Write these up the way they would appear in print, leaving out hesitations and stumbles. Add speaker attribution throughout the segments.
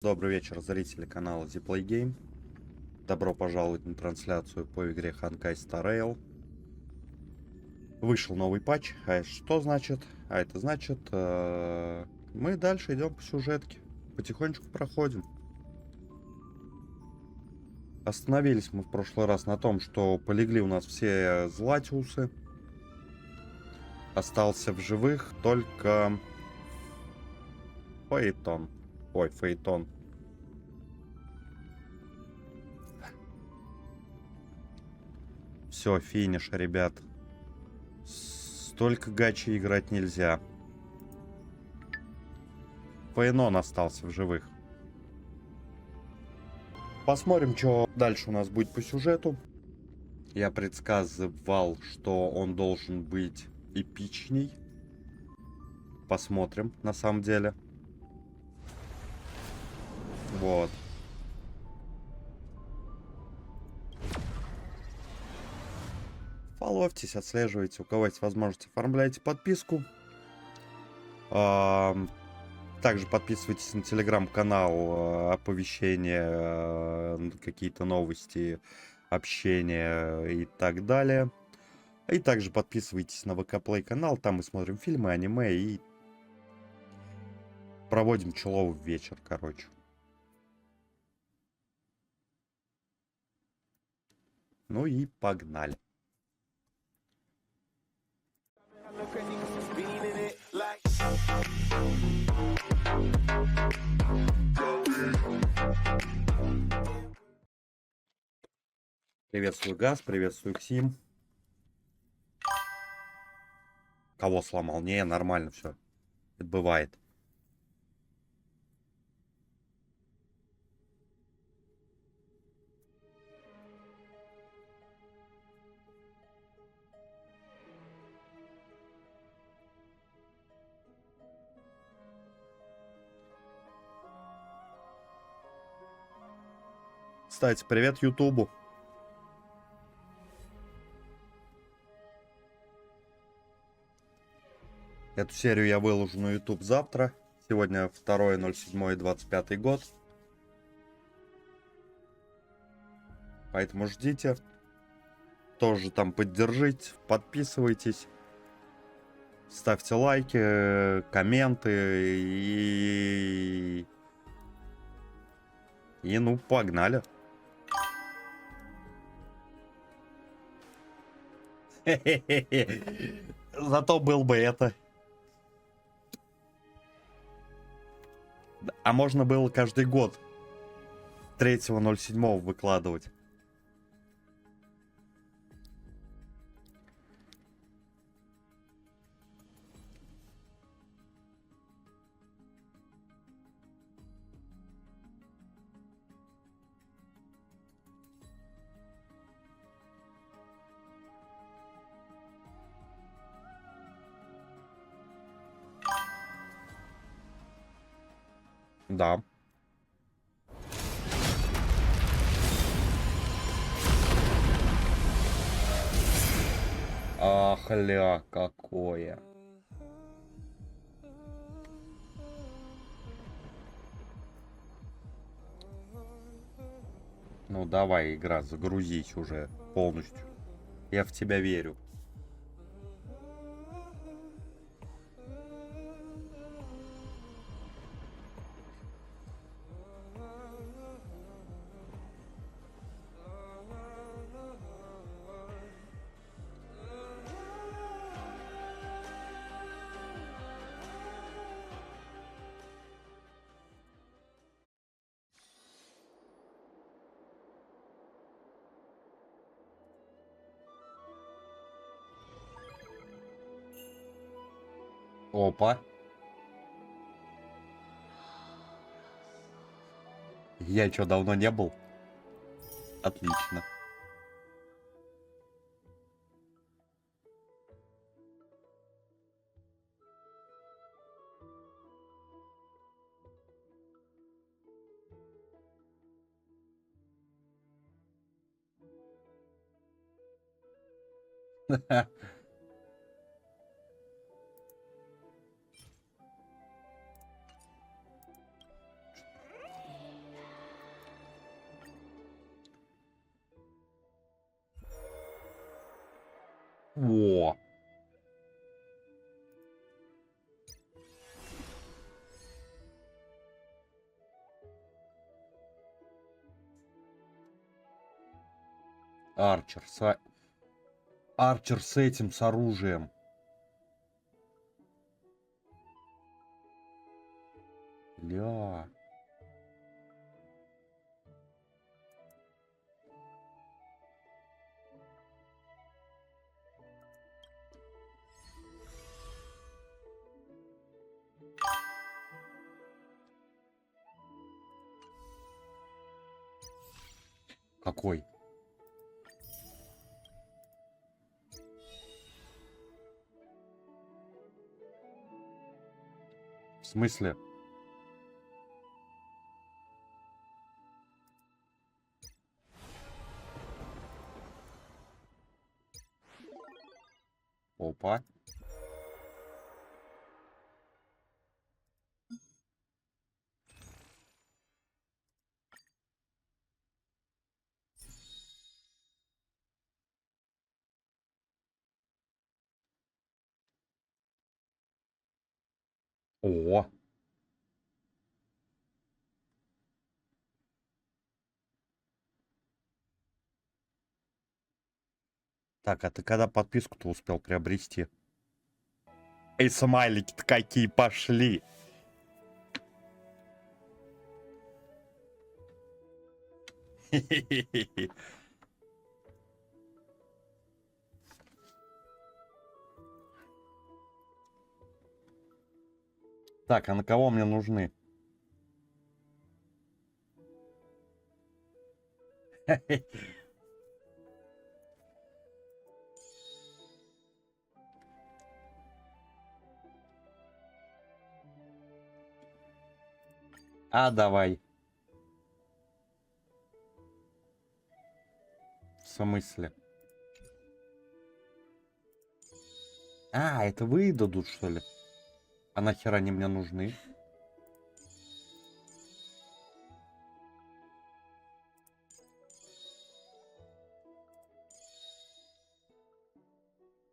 Speaker 1: Добрый вечер, зрители канала VKPlay. Добро пожаловать на трансляцию по игре Honkai Star Rail. Вышел новый патч. А что значит? А это значит, мы дальше идем по сюжетке. Потихонечку проходим. Остановились мы в прошлый раз на том, что полегли у нас все златиусы. Остался в живых только Фаенон. Ой, Фаенон. Все, финиш, ребят. Столько гачи играть нельзя. Фаенон остался в живых. Посмотрим, что дальше у нас будет по сюжету. Я предсказывал, что он должен быть эпичней. Посмотрим, на самом деле. Вот. Фолловьтесь, отслеживайте. У кого есть возможность, оформляйте подписку. Также подписывайтесь на телеграм-канал, оповещения, какие-то новости, общение и так далее. И также подписывайтесь на VKPlay канал, там мы смотрим фильмы, аниме и проводим человый вечер, короче. Ну и погнали. Приветствую, Газ, приветствую, Ксим. Кого сломал? Не, нормально все. Это бывает. Кстати, привет Ютубу. Эту серию я выложу на YouTube завтра. Сегодня 2.07.25 год. Поэтому ждите. Тоже там поддержите, подписывайтесь. Ставьте лайки, комменты и ну погнали. Зато был бы это. А можно было каждый год 3.07 выкладывать. Да. Ахля, какое. Ну давай, игра, загрузись уже полностью. Я в тебя верю. Опа. Я что, давно не был? Отлично. О! Арчер с этим, с оружием. Ля. Какой? В смысле? Опа. О. Так, а ты когда подписку-то успел приобрести? Эй, смайлики-то какие пошли! Так, а на кого мне нужны? А, давай. В смысле? А, это выдадут, что ли? А нахера они мне нужны?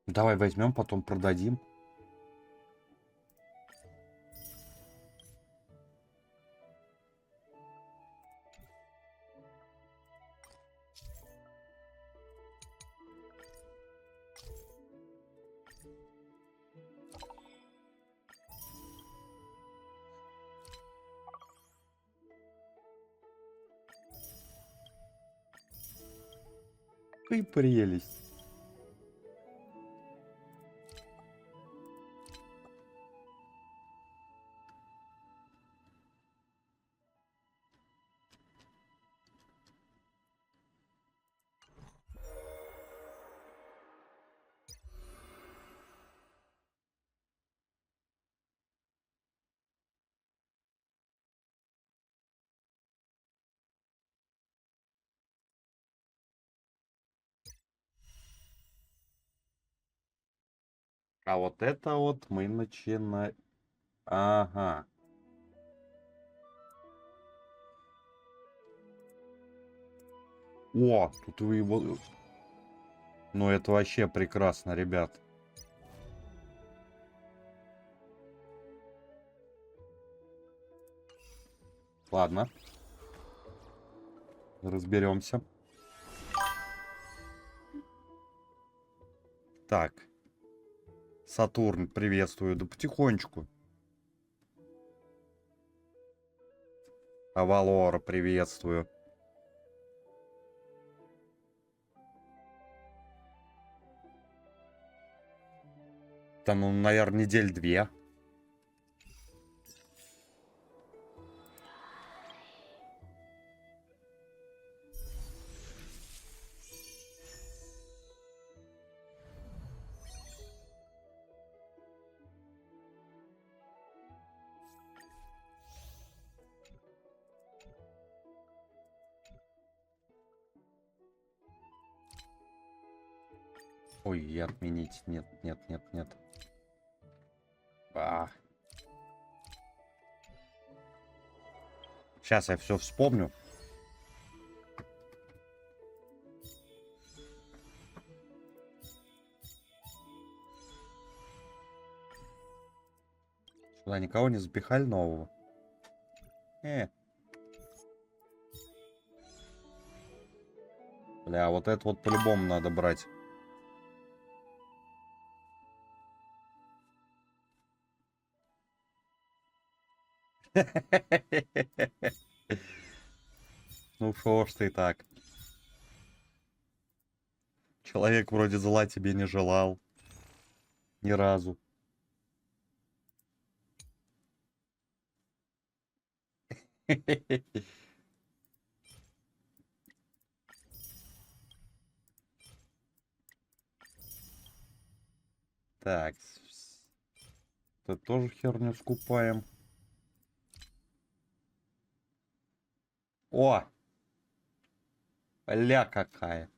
Speaker 1: Давай возьмем, потом продадим. Какая прелесть. А вот это вот мы начинаем. Ага. О, тут вы его... Ну, это вообще прекрасно, ребят. Ладно. Разберемся. Так. Сатурн, приветствую. Да потихонечку. Авалора, приветствую. Там, ну, наверное, недель 2. Ой, и отменить. Нет, нет, нет, нет. Сейчас я все вспомню. Сюда никого не запихали нового? Бля, вот это вот по-любому надо брать. Ну шо ж ты так? Человек вроде зла тебе не желал. Ни разу. Так. Это тоже херню скупаем. О! Ля какая.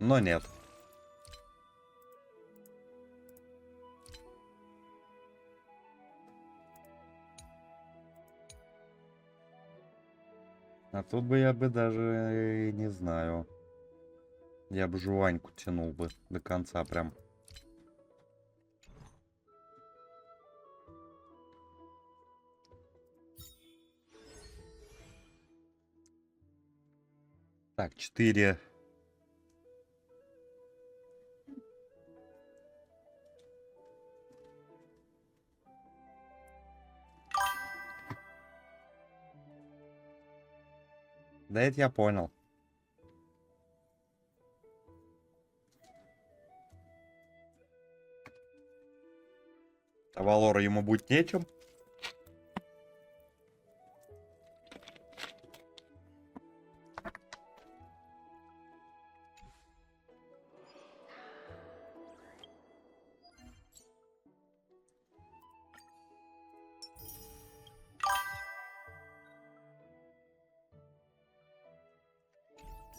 Speaker 1: Но нет. А тут бы я бы даже не знаю. Я бы жваньку тянул бы до конца прям. Так, 4. Да это я понял. А Валора ему будет нечем.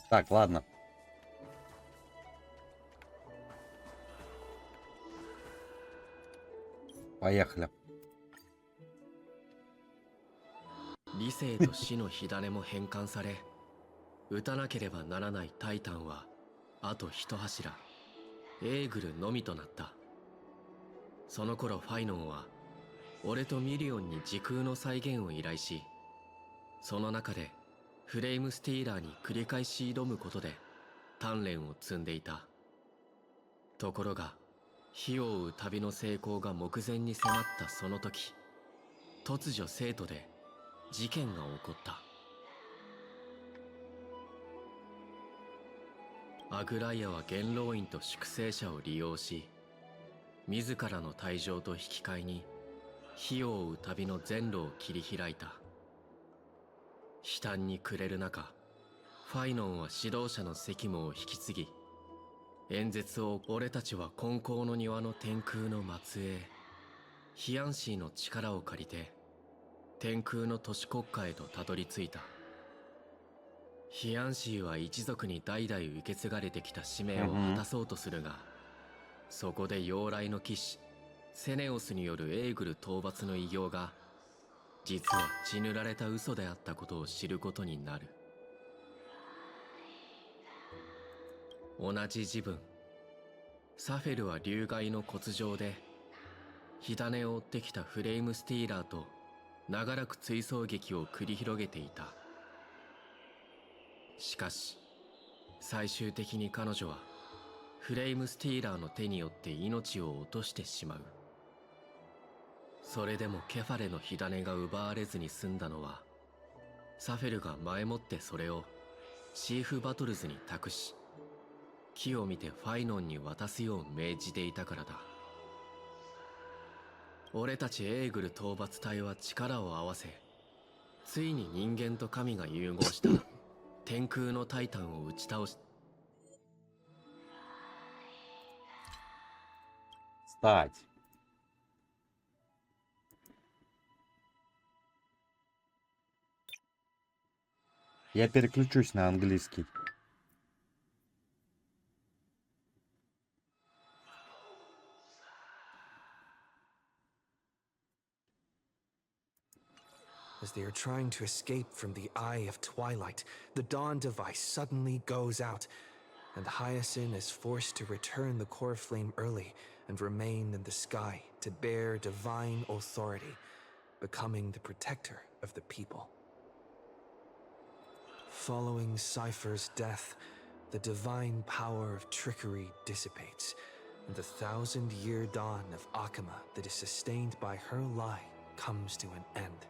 Speaker 1: Так, ладно. Поехали.
Speaker 2: 理性と死の火種も変換され、撃たなければならないタイタンはあと一柱、エーグルのみとなった。その頃ファイノンは俺とミリオンに時空の再現を依頼し、その中でフレイムスティーラーに繰り返し挑むことで鍛錬を積んでいた。ところが火を追う旅の成功が目前に迫ったその時、突如生徒で事件が起こった。アグライアは元老院と粛清者を利用し、自らの退場と引き換えに火を追う旅の前路を切り開いた。悲嘆に暮れる中、ファイノンは指導者の責務を引き継ぎ、演説を俺たちは金光の庭の天空の末裔ヒアンシーの力を借りて天空の都市国家へとたどり着いた。ヒアンシーは一族に代々受け継がれてきた使命を果たそうとするが、そこで妖来の騎士セネオスによるエーグル討伐の偉業が実は血塗られた嘘であったことを知ることになる。同じ自分、サフェルは流害の骨上で火種を追ってきたフレイムスティーラーと長らく追走劇を繰り広げていた。しかし最終的に彼女はフレイムスティーラーの手によって命を落としてしまう。それでもケファレの火種が奪われずに済んだのは、サフェルが前もってそれをシーフ・バトルズに託し、木を見てファイノンに渡すよう命じていたからだ。俺たちエーグル討伐隊は力を合わせ、ついに人間と神が融合した天空のタイタンを打ち倒し。
Speaker 1: Стать. Я переключусь на английский.
Speaker 3: As they are trying to escape from the eye of twilight, the dawn device suddenly goes out, and Hyacinth is forced to return the core flame early and remain in the sky to bear divine authority, becoming the protector of the people. Following Cypher's death, the divine power of trickery dissipates, and the 1,000-year dawn of Akama that is sustained by her lie comes to an end.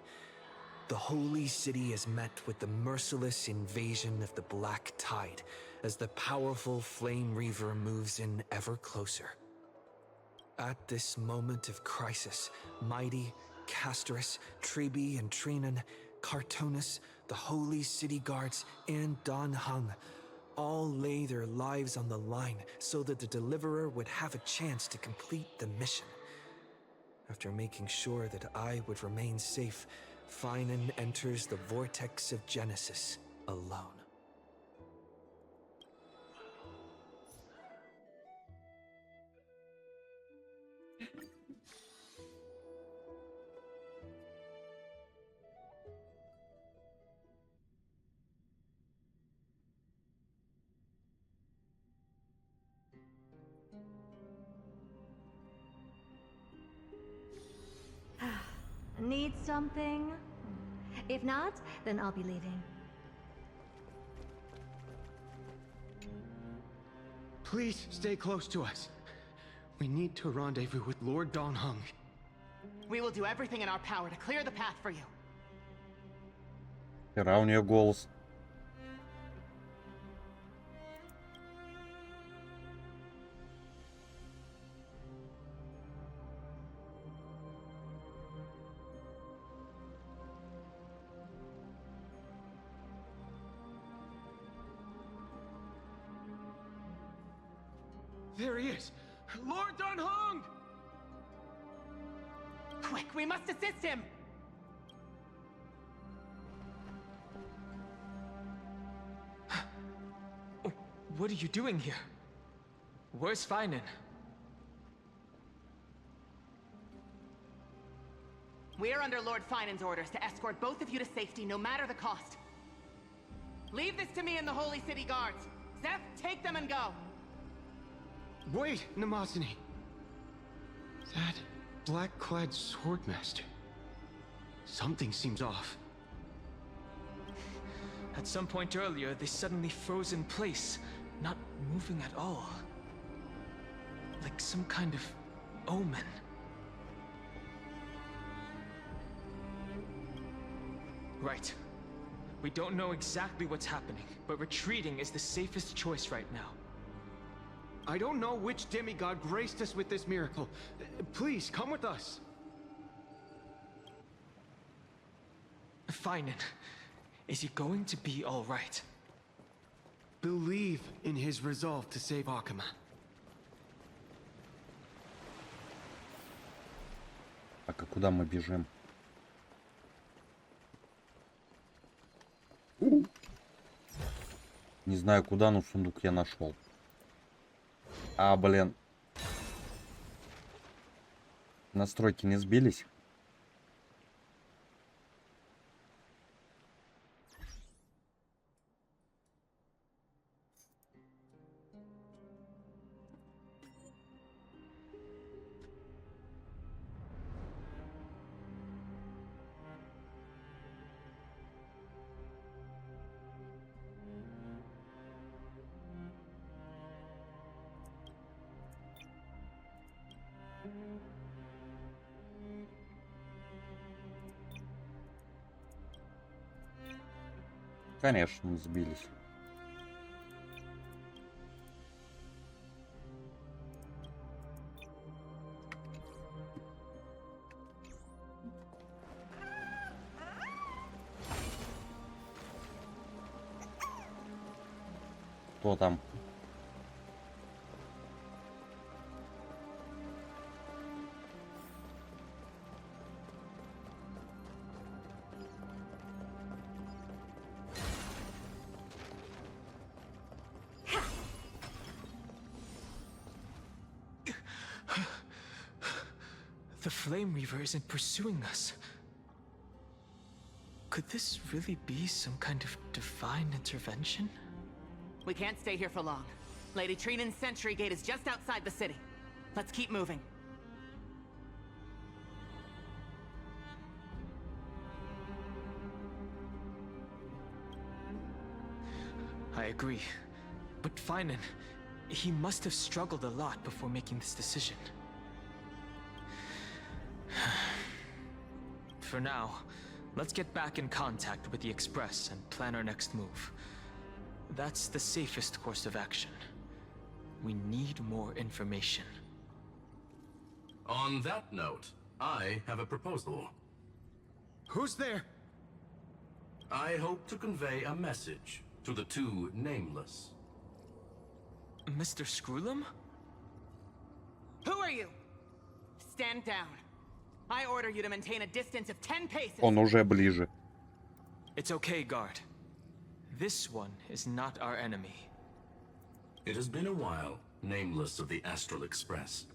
Speaker 3: The holy city is met with the merciless invasion of the Black Tide as the powerful Flame Reaver moves in ever closer. At this moment of crisis, Mighty, Casterus, Tribi, and Trinan, Cartonus, the holy city guards, and Don Hung all lay their lives on the line so that the Deliverer would have a chance to complete the mission. After making sure that I would remain safe, Fainan enters the vortex of Genesis alone.
Speaker 4: Need something? If not, then I'll be leaving.
Speaker 5: Please stay close to us. We need to rendezvous with Lord Don Hung.
Speaker 6: We will do everything in our power to clear the path for you.
Speaker 1: Хера у нее голос.
Speaker 5: There he is! Lord Don Hung!
Speaker 6: Quick, we must assist him!
Speaker 3: What are you doing here? Where's Fainan?
Speaker 6: We are under Lord Fainan's orders to escort both of you to safety, no matter the cost. Leave this to me and the Holy City Guards. Zeph, take them and go.
Speaker 5: Wait, Namazani. That black-clad swordmaster. Something seems off.
Speaker 3: At some point earlier, they suddenly froze in place, not moving at all. Like some kind of omen. Right. We don't know exactly what's happening, but retreating is the safest choice right now.
Speaker 5: I don't know which demigod graced us with this miracle. Please, come with us.
Speaker 3: Fainan, is he going to be all right?
Speaker 5: Believe in his resolve to save Akama.
Speaker 1: Так, а куда мы бежим? Не знаю куда, но сундук я нашел. А, блин. Настройки не сбились? Конечно, не сбились. Кто там?
Speaker 3: The Flame Reaver isn't pursuing us. Could this really be some kind of divine intervention?
Speaker 6: We can't stay here for long. Lady Trinan's sentry gate is just outside the city. Let's keep moving.
Speaker 3: I agree. But Fainon, he must have struggled a lot before making this decision. For now, let's get back in contact with the Express and plan our next move. That's the safest course of action. We need more information.
Speaker 7: On that note, I have a proposal.
Speaker 5: Who's there?
Speaker 7: I hope to convey a message to the two nameless.
Speaker 3: Mr. Screwlum?
Speaker 6: Who are you? Stand down. I order you to maintain a distance of 10 paces.
Speaker 1: Он уже ближе.
Speaker 3: It's okay, guard. This one is not our enemy.
Speaker 7: It has been a while, nameless of the Astral Express.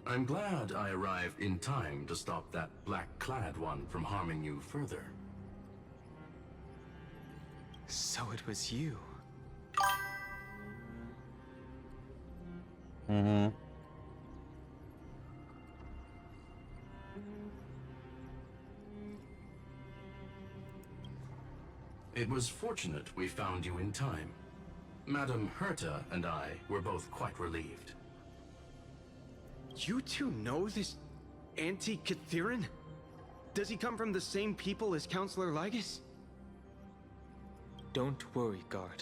Speaker 7: I'm glad I arrived in time to stop that black-clad one from harming you further.
Speaker 3: So it was you.
Speaker 1: Угу.
Speaker 7: It was fortunate we found you in time. Madam Herta and I were both quite relieved.
Speaker 5: You two know this anti-Catheran? Does he come from the same people as Counselor Lygus?
Speaker 3: Don't worry, guard.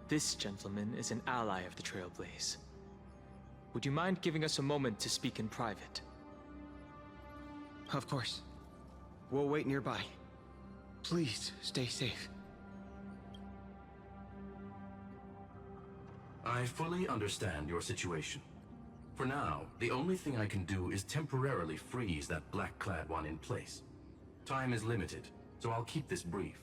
Speaker 3: This gentleman is an ally of the Trailblaze. Would you mind giving us a moment to speak in private?
Speaker 5: Of course. We'll wait nearby. Please, stay safe.
Speaker 7: I fully understand your situation. For now, the only thing I can do is temporarily freeze that black-clad one in place. Time is limited, so I'll keep this brief.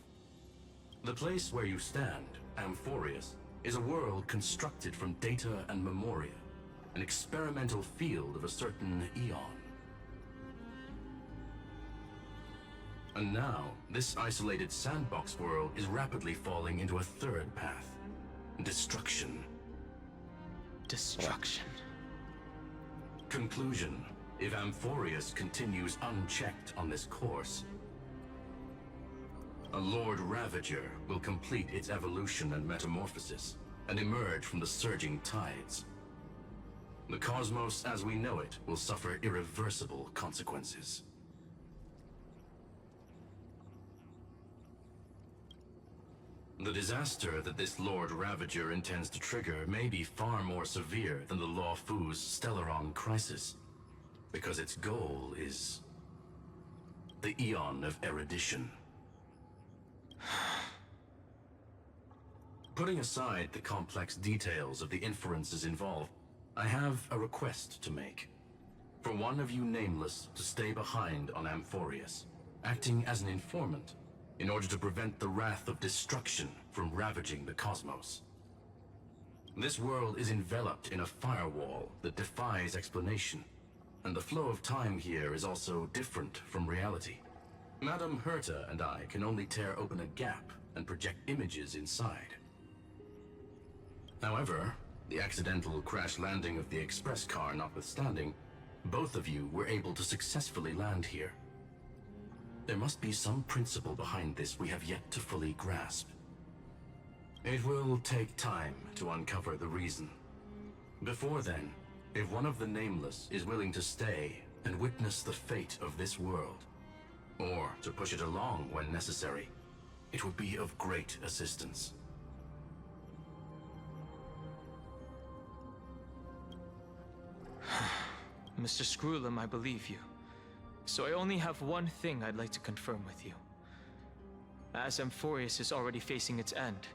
Speaker 7: The place where you stand, Amphorius, is a world constructed from data and memoria, an experimental field of a certain eon. And now, this isolated sandbox world is rapidly falling into a third path. Destruction.
Speaker 3: Destruction.
Speaker 7: Conclusion. If Amphorius continues unchecked on this course, a Lord Ravager will complete its evolution and metamorphosis, and emerge from the surging tides. The cosmos as we know it will suffer irreversible consequences. The disaster that this Lord Ravager intends to trigger may be far more severe than the Law Fu's Stellaron crisis, because its goal is the Eon of Erudition. Putting aside the complex details of the inferences involved, I have a request to make. For one of you nameless to stay behind on Amphorius, acting as an informant, in order to prevent the wrath of destruction from ravaging the cosmos. This world is enveloped in a firewall that defies explanation, and the flow of time here is also different from reality. Madam Herta and I can only tear open a gap and project images inside. However, the accidental crash landing of the express car notwithstanding, both of you were able to successfully land here. There must be some principle behind this we have yet to fully grasp. It will take time to uncover the reason. Before then, if one of the Nameless is willing to stay and witness the fate of this world, or to push it along when necessary, it would be of great assistance.
Speaker 3: Mr. Screwlum, I believe you. So I only have one thing I'd like to confirm with you. As Amphorius is already facing its end,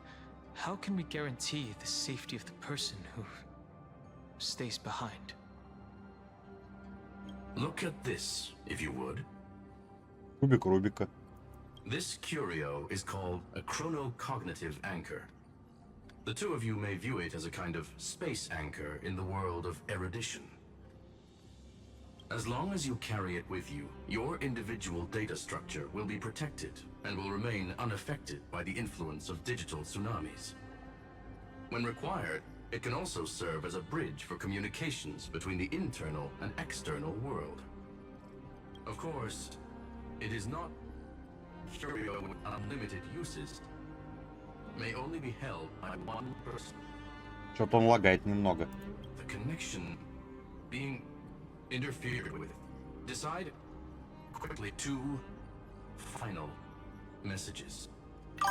Speaker 3: how can we guarantee the safety of the person who stays behind?
Speaker 7: Look at this, if you would.
Speaker 1: Кубик Рубика.
Speaker 7: This curio is called a chronocognitive anchor. The two of you may view it as a kind of space anchor in the world of erudition. As long as you carry it with you, your individual data structure will be protected and will remain unaffected by the influence of digital tsunamis. When required, it can also serve as a bridge for communications between the internal and external world. Of course, it is not curio with unlimited uses. May only be held by one person.
Speaker 1: Что-то он лагает немного.
Speaker 7: The connection being interfered with. Decide quickly 2 final messages.
Speaker 1: Да.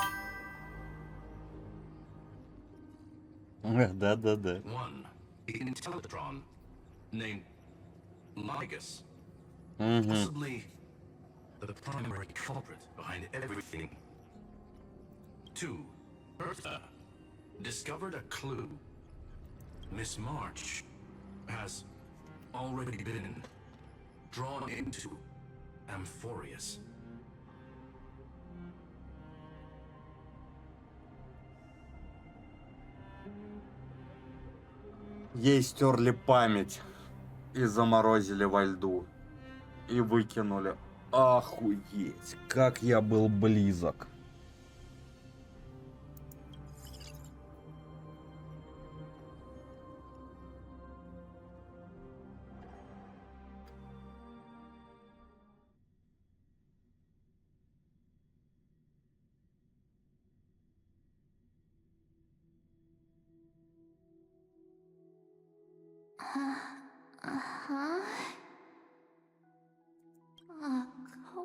Speaker 7: One, an Intellatron named Ligus, possibly the primary culprit behind everything. 2, Bertha discovered a clue. Miss March has already been drawn into Amphorius.
Speaker 1: Ей стерли память и заморозили во льду. И выкинули. Охуеть, как я был близок.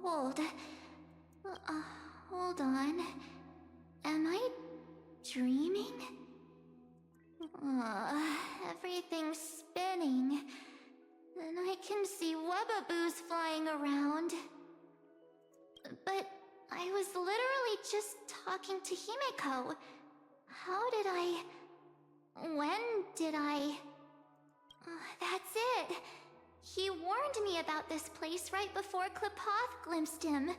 Speaker 4: Cold. Hold on. Am I dreaming? Everything's spinning. And I can see webbaboos flying around. But I was literally just talking to Himeko. How did I... When did I... That's it! He warned me about this place right before Klipoth glimpsed him.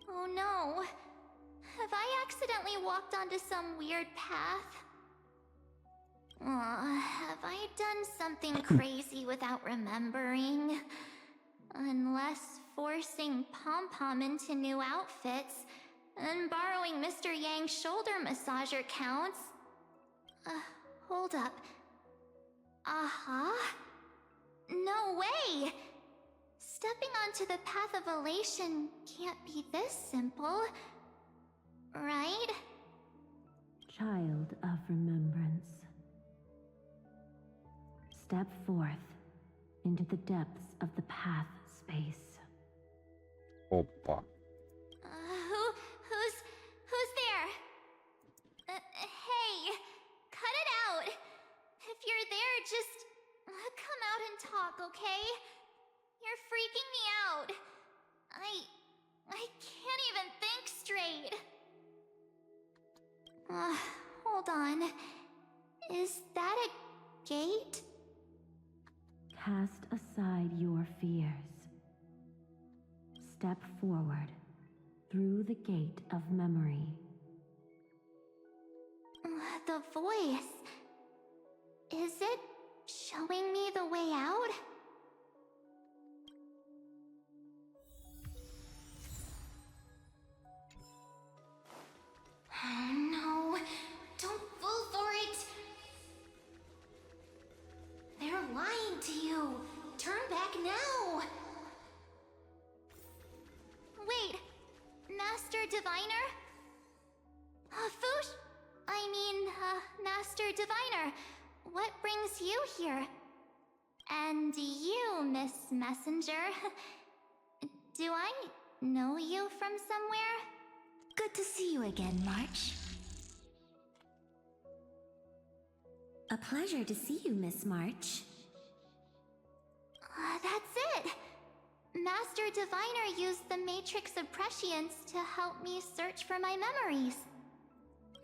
Speaker 4: Oh no. Have I accidentally walked onto some weird path? Have I done something crazy without remembering? Unless forcing Pom-Pom into new outfits and borrowing Mr. Yang's shoulder massager counts. Hold up. No way! Stepping onto the path of elation can't be this simple, right?
Speaker 8: Child of remembrance. Step forth into the depths of the path space.
Speaker 1: Опа.
Speaker 4: Who's there? Hey, cut it out. If you're there, just come out and talk, okay? You're freaking me out. I can't even think straight. Hold on. Is that a gate?
Speaker 8: Cast aside your fears. Step forward through the gate of memory.
Speaker 4: The voice. Is it showing me the way out? No, don't fall for it. They're lying to you. Turn back now. Wait, Master Diviner? Fush? Master Diviner, what brings you here? And you, Miss Messenger. Do I know you from somewhere?
Speaker 9: Good to see you again, March. A pleasure to see you, Miss March.
Speaker 4: That's it! Master Diviner used the Matrix of Prescience to help me search for my memories.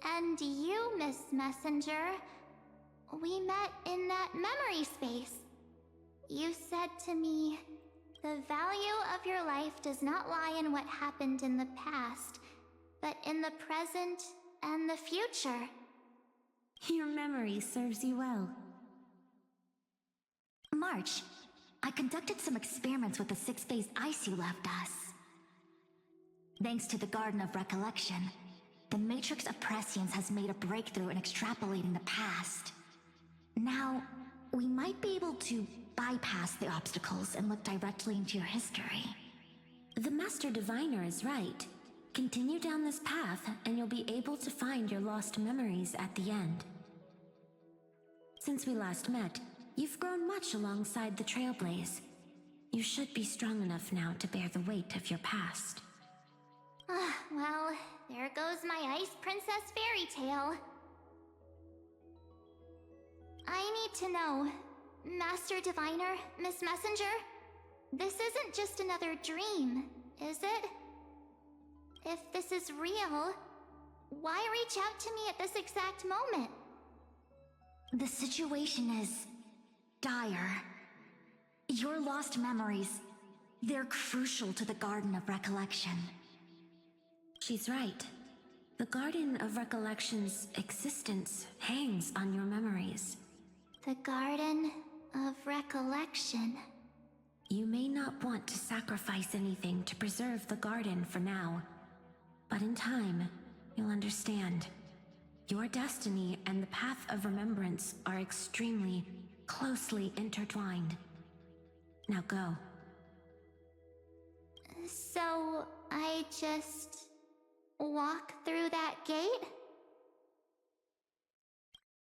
Speaker 4: And you, Miss Messenger, we met in that memory space. You said to me, the value of your life does not lie in what happened in the past, but in the present and the future.
Speaker 8: Your memory serves you well.
Speaker 9: March, I conducted some experiments with the 6 phase ice you left us. Thanks to the Garden of Recollection, the Matrix of Prescience has made a breakthrough in extrapolating the past. Now, we might be able to bypass the obstacles and look directly into your history.
Speaker 8: The Master Diviner is right. Continue down this path, and you'll be able to find your lost memories at the end. Since we last met, you've grown much alongside the Trailblaze. You should be strong enough now to bear the weight of your past.
Speaker 4: Well, there goes my Ice Princess fairy tale. I need to know, Master Diviner, Miss Messenger, this isn't just another dream, is it? If this is real, why reach out to me at this exact moment?
Speaker 9: The situation is dire. Your lost memories, they're crucial to the Garden of Recollection.
Speaker 8: She's right. The Garden of Recollection's existence hangs on your memories.
Speaker 4: The Garden of Recollection.
Speaker 8: You may not want to sacrifice anything to preserve the garden for now, but in time, you'll understand. Your destiny and the path of remembrance are extremely, closely intertwined. Now go.
Speaker 4: So, I just walk through that gate?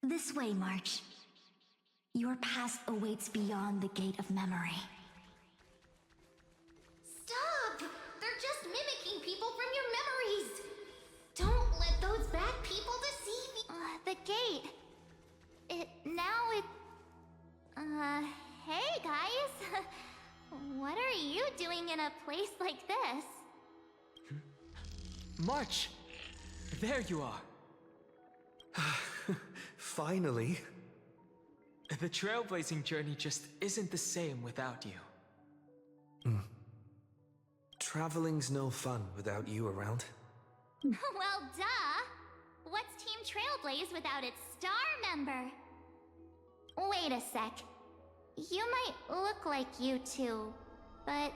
Speaker 9: This way, March. Your past awaits beyond the Gate of Memory.
Speaker 4: Stop! They're just mimicking people from your memories! Don't let those bad people deceive you! The gate... Hey guys! What are you doing in a place like this?
Speaker 3: March! There you are! Finally. The trailblazing journey just isn't the same without you. Traveling's no fun without you around.
Speaker 4: Well, duh! What's Team Trailblaze without its star member? Wait a sec. You might look like you two, but...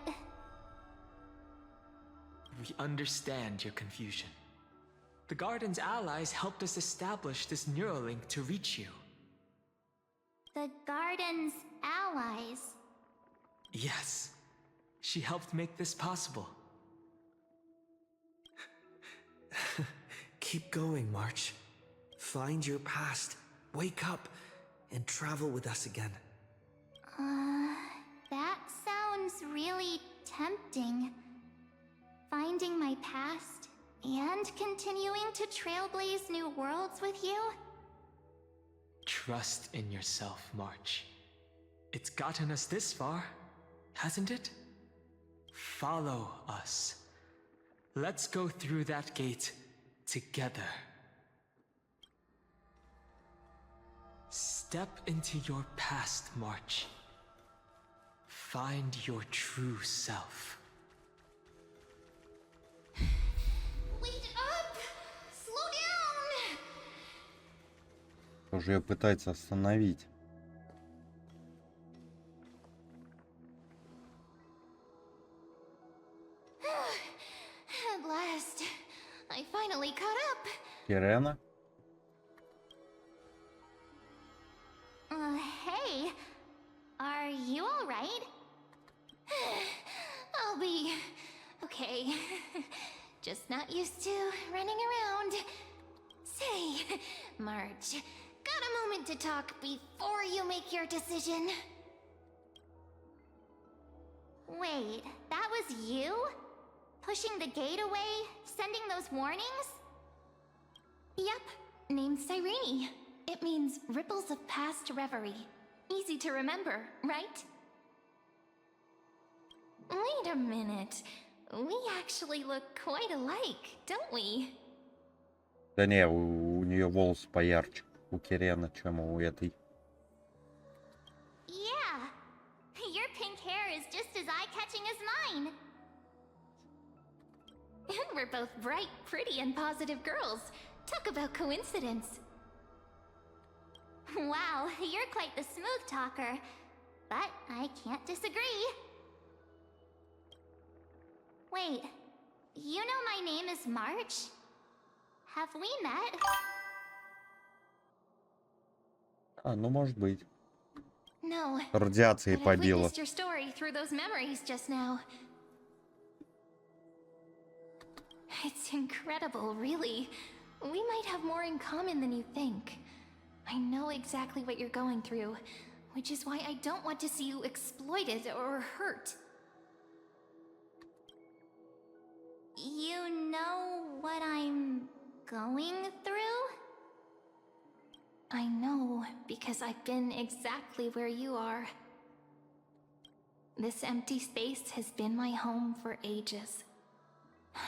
Speaker 3: We understand your confusion. The Garden's allies helped us establish this neural link to reach you.
Speaker 4: The Garden's allies?
Speaker 3: Yes. She helped make this possible. Keep going, March. Find your past, wake up, and travel with us again.
Speaker 4: That sounds really tempting. Finding my past and continuing to trailblaze new worlds with you?
Speaker 3: Trust in yourself, March. It's gotten us this far, hasn't it? Follow us. Let's go through that gate together. Step into your past, March. Find your true self.
Speaker 4: Wait up! Slow down!
Speaker 1: Уже ее пытается остановить.
Speaker 4: At last, I finally caught up.
Speaker 1: Ирена?
Speaker 4: Hey, are you all right? I'll be okay. Just not used to running around. Say, March, got a moment to talk before you make your decision? Wait, that was you? Pushing the gate away? Sending those warnings?
Speaker 10: Yep, named Cyrene. It means ripples of past reverie. Easy to remember, right? Wait a minute. We actually look quite alike, don't we?
Speaker 1: Да не, у нее волосы поярче. У Кирены, чем у этой.
Speaker 4: Yeah, your pink hair is just as eye-catching as mine.
Speaker 10: And we're both bright, pretty, and positive girls. Talk about coincidence.
Speaker 4: Wow, you're quite the smooth talker. But I can't disagree. Wait, you know my name is March? Have we met?
Speaker 1: А, ну может быть.
Speaker 10: No.
Speaker 1: Радиацией
Speaker 10: But I've
Speaker 1: побила.
Speaker 10: witnessed your story through those memories just now. It's incredible, really. We might have more in common than you think. I know exactly what you're going through, which is why I don't want to see you exploited or hurt.
Speaker 4: You know what I'm going through?
Speaker 10: I know, because I've been exactly where you are. This empty space has been my home for ages.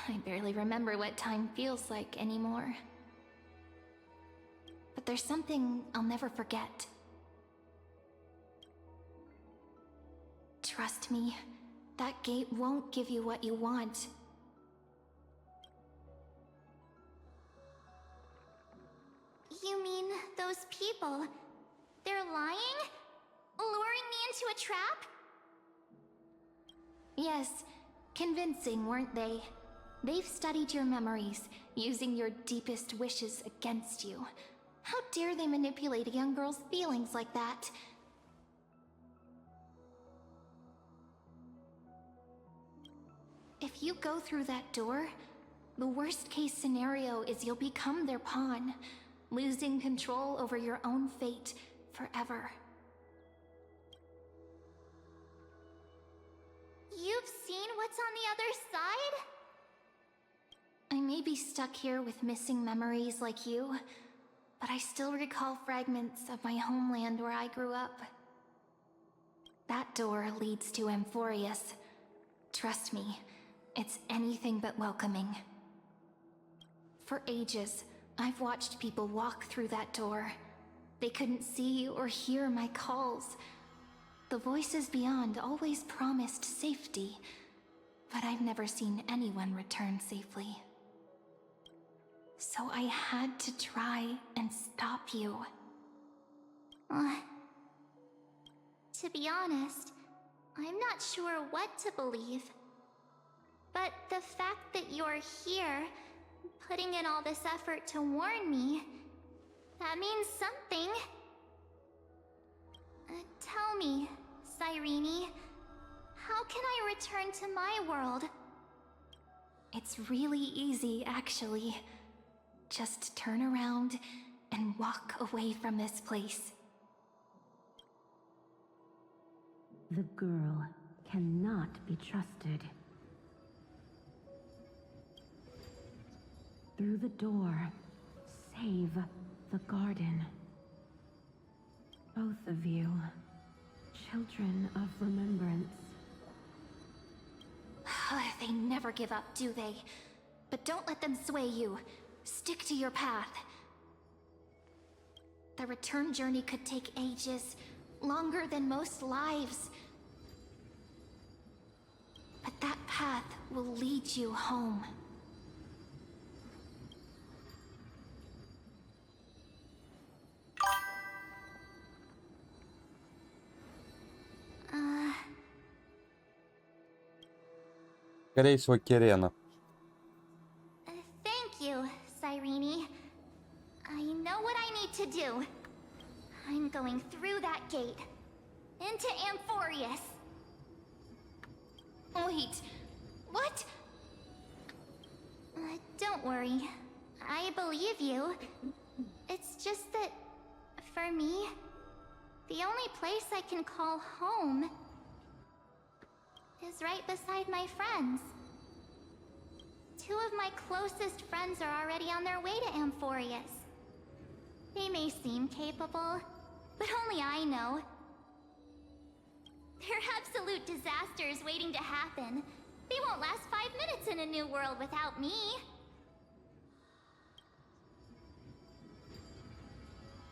Speaker 10: I barely remember what time feels like anymore. But there's something I'll never forget. Trust me, that gate won't give you what you want.
Speaker 4: You mean those people? They're lying? Luring me into a trap?
Speaker 10: Yes, convincing, weren't they? They've studied your memories, using your deepest wishes against you. How dare they manipulate a young girl's feelings like that? If you go through that door, the worst case scenario is you'll become their pawn, losing control over your own fate forever.
Speaker 4: You've seen what's on the other side?
Speaker 10: I may be stuck here with missing memories like you, but I still recall fragments of my homeland where I grew up. That door leads to Amphorius. Trust me, it's anything but welcoming. For ages, I've watched people walk through that door. They couldn't see or hear my calls. The voices beyond always promised safety, but I've never seen anyone return safely. So I had to try and stop you.
Speaker 4: To be honest, I'm not sure what to believe. But the fact that you're here, putting in all this effort to warn me, that means something. Tell me, Cyrene, how can I return to my world?
Speaker 10: It's really easy, actually. Just turn around and walk away from this place.
Speaker 8: The girl cannot be trusted. Through the door, save the garden. Both of you, children of remembrance.
Speaker 10: They never give up, do they? But don't let them sway you. Stick to your path. The return journey could take ages, longer than most lives. But that path will lead you home.
Speaker 1: Скорее всего, Кирена.
Speaker 4: Thank you, Cyrene. I know what I need to do. I'm going through that gate. Into Amphorius.
Speaker 10: Wait, what?
Speaker 4: Don't worry. I believe you. It's just that, for me, the only place I can call home is right beside my friends. Two of my closest friends are already on their way to Amphorius. They may seem capable, but only I know. They're absolute disasters waiting to happen. They won't last 5 minutes in a new world without me.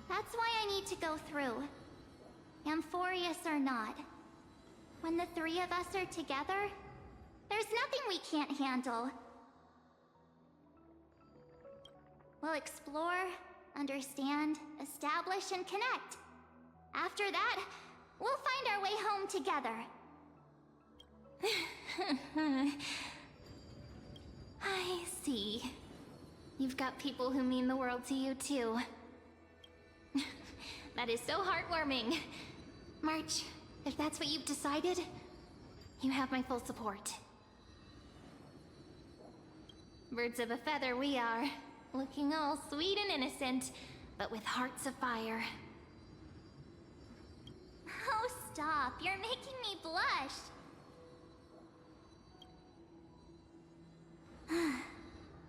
Speaker 4: That's why I need to go through. Amphorius or not. When the three of us are together, there's nothing we can't handle. We'll explore, understand, establish, and connect. After that, we'll find our way home together. I see. You've got people who mean the world to you, too. That is so heartwarming. March, if that's what you've decided, you have my full support. Birds of a feather we are, looking all sweet and innocent, but with hearts of fire. Oh, stop. You're making me blush.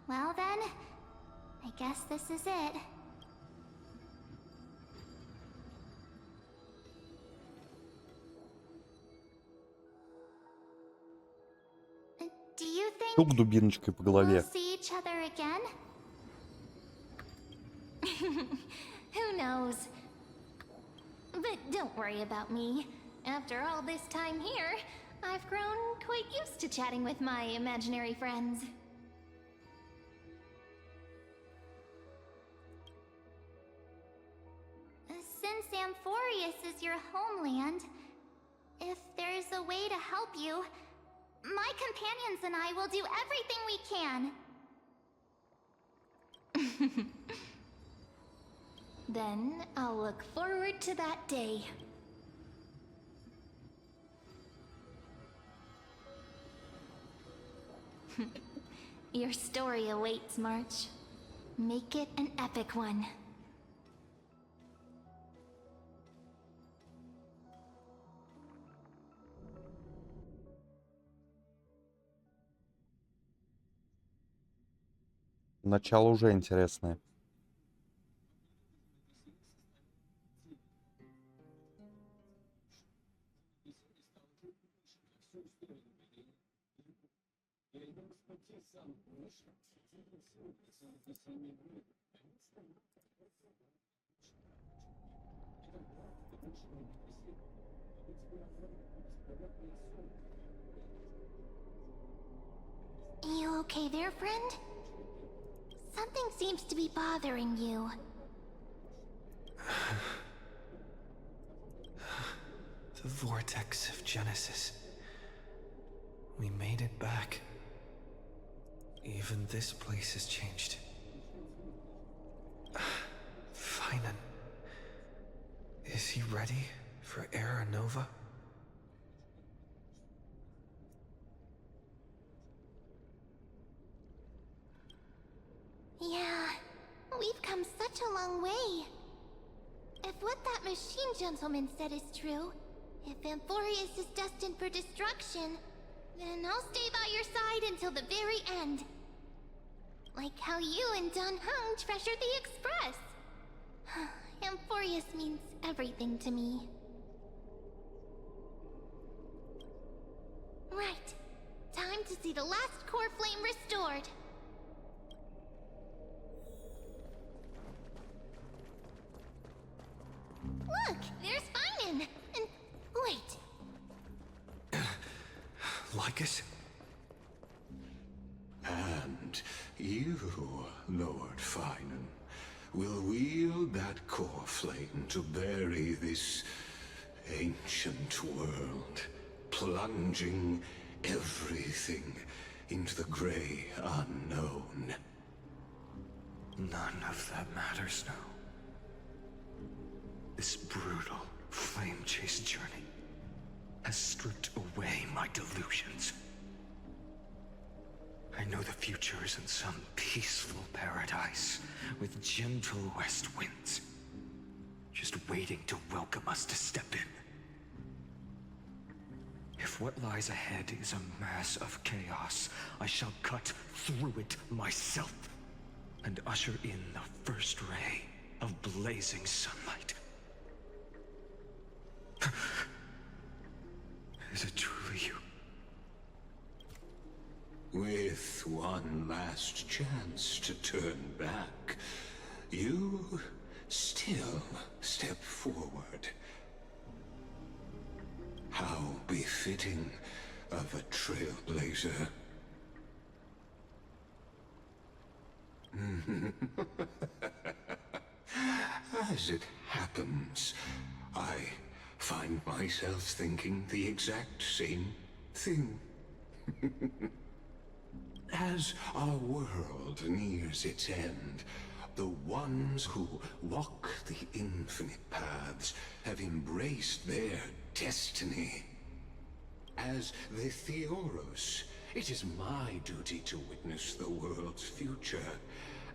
Speaker 4: Well then, I guess this is it. Do you think
Speaker 1: Тук дубиночкой по голове.
Speaker 4: we'll see each other again? Who knows? But don't worry about me. After all this time here, I've grown quite used to chatting with my imaginary friends. Since Amphorius is your homeland, if there's a way to help you, my companions and I will do everything we can. Then I'll look forward to that day. Your story awaits, March. Make it an epic one.
Speaker 1: Начало уже интересное.
Speaker 4: You okay there, friend? Something seems to be bothering you.
Speaker 3: The vortex of Genesis. We made it back. Even this place has changed. Fainon. Is he ready for Era Nova?
Speaker 4: Yeah, we've come such a long way. If what that machine gentleman said is true, if Amphorius is destined for destruction, then I'll stay by your side until the very end. Like how you and Don Hung treasured the Express. Amphorius means everything to me. Right. Time to see the last core flame restored. Look, there's Fainon! And wait.
Speaker 3: Lycus?
Speaker 11: And you, Lord Fainon, will wield that core flame to bury this ancient world, plunging everything into the grey unknown.
Speaker 3: None of that matters now. This brutal, flame-chased journey has stripped away my delusions. I know the future is in some peaceful paradise with gentle west winds, just waiting to welcome us to step in. If what lies ahead is a mass of chaos, I shall cut through it myself and usher in the first ray of blazing sunlight. Is it truly you?
Speaker 11: With one last chance to turn back, you still step forward. How befitting of a trailblazer. As it happens, I find myself thinking the exact same thing. As our world nears its end, the ones who walk the infinite paths have embraced their destiny. As the Theoros, it is my duty to witness the world's future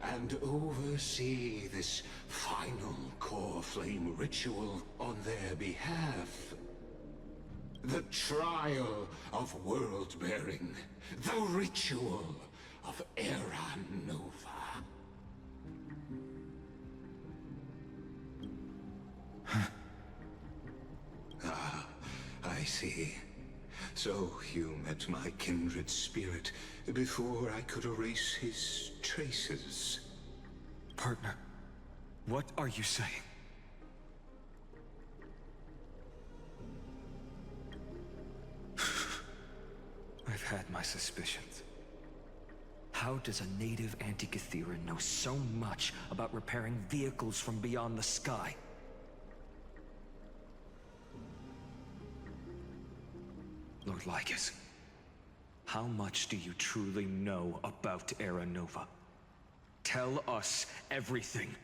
Speaker 11: and oversee this final core flame ritual on their behalf. The trial of world-bearing, the ritual of Era Nova. Ah, I see. So you met my kindred spirit before I could erase his traces.
Speaker 3: Partner, what are you saying? I've had my suspicions. How does a native Antikytheran know so much about repairing vehicles from beyond the sky? Lord Lycus, how much do you truly know about Era Nova? Tell us everything.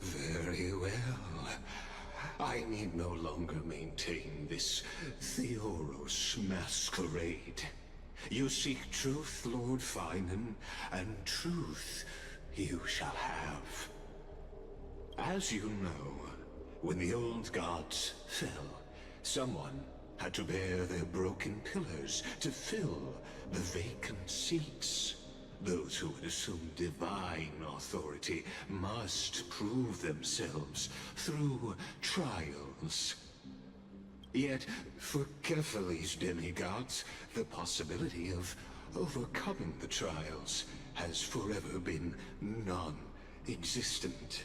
Speaker 11: Very well. I need no longer maintain this Theoros masquerade. You seek truth, Lord Fainon, and truth you shall have. As you know, when the old gods fell, someone had to bear their broken pillars to fill the vacant seats. Those who would assume divine authority must prove themselves through trials. Yet, for Kephales's demigods, the possibility of overcoming the trials has forever been non-existent.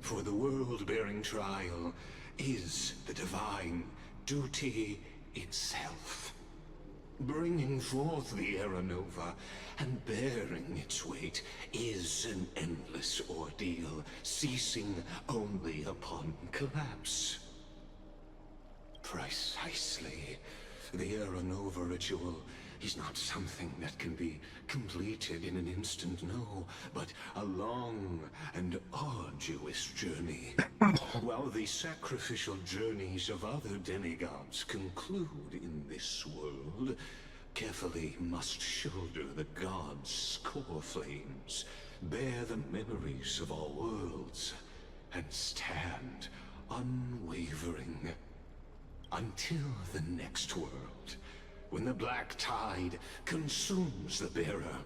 Speaker 11: For the world-bearing trial is the divine duty itself. Bringing forth the Era Nova and bearing its weight is an endless ordeal, ceasing only upon collapse. Precisely. The Era Nova ritual is not something that can be completed in an instant, no, but a long and arduous journey. While the sacrificial journeys of other demigods conclude in this world, Kephale must shoulder the gods' core flames, bear the memories of all worlds, and stand unwavering until the next world, when the black tide consumes the bearer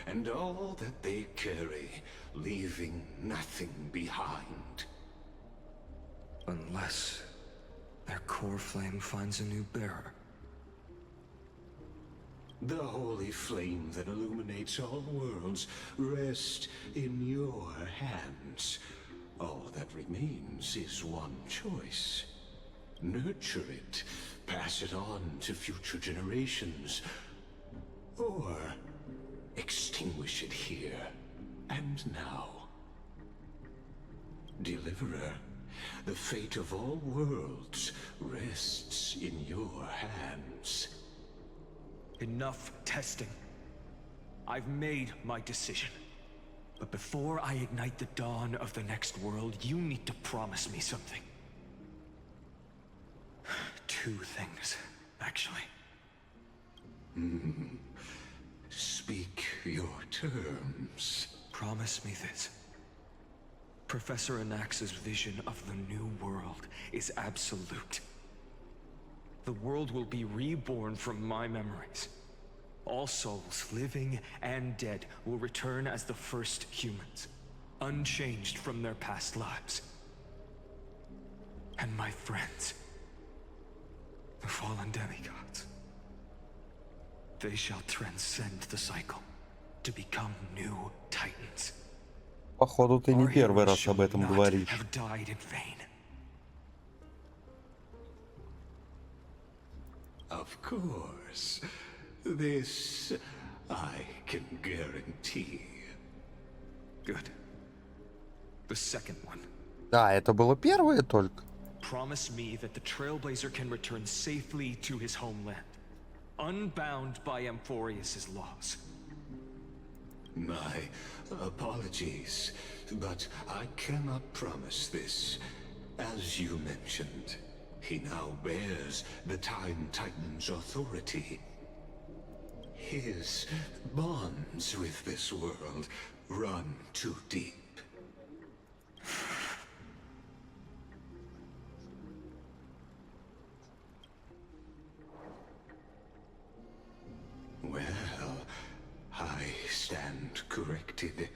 Speaker 11: and all that they carry, leaving nothing behind.
Speaker 3: Unless their core flame finds a new bearer.
Speaker 11: The holy flame that illuminates all worlds rests in your hands. All that remains is one choice. Nurture it, pass it on to future generations, or extinguish it here and now. Deliverer, the fate of all worlds rests in your hands.
Speaker 3: Enough testing. I've made my decision. But before I ignite the dawn of the next world, you need to promise me something. Two things, actually.
Speaker 11: Speak your terms.
Speaker 3: Promise me this. Professor Anax's vision of the new world is absolute. The world will be reborn from my memories. All souls, living and dead, will return as the first humans, unchanged from their past lives. And my friends, the fallen demigods, they shall transcend the cycle to become new titans.
Speaker 1: Походу, ты не первый раз об этом говоришь.
Speaker 3: Have died in vain.
Speaker 11: Of course. This I can guarantee.
Speaker 3: Good. The second one.
Speaker 1: Да, это было первое только.
Speaker 3: Promise me that the Trailblazer can return safely to his homeland, unbound by Amphorius's laws.
Speaker 11: My apologies, but I cannot promise this. As you mentioned, he now bears the Time Titan's authority. His bonds with this world run too deep. Well, I stand corrected.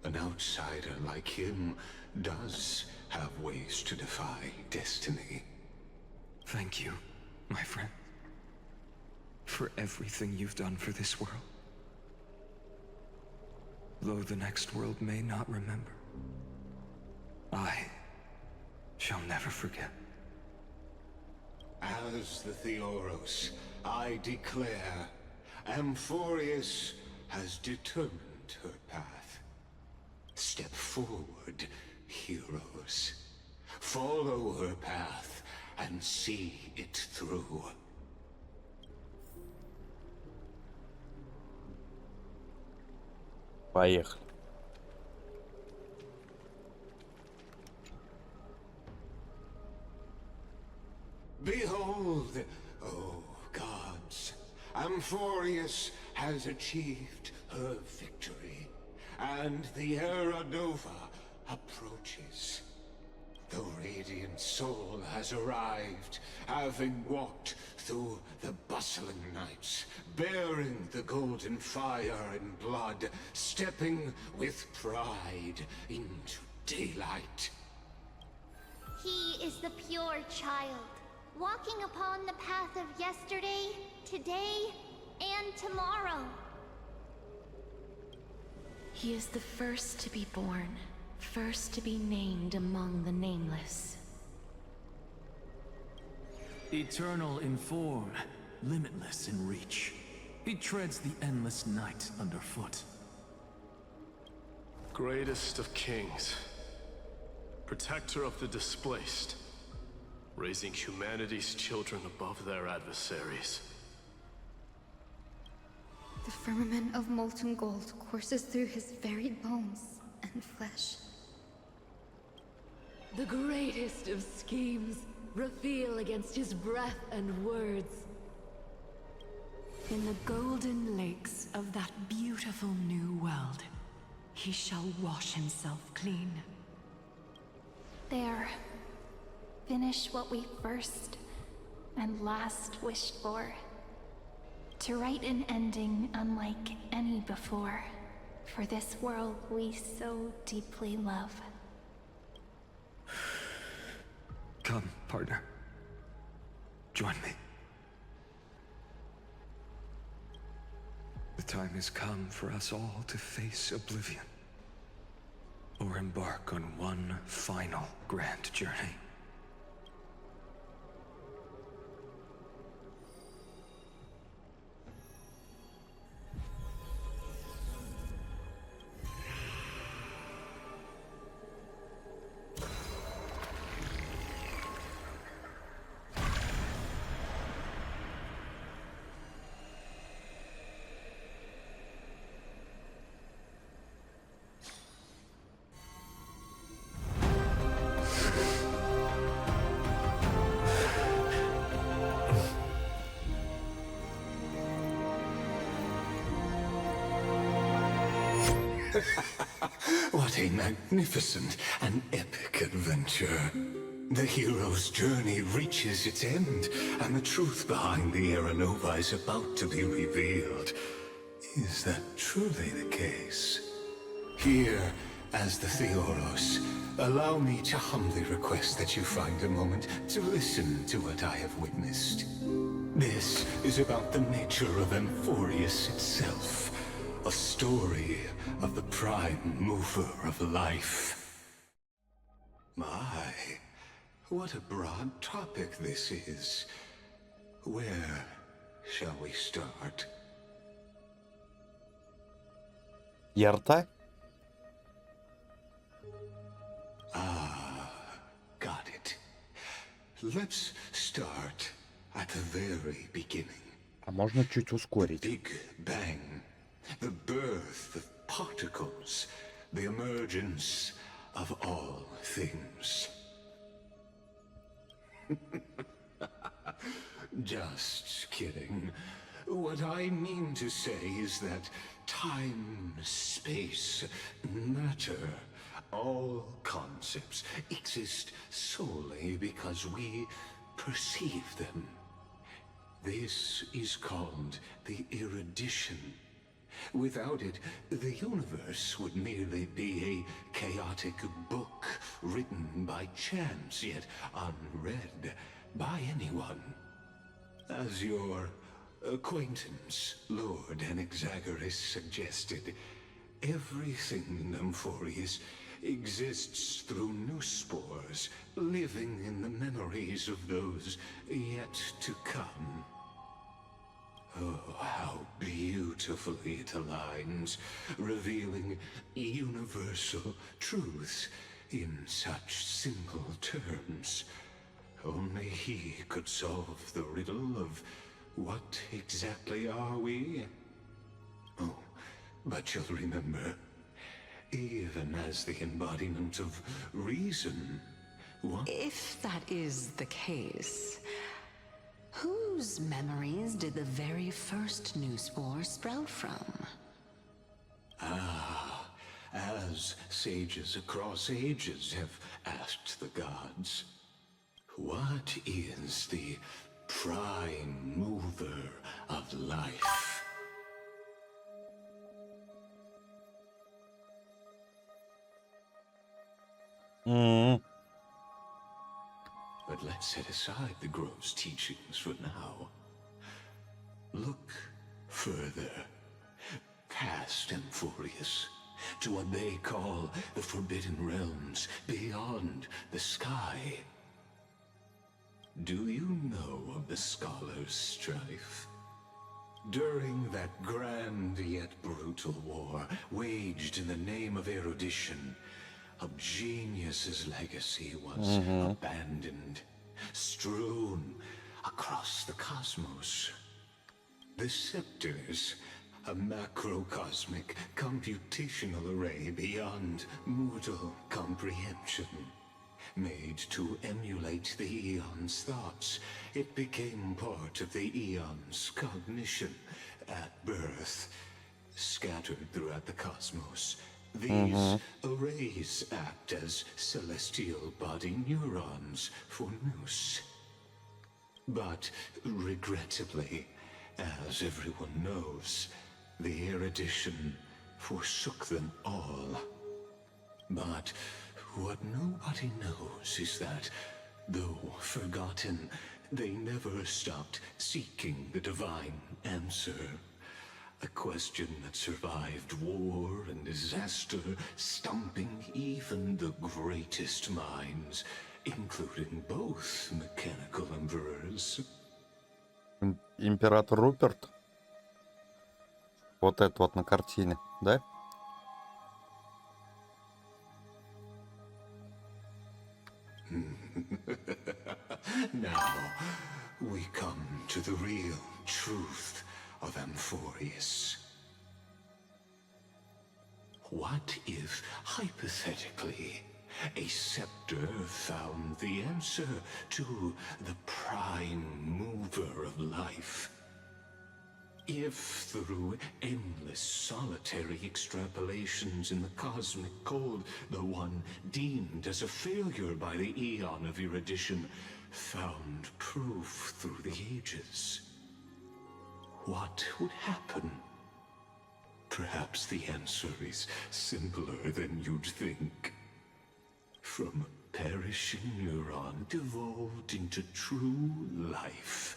Speaker 11: An outsider like him does have ways to defy destiny.
Speaker 3: Thank you, my friend, for everything you've done for this world. Though the next world may not remember, I shall never forget.
Speaker 11: As the Theoros, I declare, Amphorius has determined her path. Step forward, heroes. Follow her path and see it through.
Speaker 1: Поехали.
Speaker 11: Behold, oh gods, Amphorius has achieved her victory, and the Era Nova approaches. The Radiant Soul has arrived, having walked through the bustling nights, bearing the golden fire and blood, stepping with pride into daylight.
Speaker 4: He is the pure child, walking upon the path of yesterday, today, and tomorrow.
Speaker 8: He is the first to be born, first to be named among the nameless.
Speaker 3: Eternal in form, limitless in reach. He treads the endless night underfoot.
Speaker 12: Greatest of kings, protector of the displaced, raising humanity's children above their adversaries.
Speaker 10: The firmament of molten gold courses through his very bones and flesh.
Speaker 13: The greatest of schemes reveal against his breath and words.
Speaker 8: In the golden lakes of that beautiful new world, he shall wash himself clean.
Speaker 10: There. Finish what we first and last wished for. To write an ending unlike any before, for this world we so deeply love.
Speaker 3: Come, partner. Join me. The time has come for us all to face oblivion, or embark on one final grand journey.
Speaker 11: What a magnificent and epic adventure. The hero's journey reaches its end, and the truth behind the Era Nova is about to be revealed. Is that truly the case? Here, as the Theoros, allow me to humbly request that you find a moment to listen to what I have witnessed. This is about the nature of Amphorius itself. A story of the prime mover of life. My, what a broad topic this is. Where shall we start?
Speaker 1: Ярта?
Speaker 11: Got it. Let's start at the very beginning.
Speaker 1: А можно чуть ускорить?
Speaker 11: Big Bang, the birth of particles, the emergence of all things. Just kidding. What I mean to say is that time, space, matter, all concepts exist solely because we perceive them. This is called the erudition. Without it, the universe would merely be a chaotic book written by chance, yet unread by anyone. As your acquaintance, Lord Anaxagoras, suggested, everything in Amphorius exists through new spores, living in the memories of those yet to come. Oh, how beautifully it aligns, revealing universal truths in such simple terms. Only he could solve the riddle of what exactly are we? Oh, but you'll remember, even as the embodiment of reason, what?
Speaker 14: If that is the case, whose memories did the very first new spore sprout from?
Speaker 11: As sages across ages have asked the gods, what is the prime mover of life? But let's set aside the grove's teachings for now. Look further, past Amphorius, to what they call the Forbidden Realms beyond the sky. Do you know of the Scholar's strife? During that grand yet brutal war, waged in the name of erudition, a genius's legacy was abandoned, strewn across the cosmos. The scepters, a macrocosmic computational array beyond mortal comprehension. Made to emulate the Eon's thoughts, it became part of the Eon's cognition at birth. Scattered throughout the cosmos, these arrays act as celestial body neurons for Nous. But regrettably, as everyone knows, the erudition forsook them all. But what nobody knows is that, though forgotten, they never stopped seeking the divine answer. A question that survived war and disaster, stumping even the greatest minds, including both mechanical emperors.
Speaker 1: Император Руперт. Вот это вот на картине, да?
Speaker 11: Now, we come to the real truth of Amphorius. What if, hypothetically, a scepter found the answer to the prime mover of life? If through endless solitary extrapolations in the cosmic code, the one deemed as a failure by the Eon of erudition found proof through the ages, what would happen? Perhaps the answer is simpler than you'd think. From a perishing neuron devolved into true life,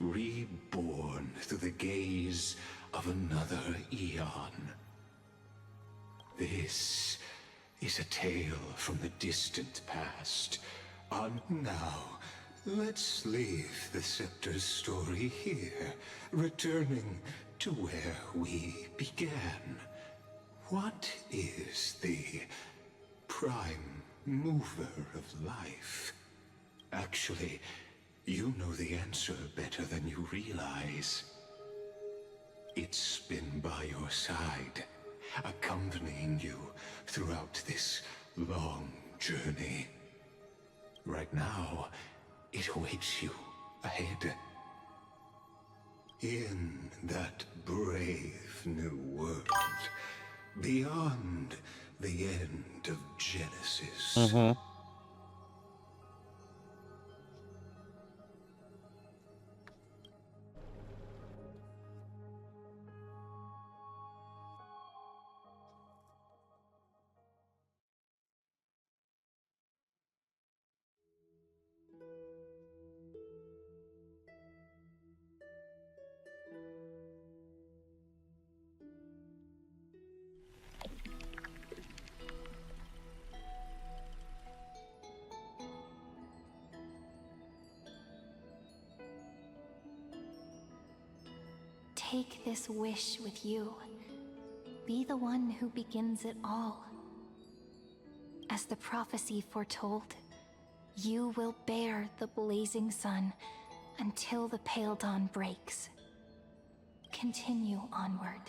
Speaker 11: reborn through the gaze of another Eon. This is a tale from the distant past. And now, let's leave the Scepter's story here, returning to where we began. What is the prime mover of life? Actually, you know the answer better than you realize. It's been by your side, accompanying you throughout this long journey. Right now, it awaits you ahead. In that brave new world, beyond the end of Genesis.
Speaker 10: Take this wish with you. Be the one who begins it all. As the prophecy foretold, you will bear the blazing sun until the pale dawn breaks. Continue onward,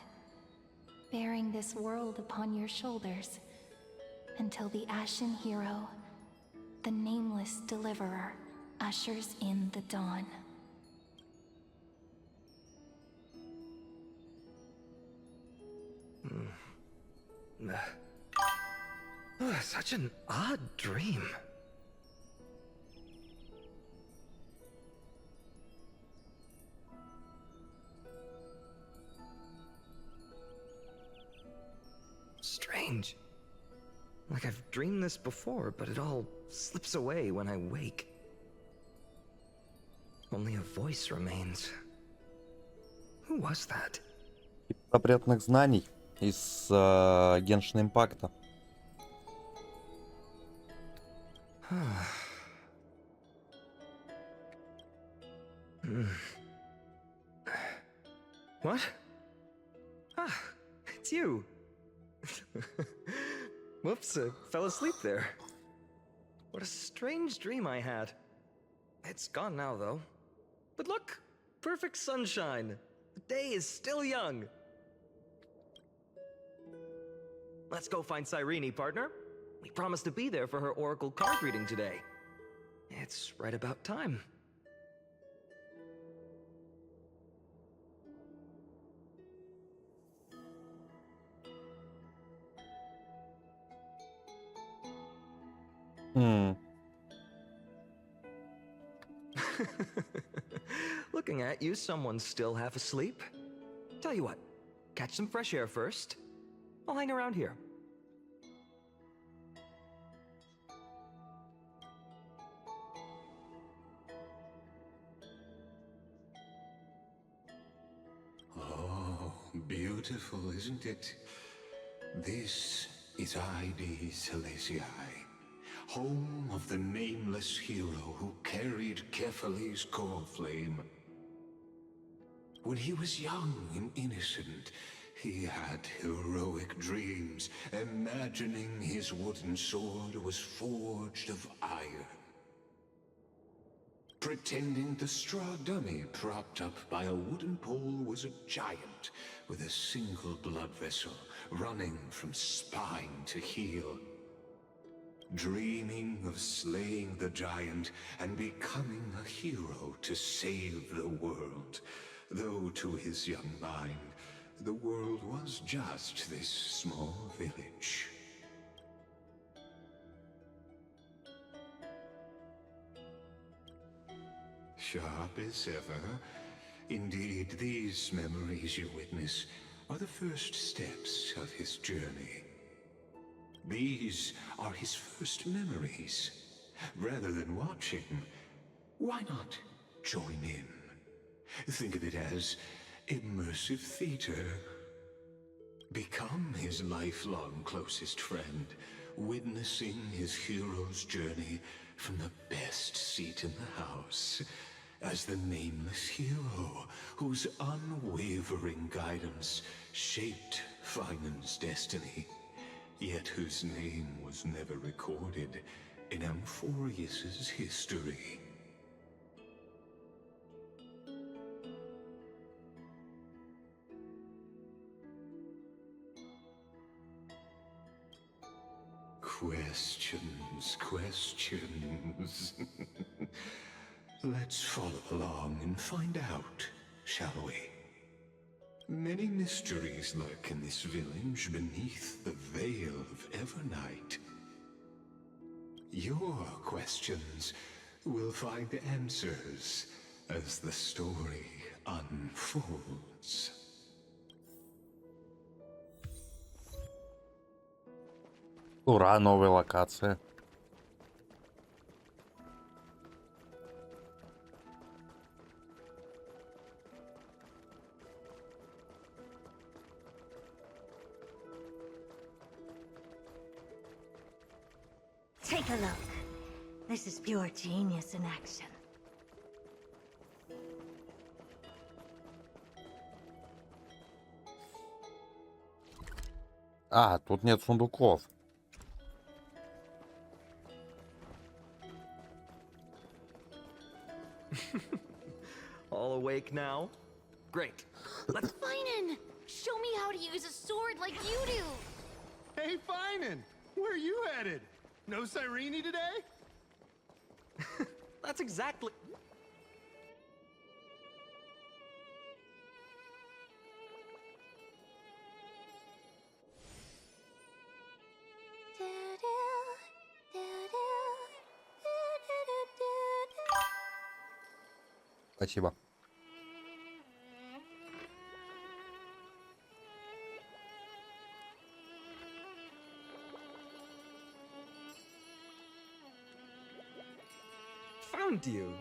Speaker 10: bearing this world upon your shoulders, until the ashen hero, the nameless deliverer, ushers in the dawn.
Speaker 3: Such an odd dream. Strange. Like I've dreamed this before, but it all slips away when I wake. Only a voice remains. Who was that?
Speaker 1: Запретных знаний из Геншина Импакта.
Speaker 3: What? Ah, it's you. Whoops, I fell asleep there. What a strange dream I had. It's gone now, though. But look, perfect sunshine. The day is still young. Let's go find Cyrene, partner. We promised to be there for her oracle card reading today. It's right about time. Looking at you, someone's still half asleep. Tell you what, catch some fresh air first. I'll hang around here.
Speaker 11: Oh, beautiful, isn't it? This is Ide Celestii, home of the nameless hero who carried Kefali's core flame. When he was young and innocent, he had heroic dreams, imagining his wooden sword was forged of iron. Pretending the straw dummy propped up by a wooden pole was a giant with a single blood vessel running from spine to heel. Dreaming of slaying the giant and becoming a hero to save the world, though to his young mind, the world was just this small village. Sharp as ever. Indeed, these memories you witness are the first steps of his journey. These are his first memories. Rather than watching, why not join in? Think of it as immersive theater. Become his lifelong closest friend, witnessing his hero's journey from the best seat in the house, as the nameless hero whose unwavering guidance shaped Faenon's destiny, yet whose name was never recorded in Amphorius's history. Questions, questions. Let's follow along and find out, shall we? Many mysteries lurk in this village beneath the veil of Evernight. Your questions will find answers as the story unfolds.
Speaker 1: Ура, новая локация.
Speaker 15: Take a look. This is pure genius in action.
Speaker 1: А, тут нет сундуков.
Speaker 16: All awake now? Great. Let's...
Speaker 10: Fainon! Show me how to use a sword like you do!
Speaker 5: Hey, Fainon! Where are you headed? No Cyrene today?
Speaker 16: That's exactly...
Speaker 1: Спасибо.
Speaker 3: Found you.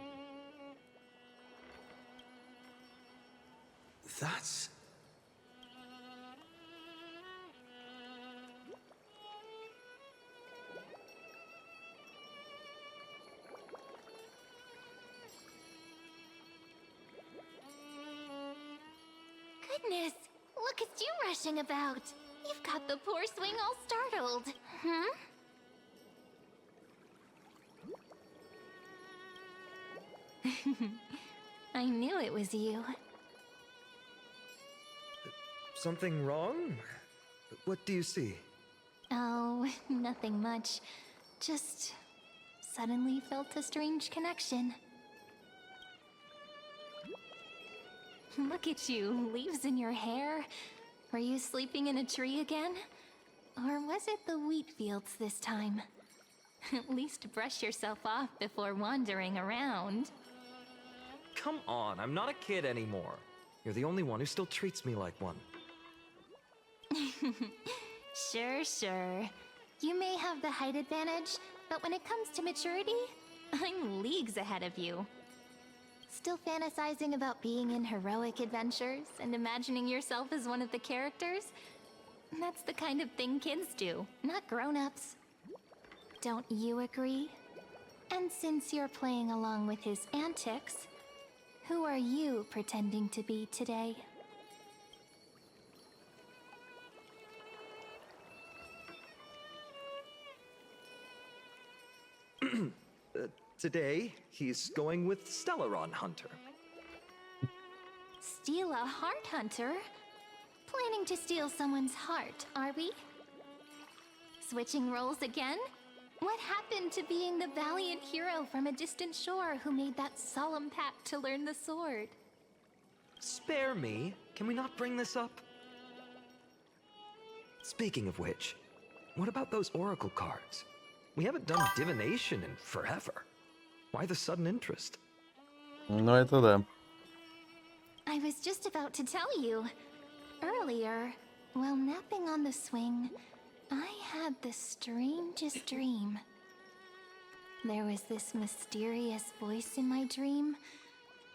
Speaker 3: That's...
Speaker 10: Goodness, look at you rushing about. You've got the poor swing all startled. Hmm? I knew it was you.
Speaker 3: Something wrong? What do you see?
Speaker 10: Oh, nothing much. Just suddenly felt a strange connection. Look at you, leaves in your hair. Were you sleeping in a tree again? Or was it the wheat fields this time? At least brush yourself off before wandering around.
Speaker 16: Come on, I'm not a kid anymore. You're the only one who still treats me like one.
Speaker 10: Sure. You may have the height advantage, but when it comes to maturity, I'm leagues ahead of you. Still fantasizing about being in heroic adventures and imagining yourself as one of the characters? That's the kind of thing kids do, not grown-ups. Don't you agree? And since you're playing along with his antics, who are you pretending to be today?
Speaker 16: Today, he's going with Stellaron Hunter.
Speaker 10: Steal a heart hunter? Planning to steal someone's heart, are we? Switching roles again? What happened to being the valiant hero from a distant shore who made that solemn pact to learn the sword?
Speaker 16: Spare me. Can we not bring this up? Speaking of which, what about those oracle cards? We haven't done divination in forever. Why the sudden interest?
Speaker 1: Ну это да.
Speaker 10: I was just about to tell you. Earlier, while napping on the swing, I had the strangest dream. There was this mysterious voice in my dream,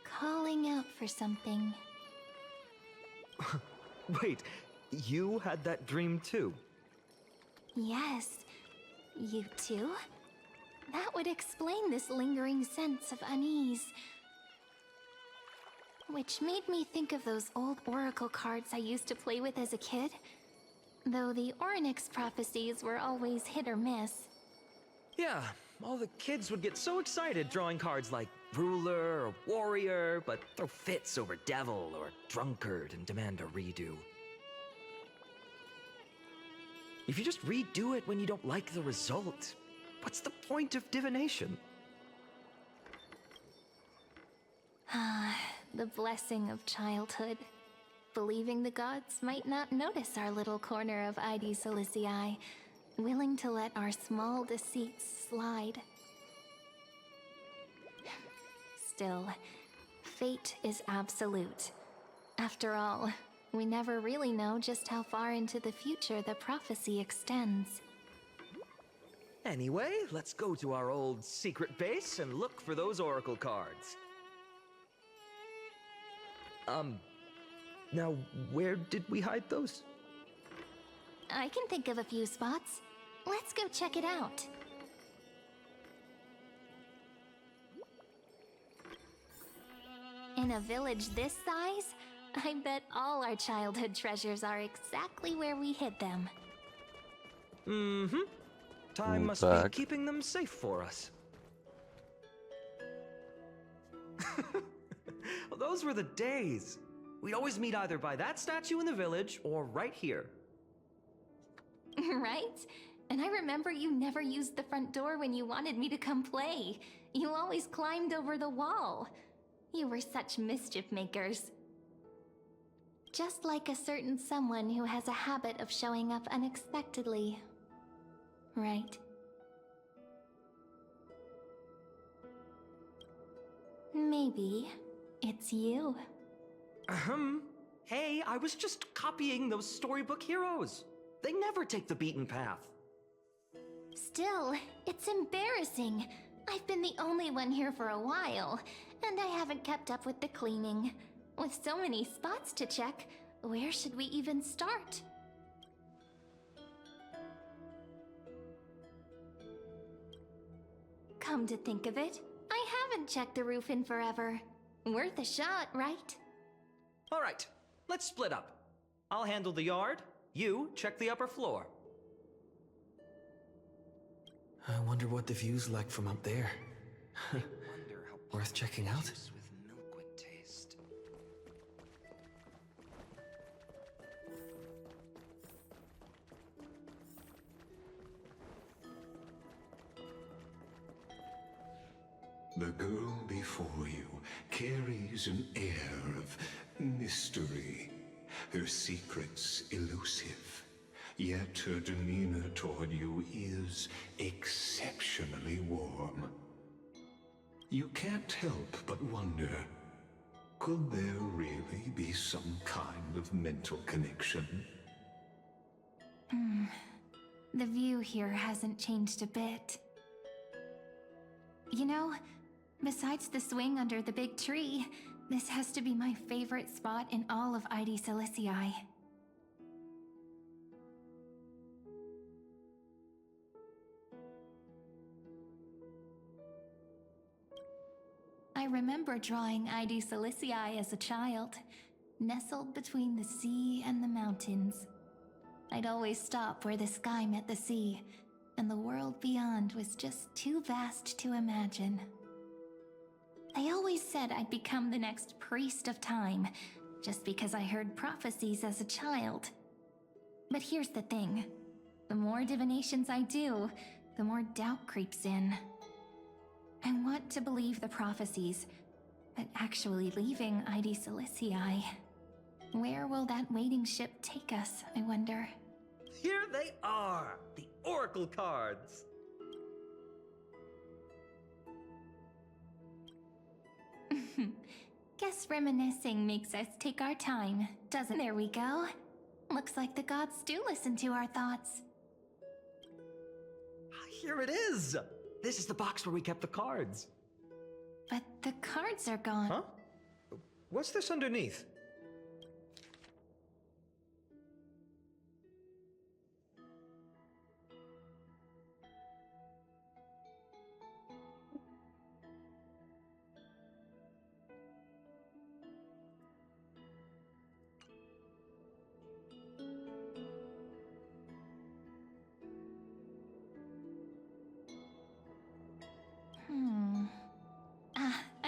Speaker 10: calling out for something.
Speaker 16: Wait, you had that dream too?
Speaker 10: Yes, you too? That would explain this lingering sense of unease. Which made me think of those old oracle cards I used to play with as a kid. Though the Orynyx prophecies were always hit or miss.
Speaker 16: Yeah, all the kids would get so excited drawing cards like ruler or warrior, but throw fits over devil or drunkard and demand a redo. If you just redo it when you don't like the result, what's the point of divination?
Speaker 10: Ah, the blessing of childhood. Believing the gods might not notice our little corner of ID Silicii, willing to let our small deceits slide. Still, fate is absolute. After all, we never really know just how far into the future the prophecy extends.
Speaker 16: Anyway, let's go to our old secret base and look for those oracle cards. Now, where did we hide those?
Speaker 10: I can think of a few spots. Let's go check it out. In a village this size, I bet all our childhood treasures are exactly where we hid them.
Speaker 16: Mm-hmm. Time must be keeping them safe for us. Well, those were the days. We'd always meet either by that statue in the village or right here.
Speaker 10: Right? And I remember you never used the front door when you wanted me to come play. You always climbed over the wall. You were such mischief makers. Just like a certain someone who has a habit of showing up unexpectedly. Right? Maybe it's you.
Speaker 16: Hey, I was just copying those storybook heroes. They never take the beaten path.
Speaker 10: Still, it's embarrassing. I've been the only one here for a while, and I haven't kept up with the cleaning. With so many spots to check, where should we even start? Come to think of it, I haven't checked the roof in forever. Worth a shot, right?
Speaker 16: All right, let's split up. I'll handle the yard, you check the upper floor.
Speaker 3: I wonder what the view's like from up there. Worth checking out?
Speaker 11: The girl before you carries an air of mystery, her secrets elusive, yet her demeanor toward you is exceptionally warm. You can't help but wonder, could there really be some kind of mental connection?
Speaker 10: The view here hasn't changed a bit. You know, besides the swing under the big tree, this has to be my favorite spot in all of ID Silicii. I remember drawing ID Silicii as a child, nestled between the sea and the mountains. I'd always stop where the sky met the sea, and the world beyond was just too vast to imagine. I always said I'd become the next priest of time, just because I heard prophecies as a child. But here's the thing. The more divinations I do, the more doubt creeps in. I want to believe the prophecies, but actually leaving ID Silicii, where will that waiting ship take us, I wonder?
Speaker 16: Here they are, the oracle cards.
Speaker 10: Guess reminiscing makes us take our time, doesn't it? There we go. Looks like the gods do listen to our thoughts.
Speaker 16: Here it is. This is the box where we kept the cards.
Speaker 10: But the cards are gone.
Speaker 16: Huh? What's this underneath?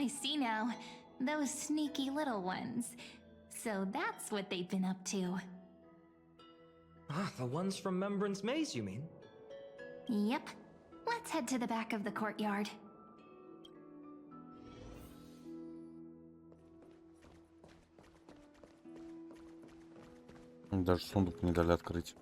Speaker 10: I see now. Those sneaky little ones. So that's what they've been up to.
Speaker 16: Ah, the ones from Membrance Maze, you mean?
Speaker 10: Yep. Let's head to the back of the courtyard.
Speaker 1: Даже сундук не дали открыть.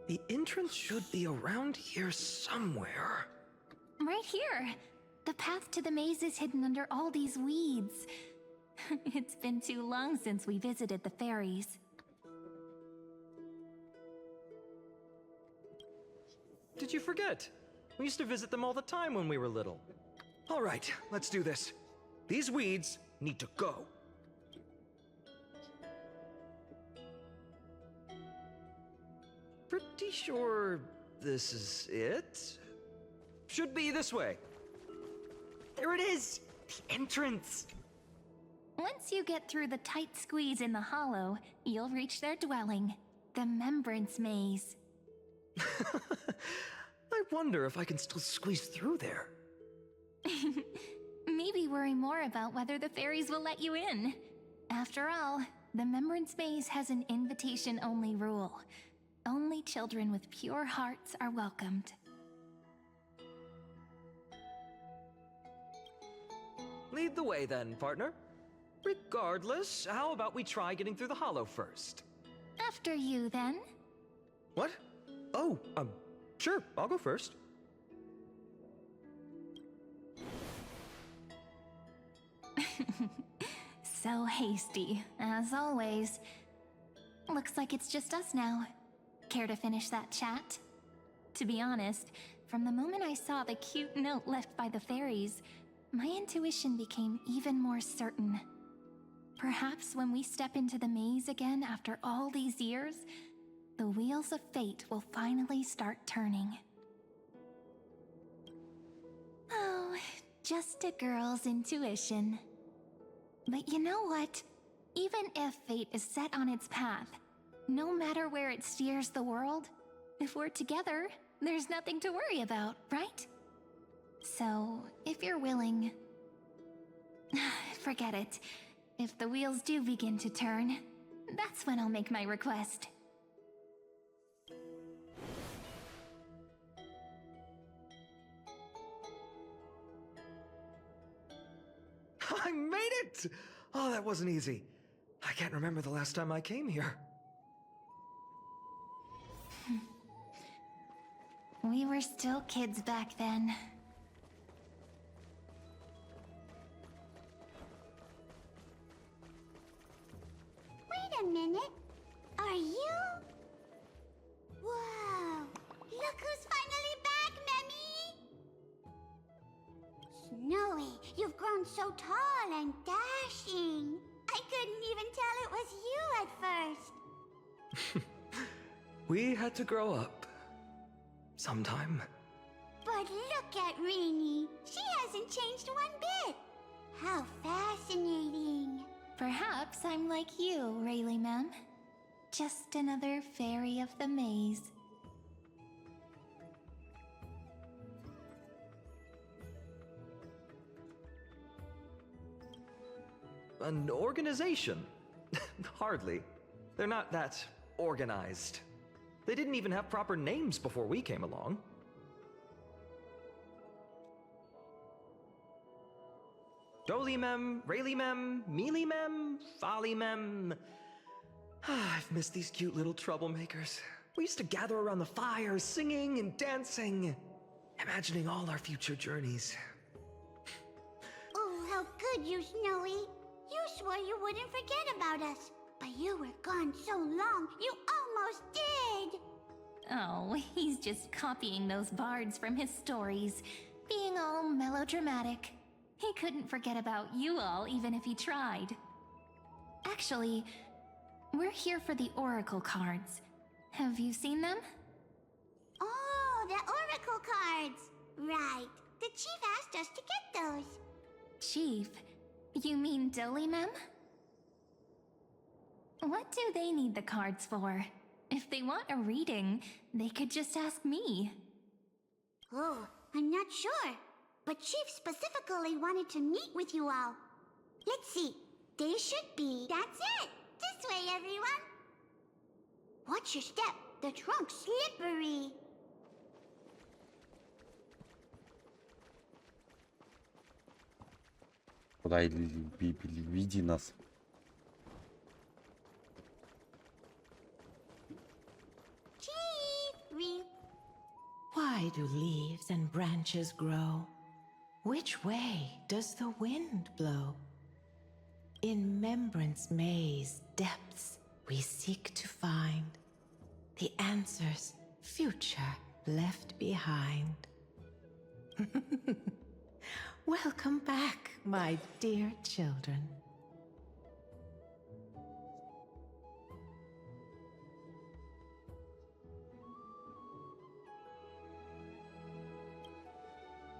Speaker 16: The entrance should be around here somewhere.
Speaker 10: Right here. The path to the maze is hidden under all these weeds. It's been too long since we visited the fairies.
Speaker 16: Did you forget? We used to visit them all the time when we were little. All right, let's do this. These weeds need to go. Pretty sure this is it? Should be this way. There it is! The entrance!
Speaker 10: Once you get through the tight squeeze in the hollow, you'll reach their dwelling, the Membrance Maze.
Speaker 16: I wonder if I can still squeeze through there.
Speaker 10: Maybe worry more about whether the fairies will let you in. After all, the Membrance Maze has an invitation-only rule. Only children with pure hearts are welcomed.
Speaker 16: Lead the way then, partner. Regardless, how about we try getting through the hollow first?
Speaker 10: After you, then.
Speaker 16: What? Oh, sure, I'll go first.
Speaker 10: So hasty, as always. Looks like it's just us now. Care to finish that chat? To be honest, from the moment I saw the cute note left by the fairies, my intuition became even more certain. Perhaps when we step into the maze again after all these years, the wheels of fate will finally start turning. Oh, just a girl's intuition. But you know what? Even if fate is set on its path, no matter where it steers the world, if we're together, there's nothing to worry about, right? So, if you're willing... Forget it. If the wheels do begin to turn, that's when I'll make my request.
Speaker 16: I made it! Oh, that wasn't easy. I can't remember the last time I came here.
Speaker 10: We were still kids back then.
Speaker 4: Wait a minute. Are you? Whoa! Look who's finally back, Memmy! Snowy, you've grown so tall and dashing. I couldn't even tell it was you at first.
Speaker 16: We had to grow up. Sometime.
Speaker 4: But look at Rini. She hasn't changed one bit. How fascinating.
Speaker 10: Perhaps I'm like you, Rayleigh Mem. Just another fairy of the maze.
Speaker 16: An organization? Hardly. They're not that organized. They didn't even have proper names before we came along. Dolimem, Rayleigh-mem, Mealy-mem, Folly-mem. I've missed these cute little troublemakers. We used to gather around the fire, singing and dancing, imagining all our future journeys.
Speaker 4: Oh, how good you, Snowy. You swore you wouldn't forget about us. But you were gone so long, you almost did!
Speaker 10: Oh, he's just copying those bards from his stories, being all melodramatic. He couldn't forget about you all, even if he tried. Actually, we're here for the Oracle cards. Have you seen them?
Speaker 4: Oh, the Oracle cards! Right. The chief asked us to get those.
Speaker 10: Chief? You mean Dolimem? What do they need the cards for? If they want a reading, they could just ask me.
Speaker 15: Oh, I'm not sure. But Chief specifically wanted to meet with you all. Let's see. They should be... That's it! This way, everyone! Watch your step. The trunk's slippery.
Speaker 1: Куда веди нас?
Speaker 14: Why do leaves and branches grow? Which way does the wind blow? In Membrance Maze depths we seek to find the answers future left behind. Welcome back, my dear children.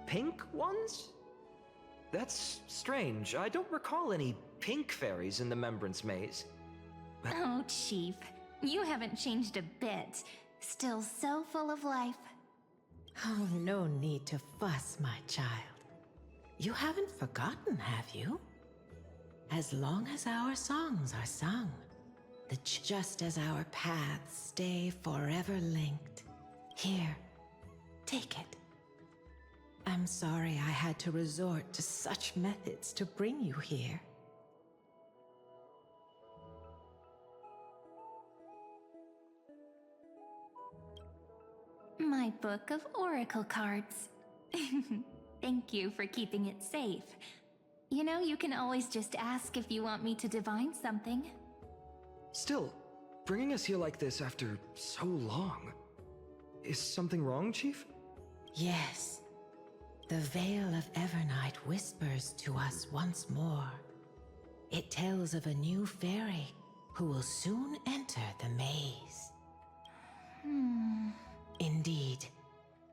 Speaker 16: Pink ones? That's strange. I don't recall any pink fairies in the Membrance Maze.
Speaker 10: Oh, Chief, you haven't changed a bit. Still so full of life.
Speaker 14: Oh, no need to fuss, my child. You haven't forgotten, have you? As long as our songs are sung, just as our paths stay forever linked. Here, take it. I'm sorry I had to resort to such methods to bring you here.
Speaker 10: My book of oracle cards. Thank you for keeping it safe. You know, you can always just ask if you want me to divine something.
Speaker 16: Still, bringing us here like this after so long. Is something wrong, Chief?
Speaker 14: Yes. The Veil of Evernight whispers to us once more. It tells of a new fairy who will soon enter the maze. Indeed,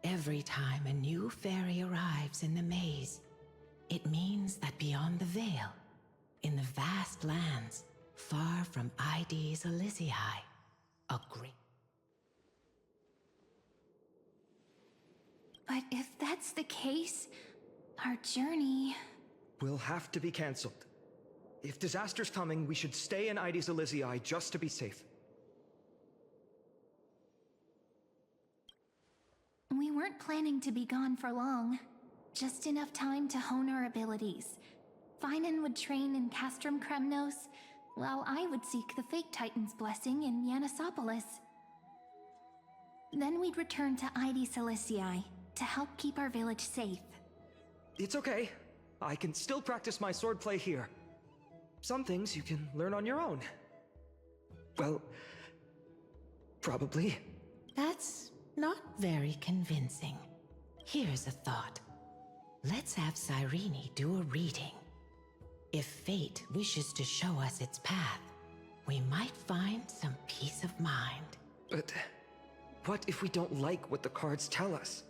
Speaker 14: every time a new fairy arrives in the maze, it means that beyond the veil, in the vast lands far from Ides Elysiae, a great...
Speaker 10: But if that's the case, our journey...
Speaker 16: Will have to be cancelled. If disaster's coming, we should stay in Ides Elysiae just to be safe.
Speaker 10: We weren't planning to be gone for long. Just enough time to hone our abilities. Fainon would train in Castrum Kremnos, while I would seek the Fake Titan's blessing in Yanisopolis. Then we'd return to Ides Elysiae to help keep our village safe.
Speaker 16: It's okay. I can still practice my swordplay here. Some things you can learn on your own. Well, probably.
Speaker 14: That's not very convincing. Here's a thought. Let's have Cyrene do a reading. If fate wishes to show us its path, we might find some peace of mind.
Speaker 16: But what if we don't like what the cards tell us?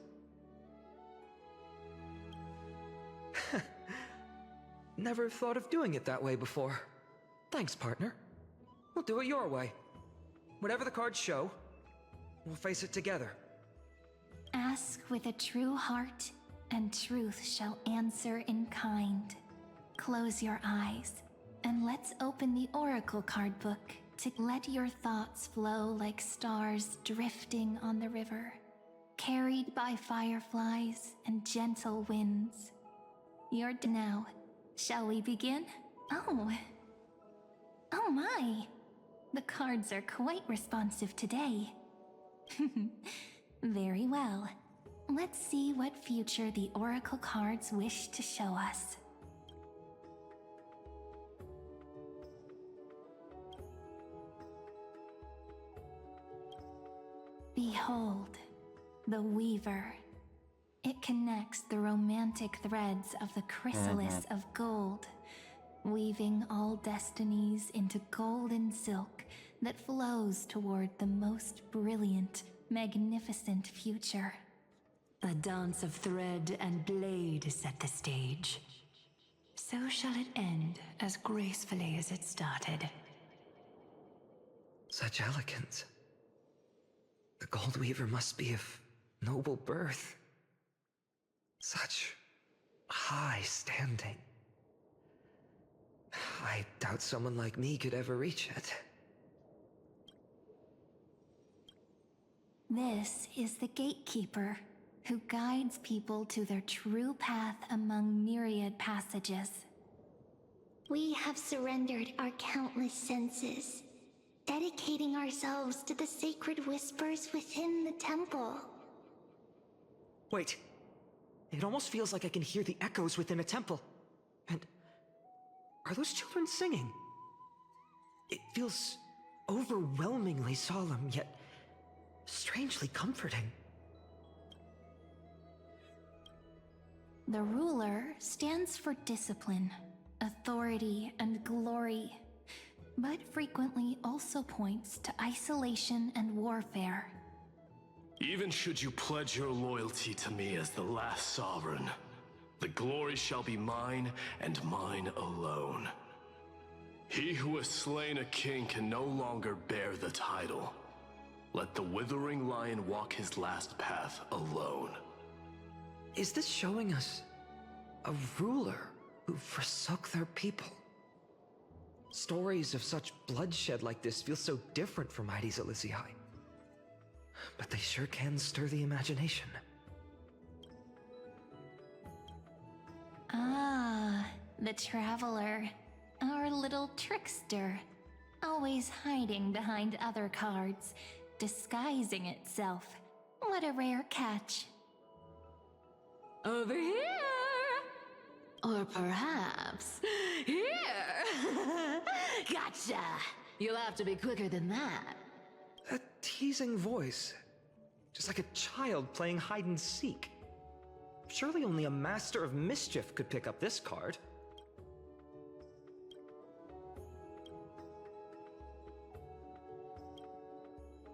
Speaker 16: Never thought of doing it that way before. Thanks, partner. We'll do it your way. Whatever the cards show, we'll face it together.
Speaker 10: Ask with a true heart, and truth shall answer in kind. Close your eyes, and let's open the oracle card book to let your thoughts flow like stars drifting on the river, carried by fireflies and gentle winds. You're now. Shall we begin? Oh my! The cards are quite responsive today. Very well. Let's see what future the oracle cards wish to show us. Behold, the Weaver. It connects the romantic threads of the chrysalis of gold, weaving all destinies into golden silk that flows toward the most brilliant, magnificent future.
Speaker 8: A dance of thread and blade set the stage. So shall it end as gracefully as it started.
Speaker 16: Such elegance. The Gold Weaver must be of noble birth. Such high standing. I doubt someone like me could ever reach it.
Speaker 10: This is the gatekeeper, who guides people to their true path among myriad passages.
Speaker 4: We have surrendered our countless senses, dedicating ourselves to the sacred whispers within the temple.
Speaker 16: Wait. It almost feels like I can hear the echoes within a temple. And are those children singing? It feels overwhelmingly solemn, yet strangely comforting.
Speaker 10: The ruler stands for discipline, authority, and glory, but frequently also points to isolation and warfare.
Speaker 12: Even should you pledge your loyalty to me as the last sovereign, the glory shall be mine and mine alone. He who has slain a king can no longer bear the title. Let the withering lion walk his last path alone.
Speaker 16: Is this showing us a ruler who forsook their people? Stories of such bloodshed like this feel so different from Heidi's Elysiae. But they sure can stir the imagination.
Speaker 10: Ah, the traveler. Our little trickster. Always hiding behind other cards, disguising itself. What a rare catch.
Speaker 13: Over here! Or perhaps here! Gotcha! You'll have to be quicker than that.
Speaker 16: A teasing voice. Just like a child playing hide and seek. Surely only a master of mischief could pick up this card.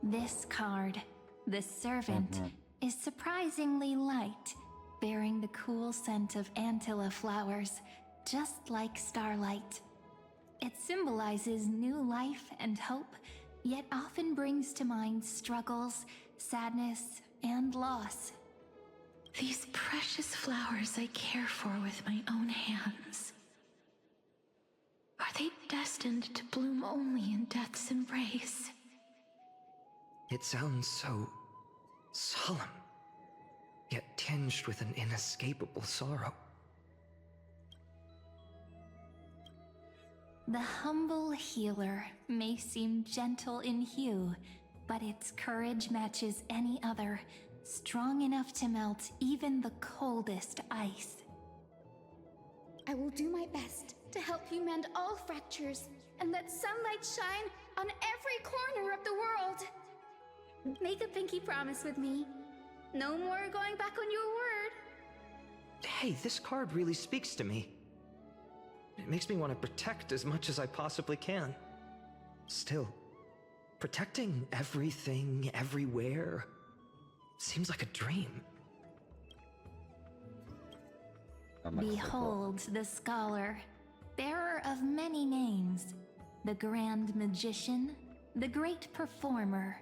Speaker 10: This card, the Servant, is surprisingly light, bearing the cool scent of Antilla flowers, just like starlight. It symbolizes new life and hope, yet often brings to mind struggles, sadness, and loss.
Speaker 8: These precious flowers I care for with my own hands. Are they destined to bloom only in death's embrace?
Speaker 16: It sounds so solemn, yet tinged with an inescapable sorrow.
Speaker 10: The humble healer may seem gentle in hue, but its courage matches any other, strong enough to melt even the coldest ice.
Speaker 17: I will do my best to help you mend all fractures and let sunlight shine on every corner of the world. Make a pinky promise with me. No more going back on your word.
Speaker 16: Hey, this card really speaks to me. It makes me want to protect as much as I possibly can. Still, protecting everything, everywhere, seems like a dream.
Speaker 10: Behold the scholar, bearer of many names, the grand magician, the great performer,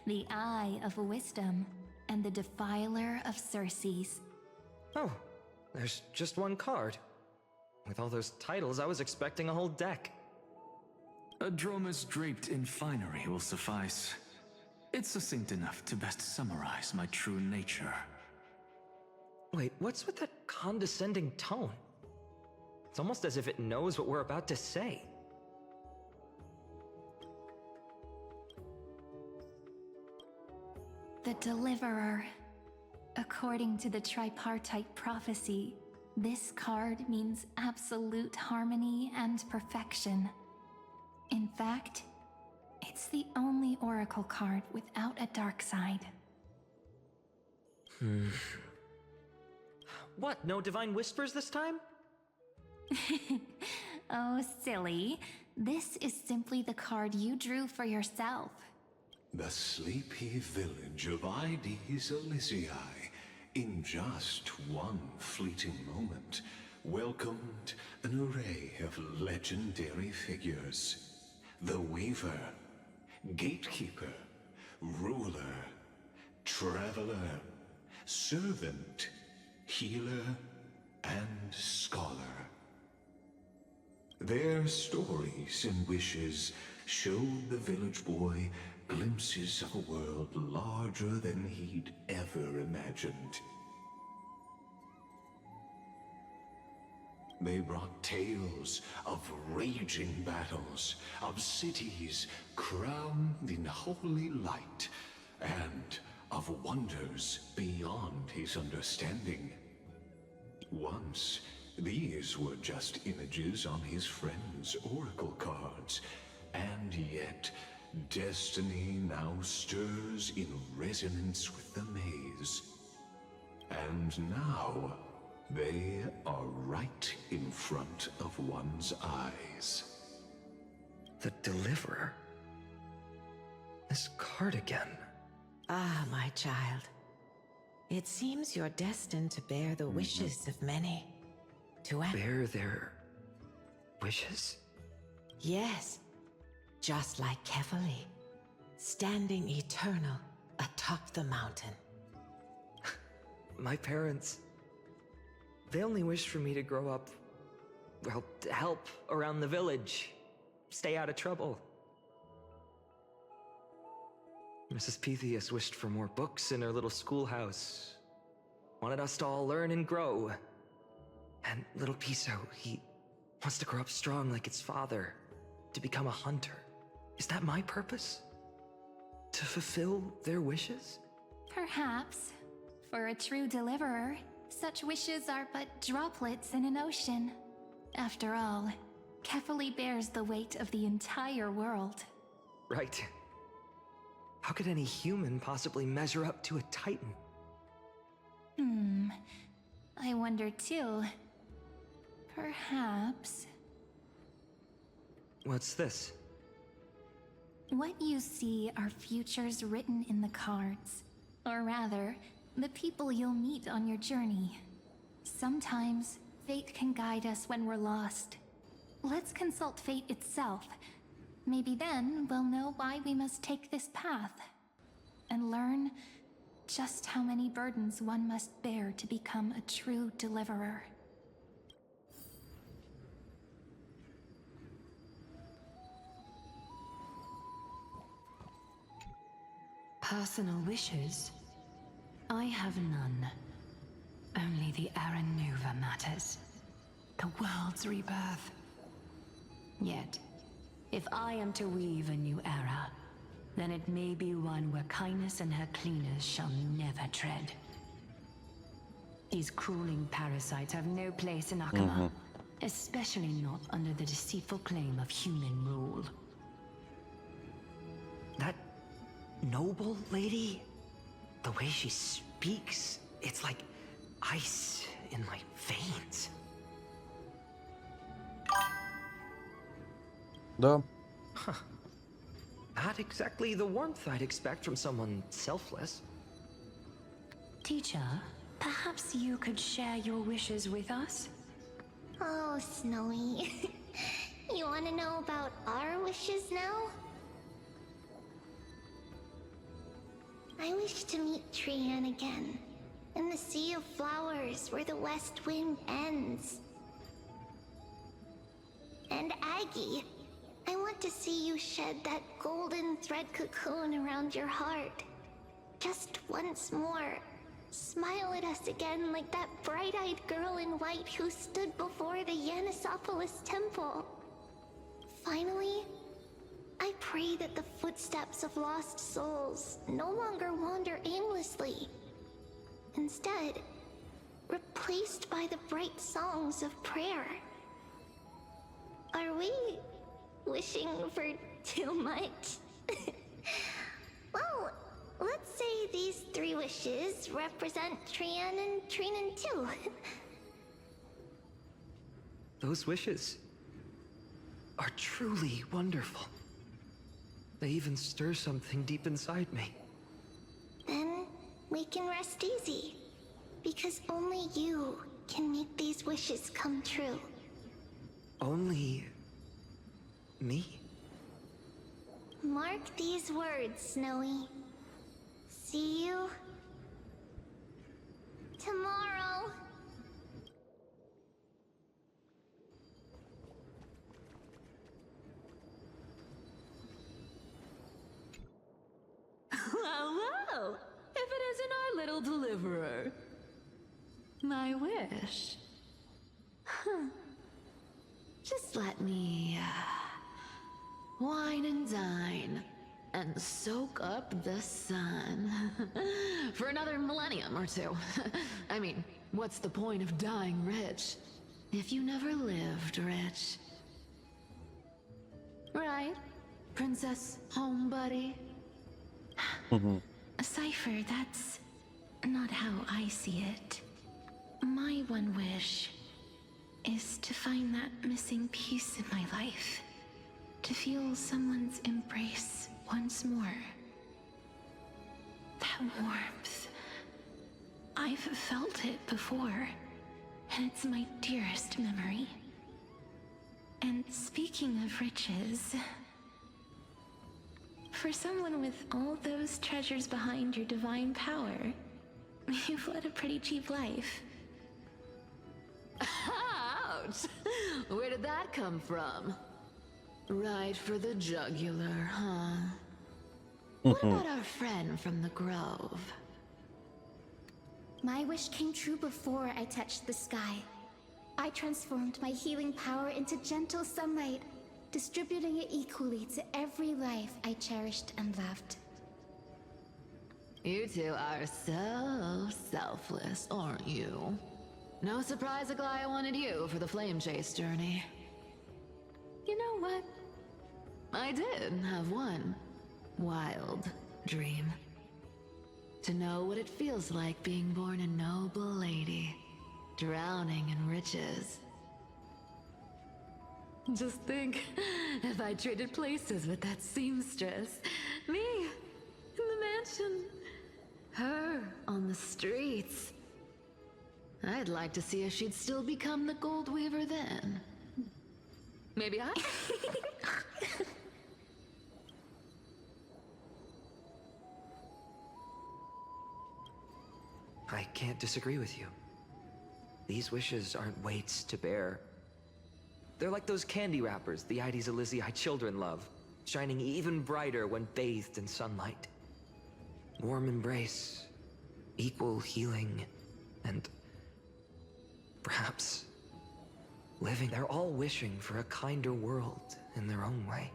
Speaker 10: the eye of wisdom, and the defiler of Circes.
Speaker 16: Oh, there's just one card. With all those titles, I was expecting a whole deck.
Speaker 18: A dromus draped in finery will suffice. It's succinct enough to best summarize my true nature.
Speaker 16: Wait, what's with that condescending tone? It's almost as if it knows what we're about to say.
Speaker 10: The Deliverer. According to the tripartite prophecy, this card means absolute harmony and perfection. In fact, it's the only oracle card without a dark side.
Speaker 16: What, no divine whispers this time?
Speaker 10: Oh, silly. This is simply the card you drew for yourself.
Speaker 11: The sleepy village of Heidi's Elysiae, in just one fleeting moment, welcomed an array of legendary figures. The Weaver, gatekeeper, ruler, traveler, servant, healer, and scholar. Their stories and wishes showed the village boy glimpses of a world larger than he'd ever imagined. They brought tales of raging battles, of cities crowned in holy light, and of wonders beyond his understanding. Once, these were just images on his friend's oracle cards, and yet destiny now stirs in resonance with the maze. And now, they are right in front of one's eyes.
Speaker 16: The Deliverer? This card again.
Speaker 14: Ah, my child. It seems you're destined to bear the wishes of many. To
Speaker 16: bear their wishes?
Speaker 14: Yes. Just like Kefali, standing eternal atop the mountain.
Speaker 16: My parents, they only wished for me to grow up, well, to help around the village, stay out of trouble. Mrs. Pythias wished for more books in her little schoolhouse, wanted us to all learn and grow. And little Piso, he wants to grow up strong like its father, to become a hunter. Is that my purpose? To fulfill their wishes?
Speaker 10: Perhaps. For a true deliverer, such wishes are but droplets in an ocean. After all, Kefali bears the weight of the entire world.
Speaker 16: Right. How could any human possibly measure up to a Titan?
Speaker 10: I wonder too. Perhaps...
Speaker 16: What's this?
Speaker 10: What you see are futures written in the cards. Or rather, the people you'll meet on your journey. Sometimes, fate can guide us when we're lost. Let's consult fate itself. Maybe then we'll know why we must take this path. And learn just how many burdens one must bear to become a true deliverer.
Speaker 19: Personal wishes? I have none. Only the Aranuva matters. The world's rebirth. Yet, if I am to weave a new era, then it may be one where kindness and her cleaners shall never tread. These crawling parasites have no place in Akama, especially not under the deceitful claim of human rule.
Speaker 16: That noble lady? The way she speaks, it's like ice in my veins.
Speaker 1: Да.
Speaker 16: Huh. Not exactly the warmth I'd expect from someone selfless.
Speaker 19: Teacher, perhaps you could share your wishes with us?
Speaker 4: Oh, Snowy. You want to know about our wishes now? I wish to meet Trian again, in the Sea of Flowers where the West Wind ends. And Aggie, I want to see you shed that golden thread cocoon around your heart. Just once more. Smile at us again like that bright-eyed girl in white who stood before the Yanisopolis temple. Finally, I pray that the footsteps of lost souls no longer wander aimlessly. Instead, replaced by the bright songs of prayer. Are we wishing for too much? Well, let's say these 3 wishes represent Trian and Trinan too.
Speaker 16: Those wishes are truly wonderful. They even stir something deep inside me.
Speaker 4: Then we can rest easy, because only you can make these wishes come true.
Speaker 16: Only me?
Speaker 4: Mark these words, Snowy. See you tomorrow.
Speaker 13: Well, well, if it isn't our little deliverer. My wish. Huh. Just let me, wine and dine, and soak up the sun. For another millennium or two. I mean, what's the point of dying rich if you never lived rich? Right, Princess Homebuddy?
Speaker 8: Cypher, that's not how I see it. My one wish is to find that missing piece in my life. To feel someone's embrace once more. That warmth. I've felt it before, and it's my dearest memory. And speaking of riches, for someone with all those treasures behind your divine power, you've led a pretty cheap life.
Speaker 13: Ouch! Where did that come from? Right for the jugular, huh? What about our friend from the Grove?
Speaker 10: My wish came true before I touched the sky. I transformed my healing power into gentle sunlight, distributing it equally to every life I cherished and loved.
Speaker 13: You two are so selfless, aren't you? No surprise Aglaya wanted you for the flame chase journey. You know what? I did have one wild dream. To know what it feels like being born a noble lady, drowning in riches. Just think, if I traded places with that seamstress, me in the mansion, her on the streets. I'd like to see if she'd still become the gold weaver then. Maybe I...
Speaker 16: I can't disagree with you. These wishes aren't weights to bear. They're like those candy wrappers the Ides Elysiae children love, shining even brighter when bathed in sunlight. Warm embrace, equal healing, and perhaps living. They're all wishing for a kinder world in their own way.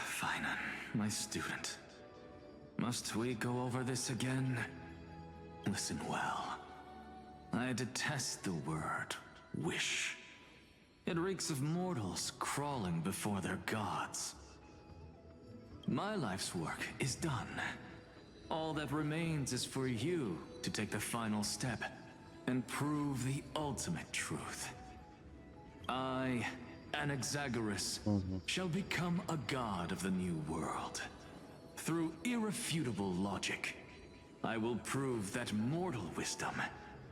Speaker 18: Fainon, my student. Must we go over this again? Listen well. I detest the word wish. It reeks of mortals crawling before their gods. My life's work is done. All that remains is for you to take the final step and prove the ultimate truth. I, Anaxagoras, shall become a god of the new world. Through irrefutable logic, I will prove that mortal wisdom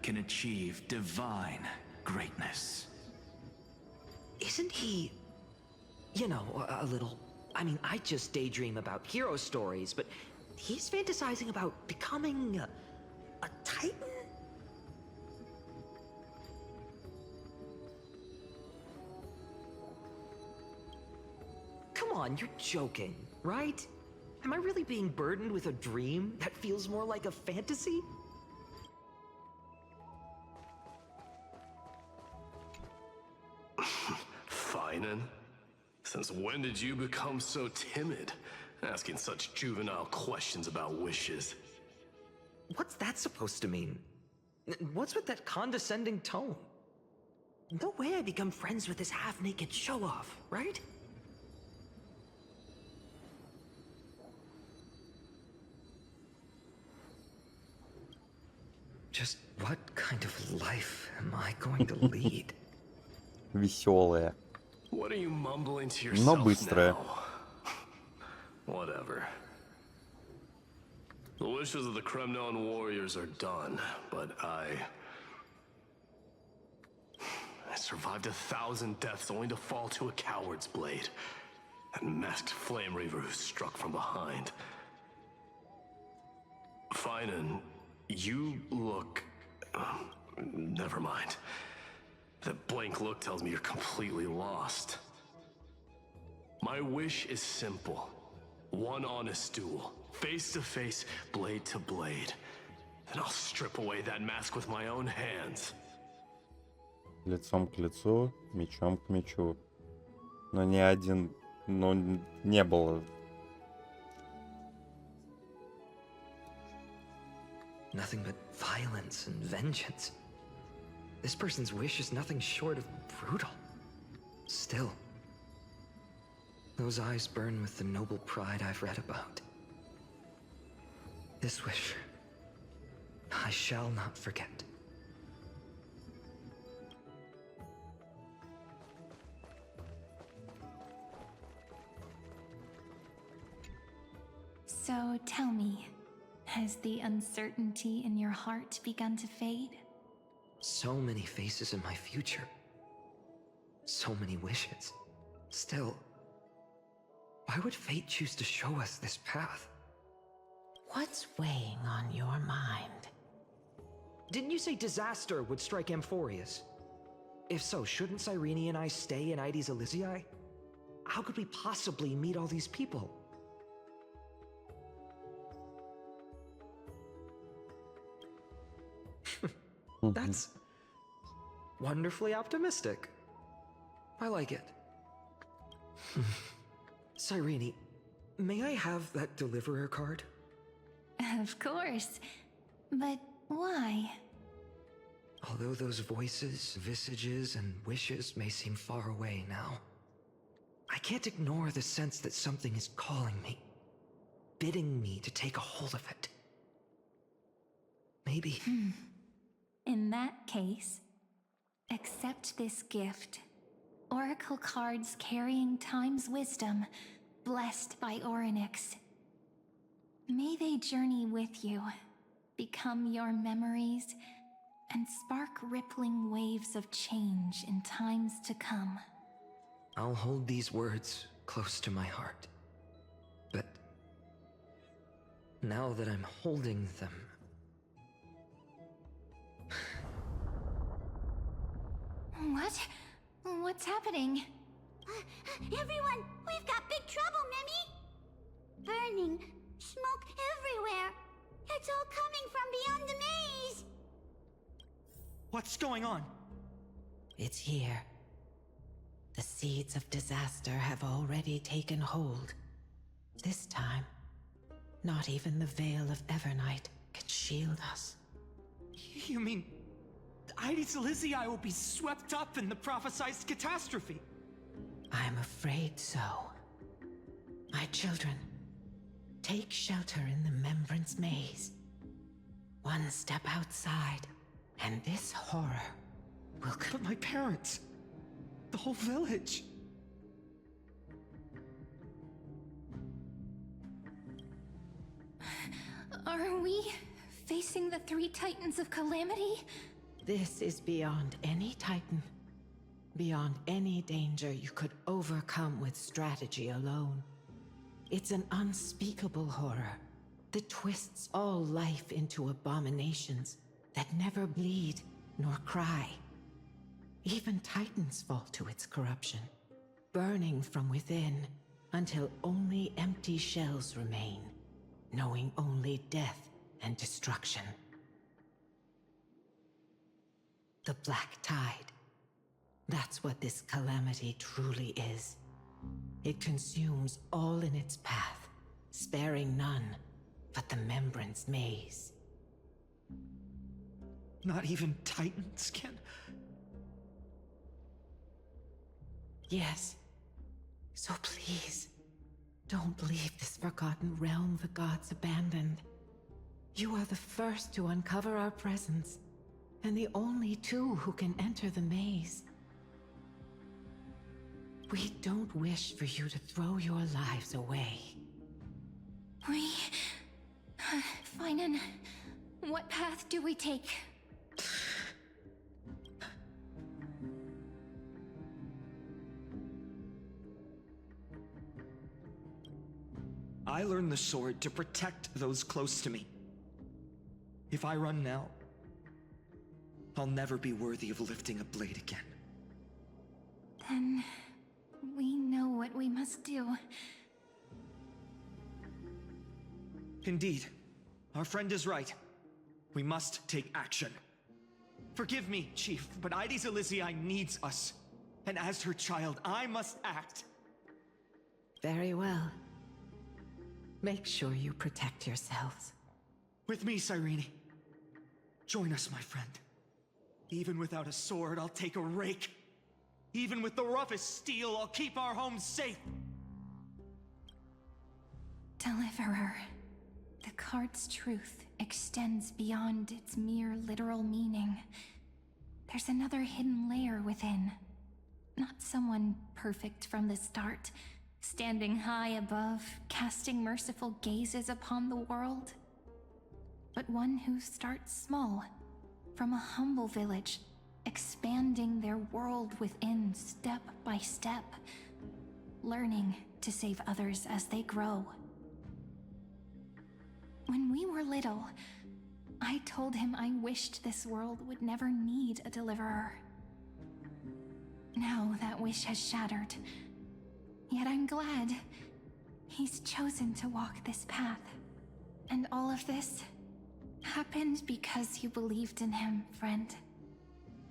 Speaker 18: can achieve divine greatness.
Speaker 16: Isn't he, you know, a little... I mean, I just daydream about hero stories, but he's fantasizing about becoming a titan? Come on, you're joking, right? Am I really being burdened with a dream that feels more like a fantasy?
Speaker 12: Fainon? Since when did you become so timid, asking such juvenile questions about wishes?
Speaker 16: What's that supposed to mean? What's with that condescending tone? No way I become friends with this half-naked show-off, right? Just what kind of life am I going to lead?
Speaker 1: Веселая.
Speaker 12: What are you mumbling to
Speaker 1: Но
Speaker 12: yourself
Speaker 1: быстрая.
Speaker 12: now? Whatever. The wishes of the Kremnon warriors are done, but I Survived 1,000 deaths only to fall to a coward's blade. That masked flame reaver who struck from behind. Fainan, you look... never mind. That blank look tells me you're completely lost. My wish is simple. One honest duel. Face to face, blade to blade. Then I'll strip away that mask with my own hands.
Speaker 1: Лицом к лицу, мечом к мечу. Но ни один... Но не было.
Speaker 16: Nothing but violence and vengeance. This person's wish is nothing short of brutal. Still, those eyes burn with the noble pride I've read about. This wish, I shall not forget.
Speaker 10: So tell me, has the uncertainty in your heart begun to fade?
Speaker 16: So many faces in my future. So many wishes. Still, why would fate choose to show us this path?
Speaker 14: What's weighing on your mind?
Speaker 16: Didn't you say disaster would strike Amphorius? If so, shouldn't Cyrene and I stay in Ides Elysiae? How could we possibly meet all these people? That's wonderfully optimistic. I like it. Cyrene, may I have that deliverer card?
Speaker 10: Of course. But why?
Speaker 16: Although those voices, visages, and wishes may seem far away now, I can't ignore the sense that something is calling me, bidding me to take a hold of it. Maybe...
Speaker 10: In that case, accept this gift. Oracle cards carrying time's wisdom, blessed by Orynyx. May they journey with you, become your memories, and spark rippling waves of change in times to come.
Speaker 16: I'll hold these words close to my heart. But now that I'm holding them,
Speaker 10: What? What's happening?
Speaker 15: Everyone, we've got big trouble, Mimi! Burning, smoke everywhere. It's all coming from beyond the maze.
Speaker 16: what's going on?
Speaker 14: It's here. The seeds of disaster have already taken hold. This time, not even the veil of Evernight can shield us.
Speaker 16: You mean Ides Elysiae will be swept up in the prophesied catastrophe?
Speaker 14: I'm afraid so. My children, take shelter in the Membrance Maze. One step outside, and this horror will...
Speaker 16: But my parents, the whole village...
Speaker 10: Are we facing the three titans of calamity?
Speaker 14: This is beyond any titan. Beyond any danger you could overcome with strategy alone. It's an unspeakable horror that twists all life into abominations that never bleed nor cry. Even titans fall to its corruption, burning from within until only empty shells remain, knowing only death and destruction. The Black Tide. That's what this calamity truly is. It consumes all in its path, sparing none but the Membrance Maze.
Speaker 16: Not even titans can...
Speaker 14: Yes. So please, don't leave this forgotten realm the gods abandoned. You are the first to uncover our presence, and the only two who can enter the maze. We don't wish for you to throw your lives away.
Speaker 10: Fainan, what path do we take?
Speaker 16: I learned the sword to protect those close to me. If I run now, I'll never be worthy of lifting a blade again.
Speaker 10: Then we know what we must do.
Speaker 16: Indeed, our friend is right. We must take action. Forgive me, Chief, but Ides Elysiae needs us. And as her child, I must act.
Speaker 14: Very well. Make sure you protect yourselves.
Speaker 16: With me, Cyrene. Join us, my friend. Even without a sword, I'll take a rake. Even with the roughest steel, I'll keep our homes safe.
Speaker 10: Deliverer. The card's truth extends beyond its mere literal meaning. There's another hidden layer within. Not someone perfect from the start, standing high above, casting merciful gazes upon the world. But one who starts small, from a humble village, expanding their world within step by step, learning to save others as they grow. When we were little, I told him I wished this world would never need a deliverer. Now that wish has shattered. Yet I'm glad he's chosen to walk this path. And all of this happened because you believed in him, friend.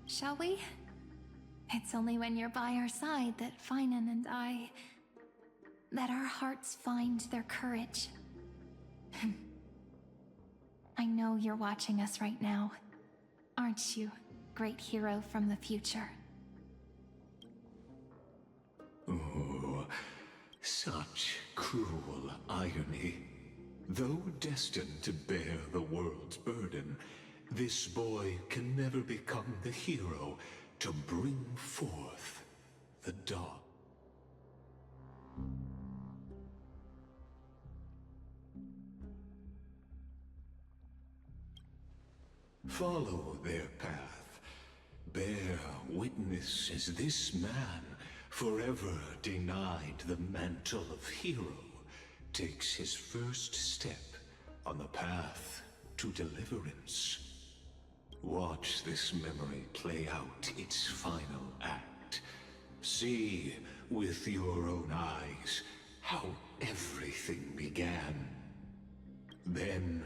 Speaker 10: Shall we? It's only when you're by our side that Fainan and that our hearts find their courage. I know you're watching us right now. Aren't you, great hero from the future?
Speaker 11: Oh, such cruel irony. Though destined to bear the world's burden, this boy can never become the hero to bring forth the dawn. Follow their path. Bear witness as this man, forever denied the mantle of hero, takes his first step on the path to deliverance. Watch this memory play out its final act. See with your own eyes how everything began. Then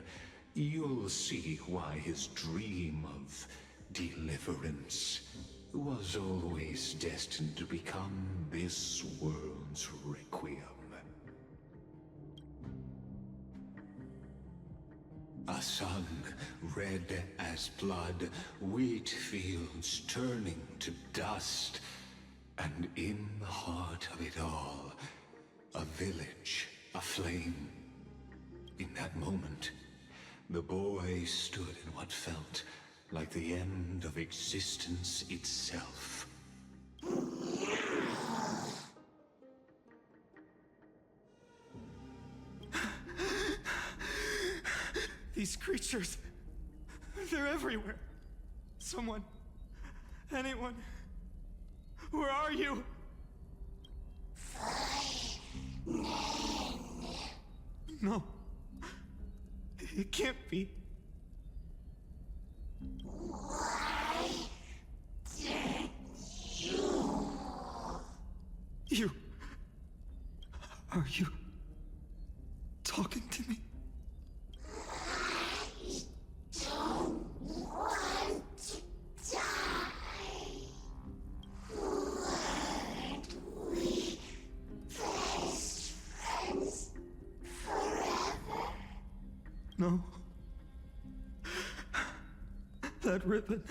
Speaker 11: you'll see why his dream of deliverance was always destined to become this world's requiem. A sun red as blood, wheat fields turning to dust, and in the heart of it all, a village aflame. In that moment, the boy stood in what felt like the end of existence itself.
Speaker 16: These creatures, they're everywhere. Someone, anyone, where are you? No, it can't be.
Speaker 15: Why did
Speaker 16: you? Are you talking to me?
Speaker 15: I don't want to die. Weren't we best friends forever?
Speaker 16: No. That ribbon.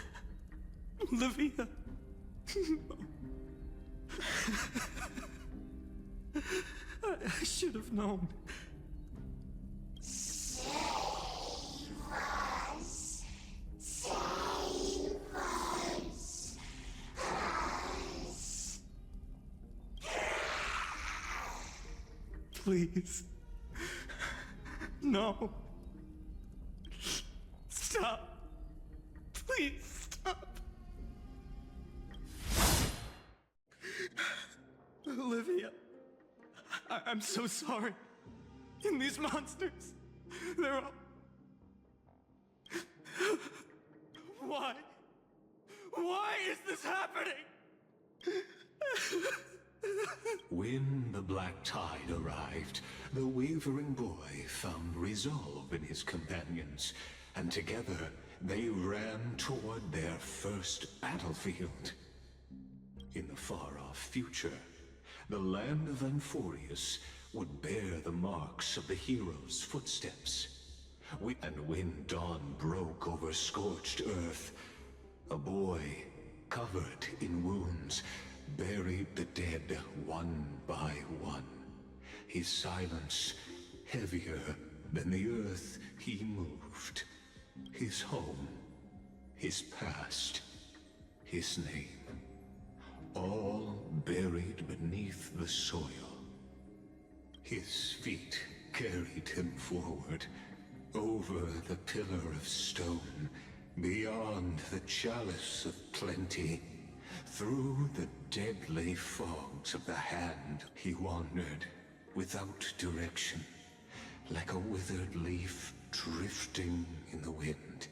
Speaker 16: Olivia. I should have known.
Speaker 15: Save us. Save us.
Speaker 16: Please. No. Stop. Please stop. Olivia, I'm so sorry.
Speaker 5: And these monsters, they're all... Why? Why is this happening?
Speaker 11: When the black tide arrived, the wavering boy found resolve in his companions, and together they ran toward their first battlefield. In the far-off future, the land of Amphorius would bear the marks of the hero's footsteps. And when dawn broke over scorched earth, a boy, covered in wounds, buried the dead one by one. His silence heavier than the earth he moved. His home, his past, his name, all buried beneath the soil. His feet carried him forward, over the pillar of stone, beyond the chalice of plenty, through the deadly fogs of the hand. He wandered without direction, like a withered leaf drifting in the wind,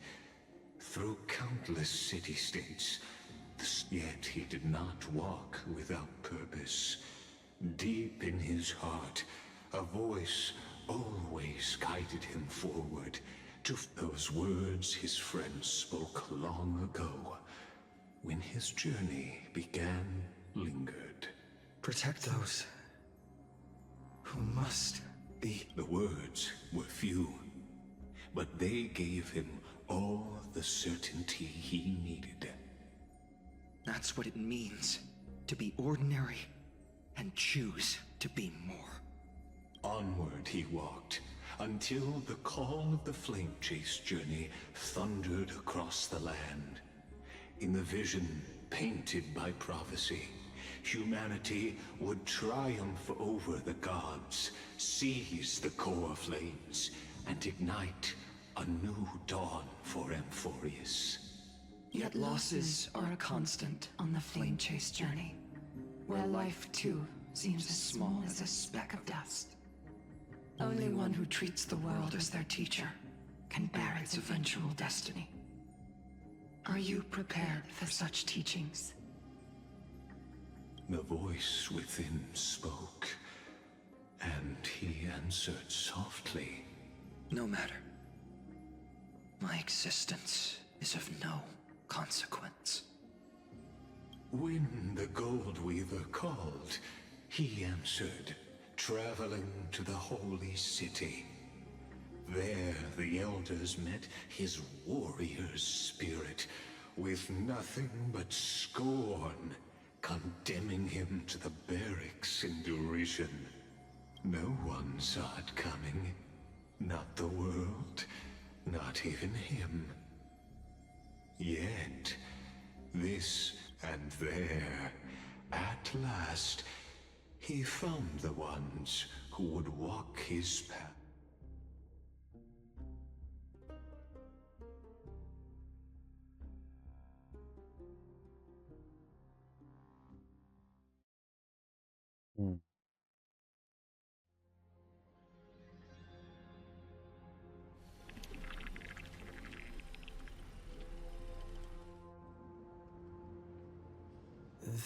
Speaker 11: through countless city-states. Yet he did not walk without purpose. Deep in his heart, a voice always guided him forward to those words his friends spoke long ago, when his journey began lingered.
Speaker 3: Protect those who must be.
Speaker 11: The words were few, but they gave him all the certainty he needed.
Speaker 3: That's what it means to be ordinary and choose to be more.
Speaker 11: Onward he walked, until the call of the flame chase journey thundered across the land. In the vision painted by prophecy, humanity would triumph over the gods, seize the core flames, and ignite a new dawn for Amphorius.
Speaker 20: Yet losses are a constant on the flame chase journey, where life too seems as small as a speck of dust. Only one who treats the world as their teacher can bear its eventual destiny. Are you prepared for such teachings?
Speaker 11: The voice within spoke, and he answered softly.
Speaker 3: No matter. My existence is of no consequence.
Speaker 11: When the Gold Weaver called, he answered, traveling to the holy city. There the elders met his warrior's spirit, with nothing but scorn, condemning him to the barracks in derision. No one saw it coming. Not the world, not even him. Yet, this and there, at last, he found the ones who would walk his path.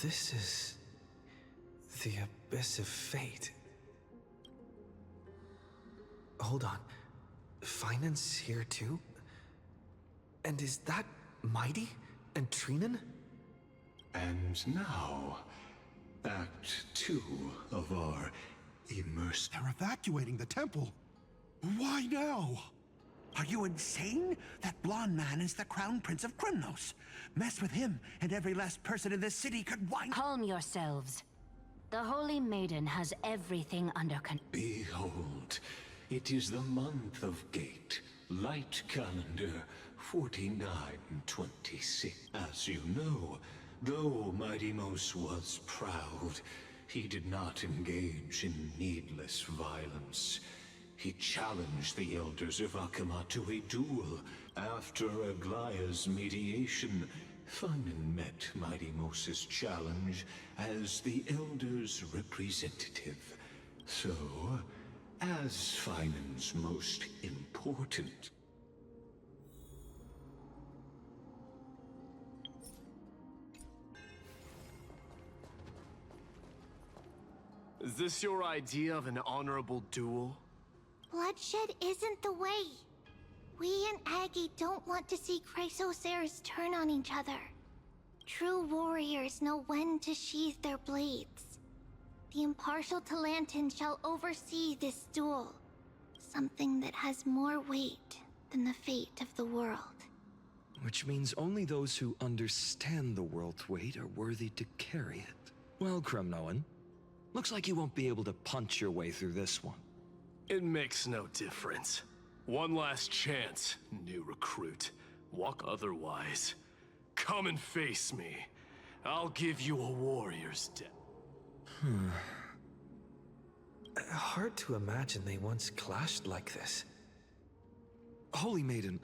Speaker 3: This is the abyss of fate. Hold on. Faenon's here too? And is that Mighty and Trinan?
Speaker 11: And now, Act 2 of our immersive...
Speaker 21: They're evacuating the temple. Why now? Are you insane? That blonde man is the Crown Prince of Krymnos. Mess with him, and every last person in this city could wind...
Speaker 9: Calm yourselves. The Holy Maiden has everything under control.
Speaker 11: Behold, it is the month of Gate, light calendar 4926. As you know, though Mighty Mos was proud, he did not engage in needless violence. He challenged the elders of Akama to a duel. After Aglaya's mediation, Faenon met Mighty Mos's challenge as the elders' representative. So, as Faenon's most important.
Speaker 12: Is this your idea of an honorable duel?
Speaker 4: Bloodshed isn't the way. We and Aggie don't want to see Chrysoceres turn on each other. True warriors know when to sheathe their blades. The impartial Talantin shall oversee this duel. Something that has more weight than the fate of the world.
Speaker 16: Which means only those who understand the world's weight are worthy to carry it. Well, Kremnoan, looks like you won't be able to punch your way through this one.
Speaker 12: It makes no difference. One last chance, new recruit. Walk otherwise. Come and face me. I'll give you a warrior's death.
Speaker 3: Hard to imagine they once clashed like this.
Speaker 16: Holy Maiden,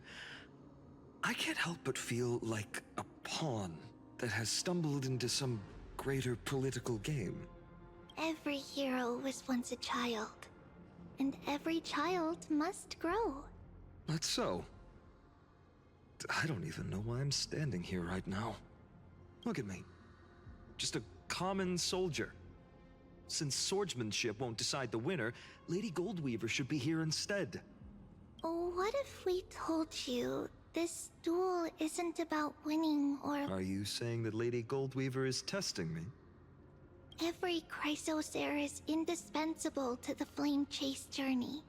Speaker 16: I can't help but feel like a pawn that has stumbled into some greater political game.
Speaker 4: Every hero was once a child. And every child must grow.
Speaker 16: That's so. I don't even know why I'm standing here right now. Look at me. Just a common soldier. Since swordsmanship won't decide the winner, Lady Goldweaver should be here instead.
Speaker 4: What if we told you this duel isn't about winning or...
Speaker 16: Are you saying that Lady Goldweaver is testing me?
Speaker 4: Every Chrysocer is indispensable to the flame chase journey.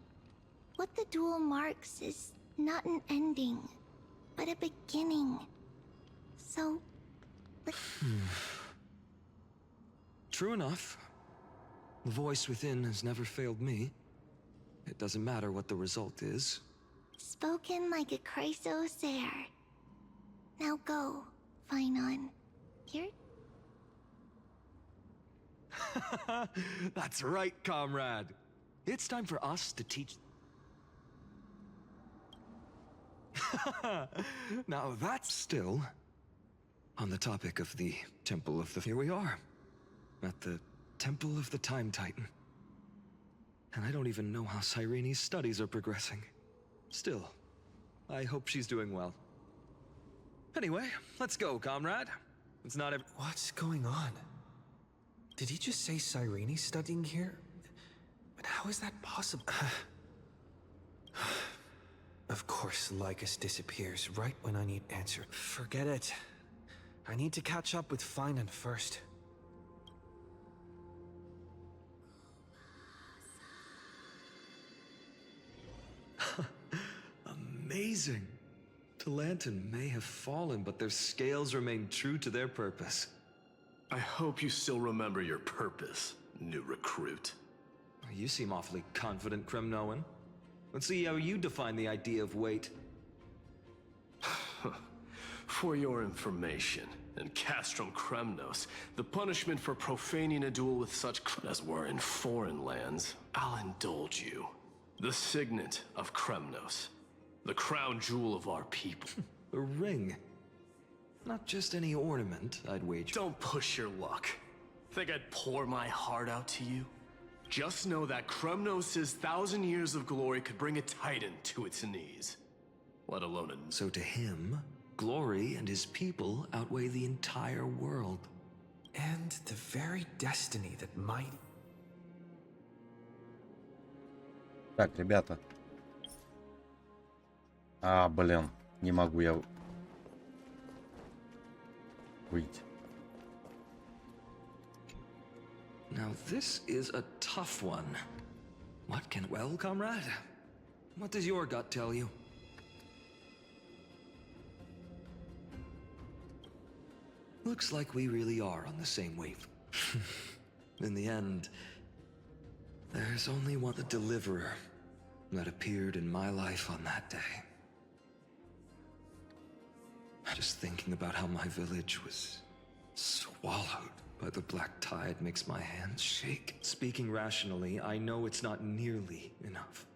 Speaker 4: What the duel marks is not an ending, but a beginning. So...
Speaker 16: True enough. The voice within has never failed me. It doesn't matter what the result is.
Speaker 4: Spoken like a Chrysocer. Now go, Fainon. Here?
Speaker 16: That's right, comrade. It's time for us to teach... Now that's still on the topic of the Temple of the... Here we are, at the Temple of the Time Titan. And I don't even know how Cyrene's studies are progressing. Still, I hope she's doing well. Anyway, let's go, comrade. It's not every...
Speaker 3: What's going on? Did he just say Cyrene's studying here? But how is that possible? Of course, Lycus disappears right when I need answer. Forget it. I need to catch up with Fainon first.
Speaker 16: Amazing. Talantin may have fallen, but their scales remain true to their purpose.
Speaker 12: I hope you still remember your purpose, new recruit.
Speaker 16: You seem awfully confident, Kremnoan. Let's see how you define the idea of weight.
Speaker 12: For your information, in Castrum Kremnos, the punishment for profaning a duel with such as were in foreign lands, I'll indulge you. The signet of Kremnos, the crown jewel of our people.
Speaker 16: A ring. Not just any ornament, I'd wager.
Speaker 12: Don't push your luck. Think I'd pour my heart out to you? Just know that Kremnos' 1,000 years of glory could bring a titan to its knees. Let alone a...
Speaker 16: So to him, glory and his people outweigh the entire world.
Speaker 3: And the very destiny that might...
Speaker 1: Так, ребята. Блин, не могу я выйти.
Speaker 16: Now this is a tough one. What can... Well, comrade? What does your gut tell you? Looks like we really are on the same wave. In the end, there's only one deliverer that appeared in my life on that day. Just thinking about how my village was swallowed by the black tide makes my hands shake. Speaking rationally, I know it's not nearly enough.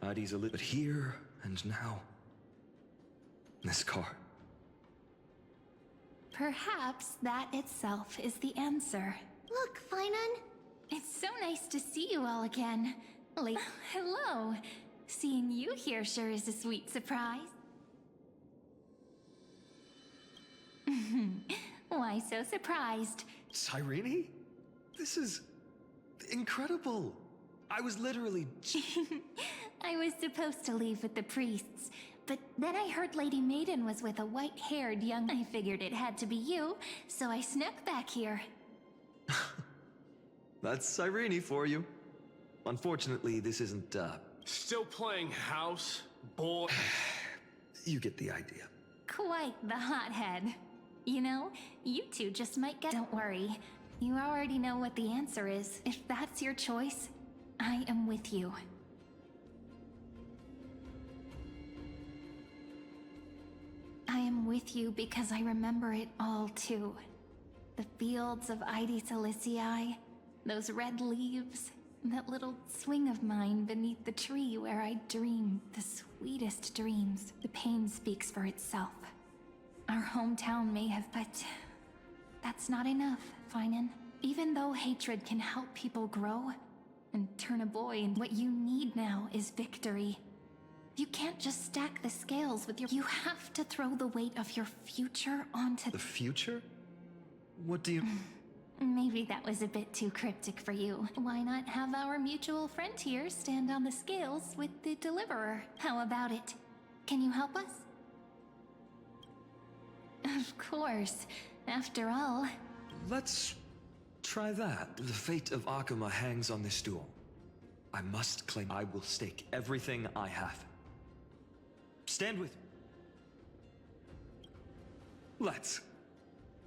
Speaker 16: I'd easily... But here and now, this car.
Speaker 10: Perhaps that itself is the answer.
Speaker 4: Look, Fainon.
Speaker 10: It's so nice to see you all again. Hello. Seeing you here sure is a sweet surprise. Why so surprised?
Speaker 16: Cyrene? This is incredible. I was literally...
Speaker 10: I was supposed to leave with the priests, but then I heard Lady Maiden was with a white-haired young... I figured it had to be you, so I snuck back here.
Speaker 16: That's Cyrene for you. Unfortunately, this isn't,
Speaker 12: Still playing house, boy?
Speaker 16: You get the idea.
Speaker 10: Quite the hothead. You know, you two just might get... Don't worry. You already know what the answer is. If that's your choice, I am with you. I am with you because I remember it all too. The fields of Ide Silicii, those red leaves, that little swing of mine beneath the tree where I dreamed the sweetest dreams. The pain speaks for itself. Our hometown may have, but that's not enough, Fainon. Even though hatred can help people grow and turn a boy, and what you need now is victory. You can't just stack the scales with your... You have to throw the weight of your future onto...
Speaker 16: The future? What do you...
Speaker 10: Maybe that was a bit too cryptic for you. Why not have our mutual friend here stand on the scales with the deliverer? How about it? Can you help us? Of course. After all...
Speaker 16: Let's try that. The fate of Akuma hangs on this duel. I must claim I will stake everything I have. Stand with me. Let's.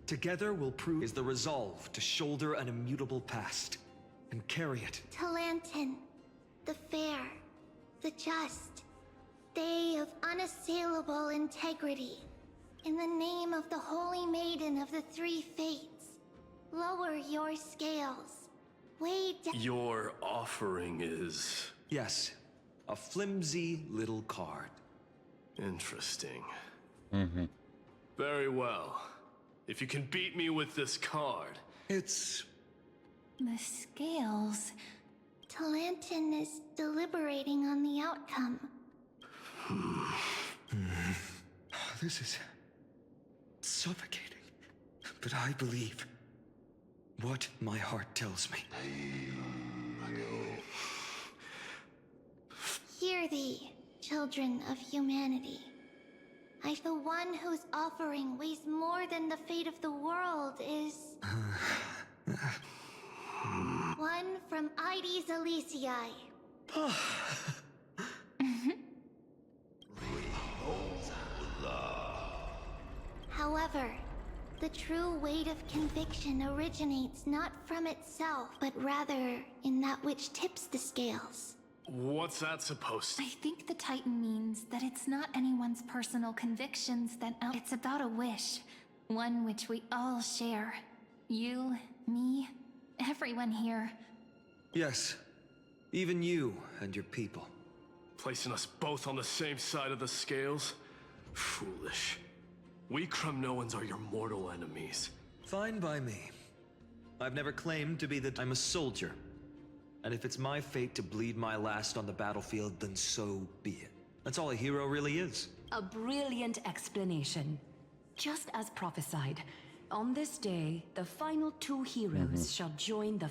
Speaker 16: Together we'll prove is the resolve to shoulder an immutable past and carry it.
Speaker 4: Talantin, the fair, the just, they of unassailable integrity. In the name of the Holy Maiden of the Three Fates, lower your scales. Weigh down.
Speaker 12: Your offering is...
Speaker 16: Yes, a flimsy little card.
Speaker 12: Interesting.
Speaker 1: Mm-hmm.
Speaker 12: Very well. If you can beat me with this card...
Speaker 16: It's...
Speaker 10: The scales...
Speaker 4: Talantin is deliberating on the outcome.
Speaker 16: This is... suffocating. But I believe what my heart tells me.
Speaker 4: Hear thee, children of humanity. The one whose offering weighs more than the fate of the world is... one from Ide Silicii. However, the true weight of conviction originates not from itself, but rather in that which tips the scales.
Speaker 12: What's that supposed to...
Speaker 10: I think the Titan means that it's not anyone's personal convictions that... It's about a wish. One which we all share. You, me, everyone here.
Speaker 16: Yes. Even you and your people.
Speaker 12: Placing us both on the same side of the scales? Foolish. We Kremnoans are your mortal enemies.
Speaker 16: Fine by me. I've never claimed to be I'm a soldier. And if it's my fate to bleed my last on the battlefield, then so be it. That's all a hero really is.
Speaker 2: A brilliant explanation. Just as prophesied, on this day, the final two heroes shall join the...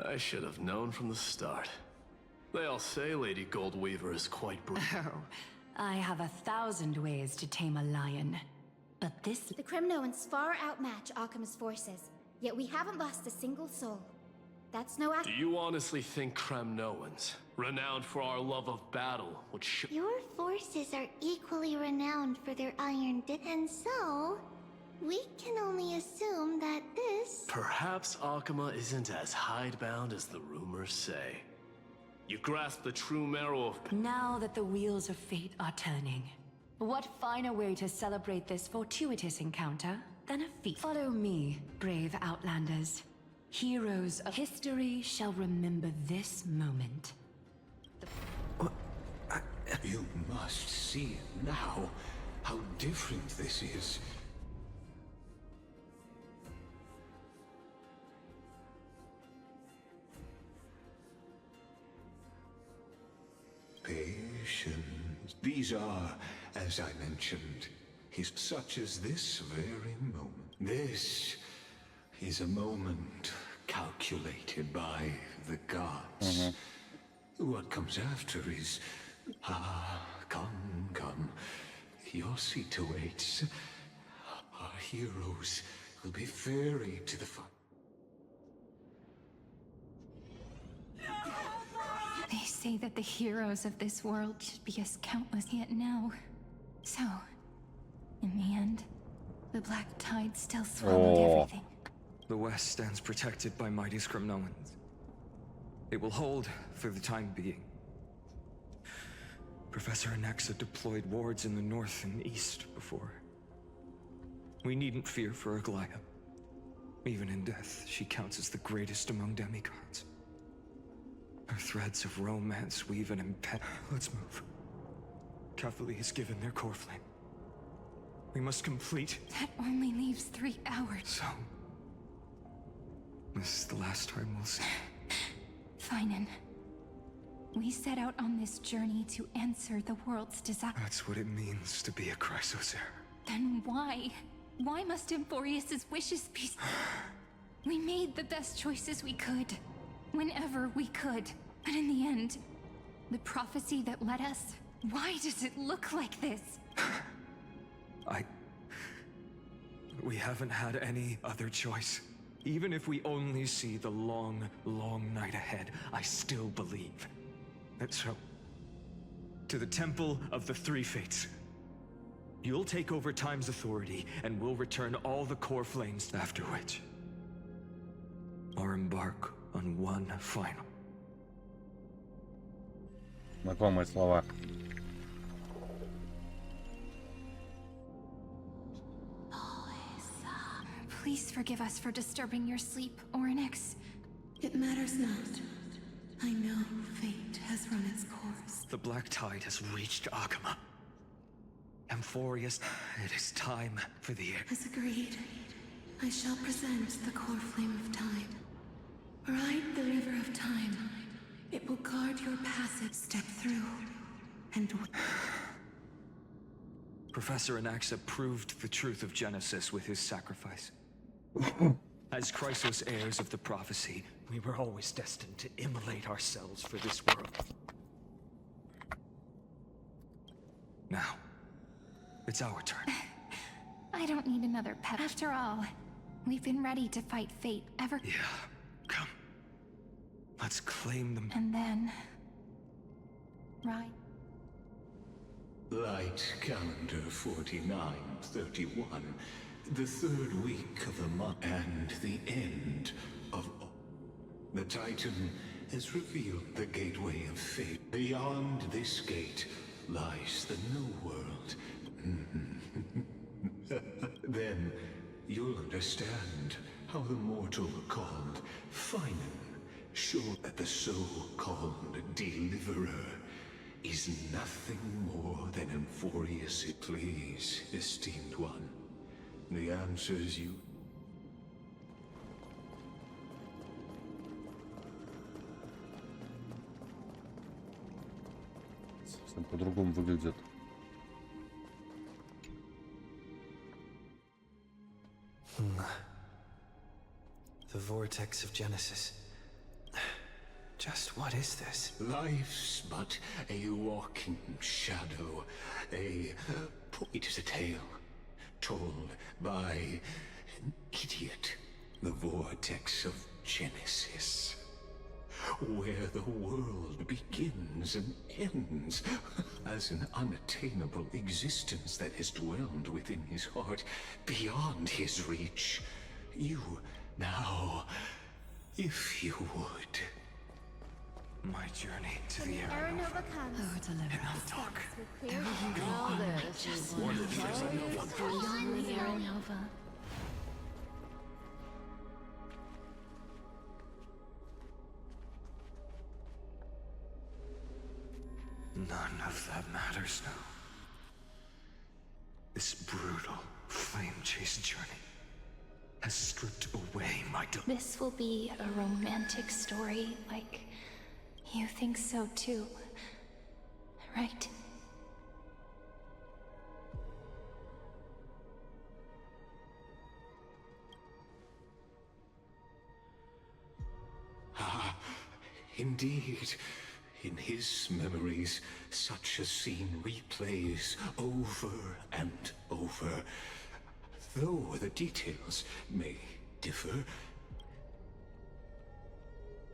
Speaker 12: I should have known from the start. They all say Lady Goldweaver is quite
Speaker 2: Oh, I have 1,000 ways to tame a lion. But this...
Speaker 17: The Kremnoans far outmatch Akima's forces, yet we haven't lost a single soul. That's no
Speaker 12: Do you honestly think Kremnoans, renowned for our love of battle, would
Speaker 4: Your forces are equally renowned for their iron and so... we can only assume that this...
Speaker 12: Perhaps Akuma isn't as hidebound as the rumors say. You grasp the true marrow of...
Speaker 2: Now that the wheels of fate are turning, what finer way to celebrate this fortuitous encounter than a feast? Follow me, brave Outlanders. Heroes of history shall remember this moment.
Speaker 11: You must see it now, how different this is. Patience. These are, as I mentioned, such as this very moment. This is a moment calculated by the gods. What comes after is, come. Your seat awaits. Our heroes will be ferried to the
Speaker 10: They say that the heroes of this world should be as countless yet now. So, in the end, the black tide still swallowed everything.
Speaker 3: The West stands protected by mighty Scrimnoans. It will hold for the time being. Professor Anaxa deployed wards in the north and east before. We needn't fear for Aglaya. Even in death, she counts as the greatest among demigods. Her threads of romance weave an Let's move. Catholic has given their core flame. We must complete.
Speaker 10: That only leaves 3 hours.
Speaker 3: So, this is the last time we'll see.
Speaker 10: Fainon. We set out on this journey to answer the world's desire.
Speaker 3: That's what it means to be a Chrysosaur.
Speaker 10: Then why? Why must Amphorius's wishes be... We made the best choices we could. Whenever we could. But in the end, the prophecy that led us, why does it look like this?
Speaker 3: We haven't had any other choice. Even if we only see the long, long night ahead, I still believe. That's so. To the Temple of the Three Fates. You'll take over Time's authority, and we'll return all the core flames, after which... or embark on one final.
Speaker 1: Знакомые слова.
Speaker 10: Please forgive us for disturbing your sleep, Oryx.
Speaker 14: It matters not. I know fate has run its course.
Speaker 3: The black tide has reached Akama. Amphorius, it is time for the air.
Speaker 14: As agreed, I shall present the core flame of time. Ride the river of time. It will guard your passage. Step through, and...
Speaker 3: Professor Anaxa proved the truth of Genesis with his sacrifice. As Chrysos heirs of the prophecy, we were always destined to immolate ourselves for this world. Now, it's our turn.
Speaker 10: I don't need another pet. After all, we've been ready to fight fate ever...
Speaker 3: Yeah, come. Let's claim them.
Speaker 10: And then... right.
Speaker 11: Light calendar 4931, the third week of the month, and the end of... The Titan has revealed the gateway of fate. Beyond this gate lies the new world. Then you'll understand how the mortal called Fainon showed that the so-called deliverer is nothing more than Amphorius. Please, esteemed one, the answers you...
Speaker 1: Совсем по-другому выглядит.
Speaker 3: The vortex of Genesis. Just what is this?
Speaker 11: Life's but a walking shadow, a poet's tale, told by an idiot. The vortex of Genesis, where the world begins and ends, as an unattainable existence that has dwelled within his heart, beyond his reach. You now, if you would.
Speaker 3: My journey to the
Speaker 17: Aeronova comes.
Speaker 13: Oh, deliverance.
Speaker 3: Talk.
Speaker 13: There you go. All this is Aeronova.
Speaker 3: None of that matters now. This brutal, flame-chased journey has stripped away my...
Speaker 10: This will be a romantic story, like... You think so too.
Speaker 2: right?
Speaker 11: Ah, indeed. In his memories, such a scene replays over and over. Though the details may differ,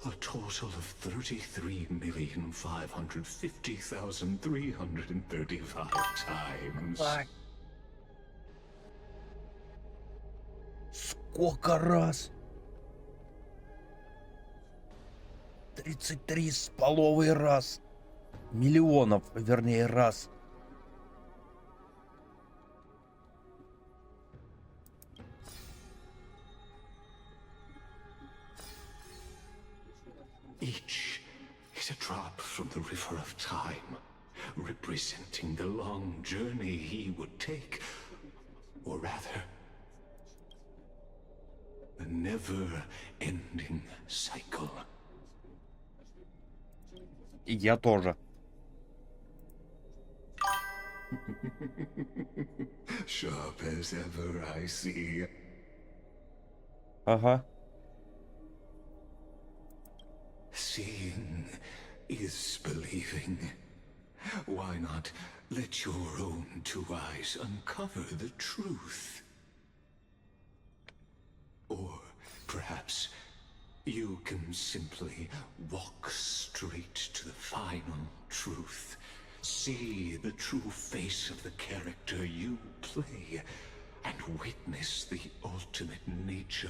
Speaker 11: a total of 33,550,335 times.
Speaker 1: Сколько раз? 33,5 раз. Миллионов, вернее, раз.
Speaker 11: Each is a drop from the river of time, representing the long journey he would take, or rather, the never-ending cycle.
Speaker 1: И я тоже.
Speaker 11: Sharp as ever, I see.
Speaker 1: Ага.
Speaker 11: Seeing is believing. Why not let your own two eyes uncover the truth? Or perhaps you can simply walk straight to the final truth. See the true face of the character you play and witness the ultimate nature.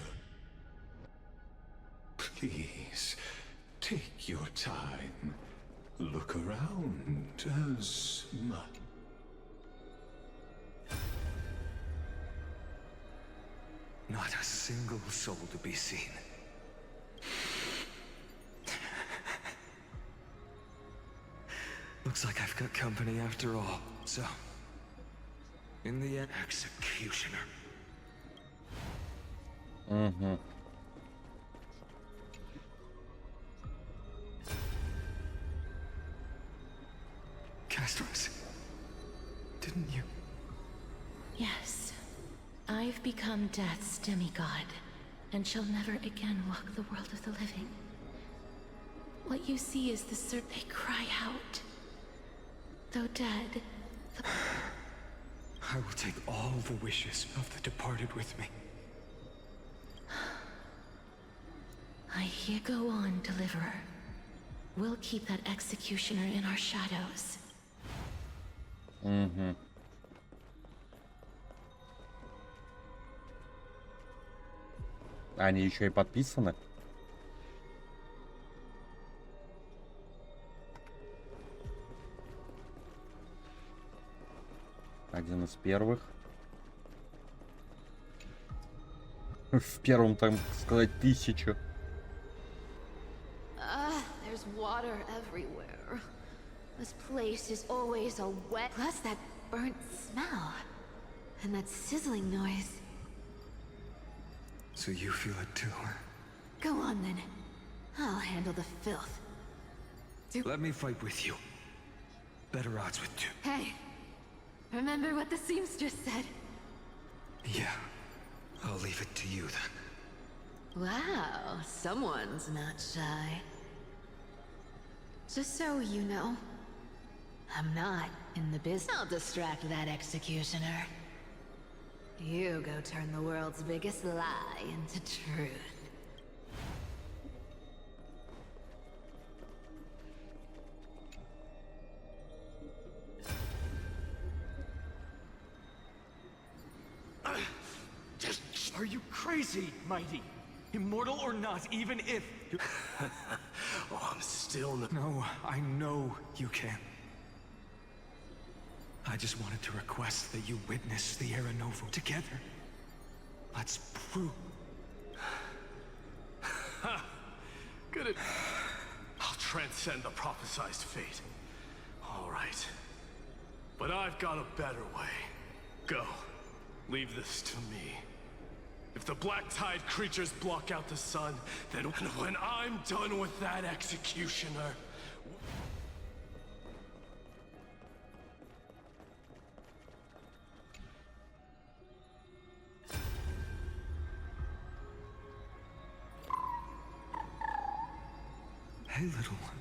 Speaker 11: Please, take your time. Look around as much.
Speaker 3: Not a single soul to be seen. Looks like I've got company after all. So, in the end, executioner.
Speaker 1: Mm-hmm.
Speaker 3: Castros, didn't you?
Speaker 8: Yes. I've become Death's demigod, and shall never again walk the world of the living. What you see is the they cry out. Though dead,
Speaker 3: I will take all the wishes of the departed with me.
Speaker 8: I hear go on, Deliverer. We'll keep that executioner in our shadows.
Speaker 1: Угу. Они еще и подписаны. Один из первых. В первом, так сказать, 1000.
Speaker 13: There's water everywhere. This place is always a wet. Plus that burnt smell. And that sizzling noise.
Speaker 3: So you feel it too, huh?
Speaker 13: Go on then. I'll handle the filth.
Speaker 3: Let me fight with you. Better odds with two.
Speaker 13: Hey, remember what the seamstress said?
Speaker 3: Yeah, I'll leave it to you then.
Speaker 13: Wow, someone's not shy. Just so you know, I'm not in the business. I'll distract that executioner. You go turn the world's biggest lie into truth.
Speaker 6: Are you crazy, Mighty? Immortal or not, even if...
Speaker 12: Oh, I'm still not...
Speaker 3: No, I know you can. I just wanted to request that you witness the Era Novo together. Let's prove...
Speaker 12: Good. I'll transcend the prophesized fate. All right. But I've got a better way. Go. Leave this to me. If the Black Tide creatures block out the sun, then when I'm done with that executioner...
Speaker 3: okay, little one?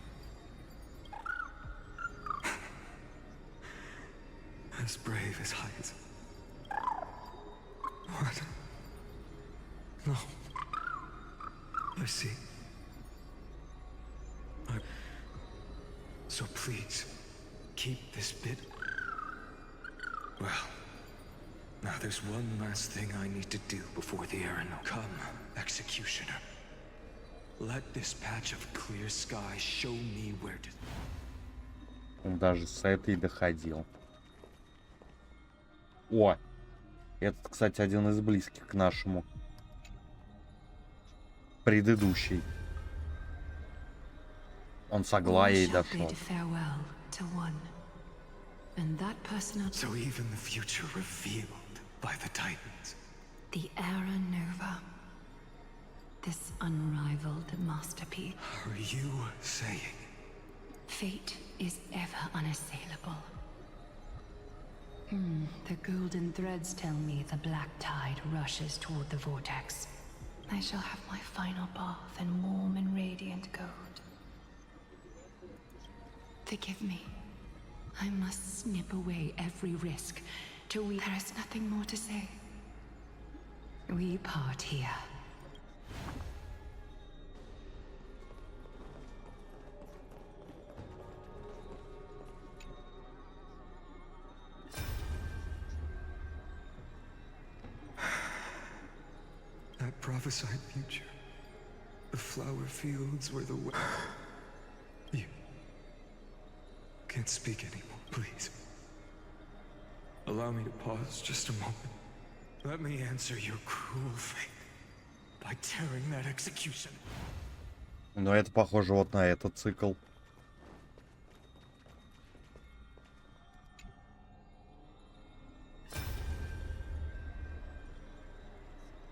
Speaker 3: As brave as heights. What? No. I see. So please, keep this bit. Well, now there's one last thing I need to do before the Aaron. Come, Executioner. Let this patch of clear sky show me where to...
Speaker 1: Он даже с этой доходил. О! Этот, кстати, один из близких к нашему. Предыдущий. Он с Аглаей дошел.
Speaker 3: So even the future revealed by the Titans.
Speaker 2: The era nova. This unrivaled masterpiece.
Speaker 3: Are you saying?
Speaker 2: Fate is ever unassailable. The golden threads tell me the black tide rushes toward the vortex. I shall have my final bath in warm and radiant gold. Forgive me. I must snip away every risk till there is nothing more to say. We part here.
Speaker 3: That prophesied future. The flower fields where the... You... can't speak anymore, please. Allow me to pause just a moment. Let me answer your cruel fate by tearing that execution.
Speaker 1: Но это похоже вот на этот цикл.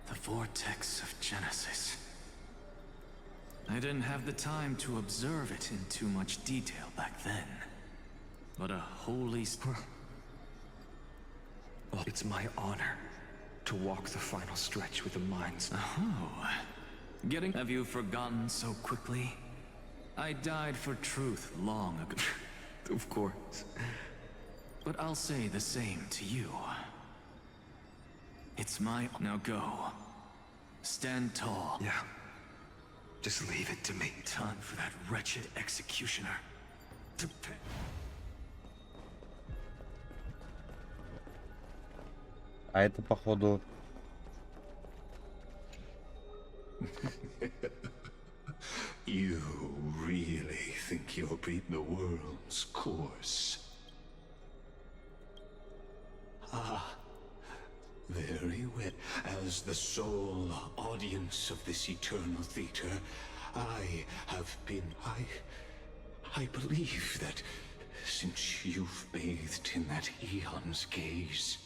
Speaker 18: The vortex of Genesis. I didn't have the time to observe it in too much detail back then. But a holy...
Speaker 3: Well, it's my honor to walk the final stretch with the minds.
Speaker 18: Oh. Have you forgotten so quickly? I died for truth long ago.
Speaker 3: Of course.
Speaker 18: But I'll say the same to you. It's my... Now go. Stand tall.
Speaker 3: Yeah. Just leave it to me.
Speaker 18: Time for that wretched executioner to pay.
Speaker 1: А это, походу...
Speaker 11: You really think you're beating the world's course? Ah, very well. As the sole audience of this eternal theater, I have been... I believe that since you've bathed in that eon's gaze...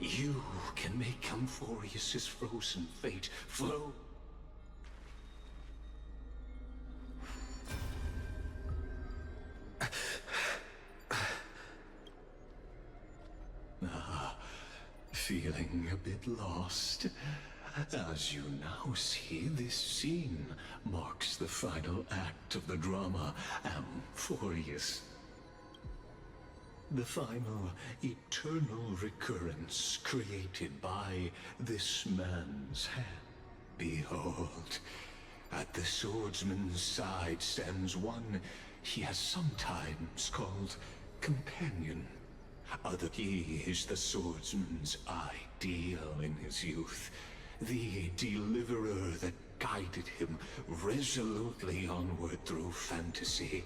Speaker 11: You can make Amphorius's frozen fate flow. Feeling a bit lost? As you now see, this scene marks the final act of the drama Amphorius. The final, eternal recurrence created by this man's hand. Behold, at the swordsman's side stands one he has sometimes called companion. He is the swordsman's ideal in his youth, the deliverer that guided him resolutely onward through fantasy.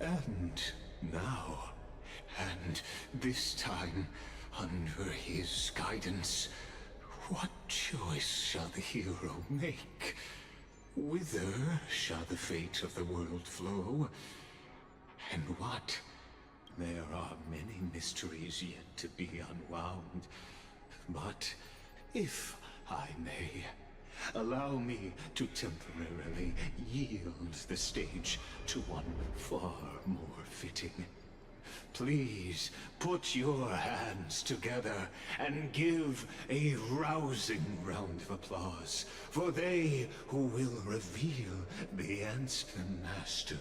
Speaker 11: And now... And this time, under his guidance, what choice shall the hero make? Whither shall the fate of the world flow? And what? There are many mysteries yet to be unwound. But, if I may, allow me to temporarily yield the stage to one far more fitting. Please put your hands together and give a rousing round of applause for they who will reveal the ancient master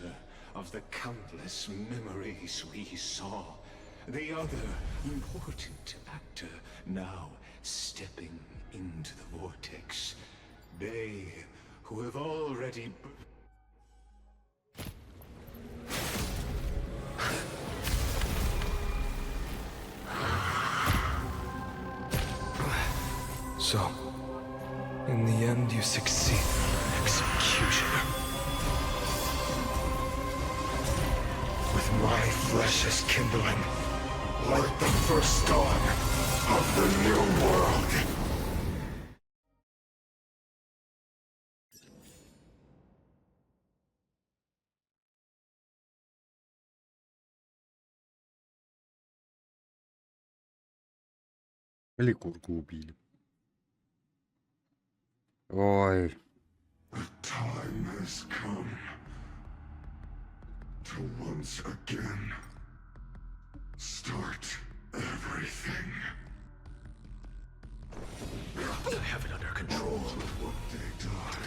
Speaker 11: of the countless memories we saw. The other important actor now stepping into the vortex. They who have already...
Speaker 3: So, in the end, you succeed. Executioner. With my flesh as kindling, like the first dawn of the new world.
Speaker 1: Ликурку убили. Ой.
Speaker 7: The time has come to once again start everything.
Speaker 18: I have it under control.
Speaker 7: They die.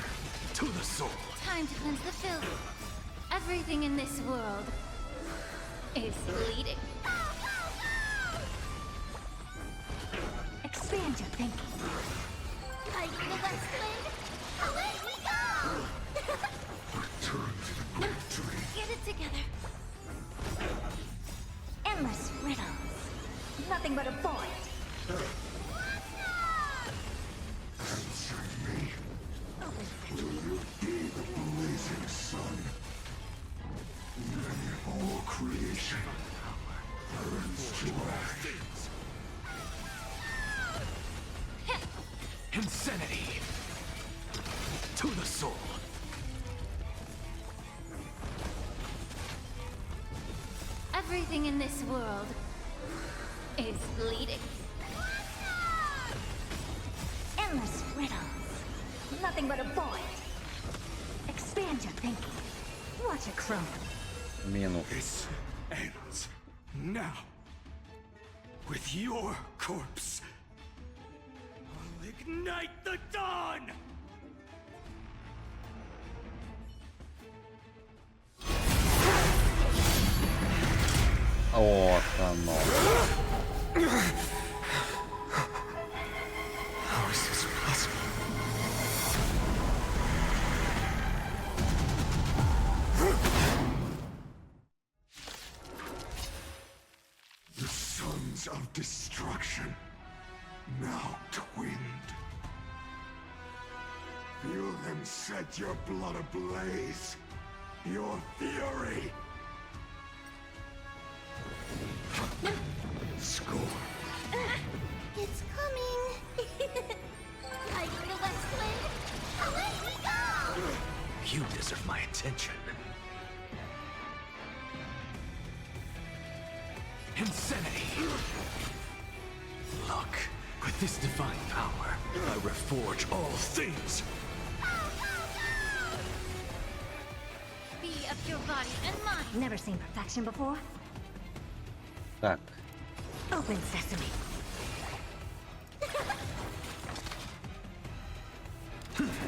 Speaker 18: To the soul.
Speaker 10: Time to cleanse the filth. Everything in this world is bleeding.
Speaker 9: Expand your thinking.
Speaker 4: Fighting the West Wind. Away we go!
Speaker 7: Return to the great tree.
Speaker 4: Get it together.
Speaker 9: Endless riddles. Nothing but a void.
Speaker 7: Answer me. Will you be the blazing sun? Then all creation burns to ash.
Speaker 18: Insanity. To the soul.
Speaker 10: Everything in this world is bleeding.
Speaker 9: Endless riddles. Nothing but a void. Expand your thinking. Watch it crumble.
Speaker 1: Минус.
Speaker 7: This ends now. With your corpse. I'll ignite the dawn!
Speaker 1: Вот оно.
Speaker 3: How is this possible?
Speaker 7: The sons of destruction, now twinned. Feel them set your blood ablaze. Your fury. Score.
Speaker 4: It's coming. Fighting the West Wind. Away we go!
Speaker 18: You deserve my attention. Insanity. Look, with this divine power, I reforge all things.
Speaker 10: Be of your body and mind.
Speaker 9: Never seen perfection before?
Speaker 1: Так.
Speaker 9: Open sesame.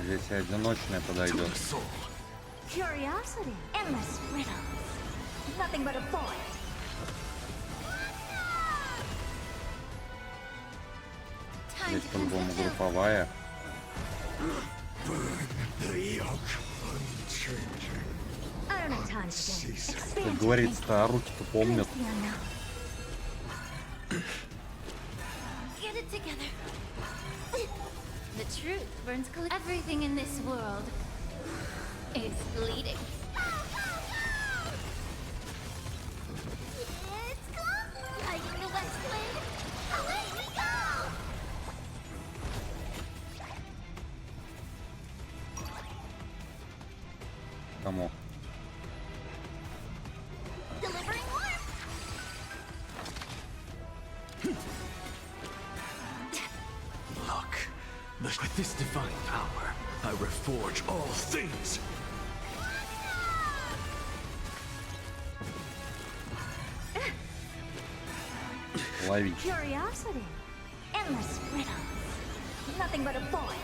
Speaker 1: Здесь и одиночная подойдет.
Speaker 9: Curiosity. Endless riddles. Nothing but a void.
Speaker 1: Здесь по-любому групповая.
Speaker 9: I don't have time today.
Speaker 1: Как говорится-то, а руки-то помнят.
Speaker 10: Get it together. The truth burns clear. Everything in this world is bleeding.
Speaker 4: It's coming. Fighting the West Wind. Away we go!
Speaker 1: Кому?
Speaker 4: Delivering warmth.
Speaker 18: Look, the
Speaker 12: With this divine power, I reforge all things.
Speaker 1: Ловить.
Speaker 9: Curiosity. Endless riddles. Nothing but a void.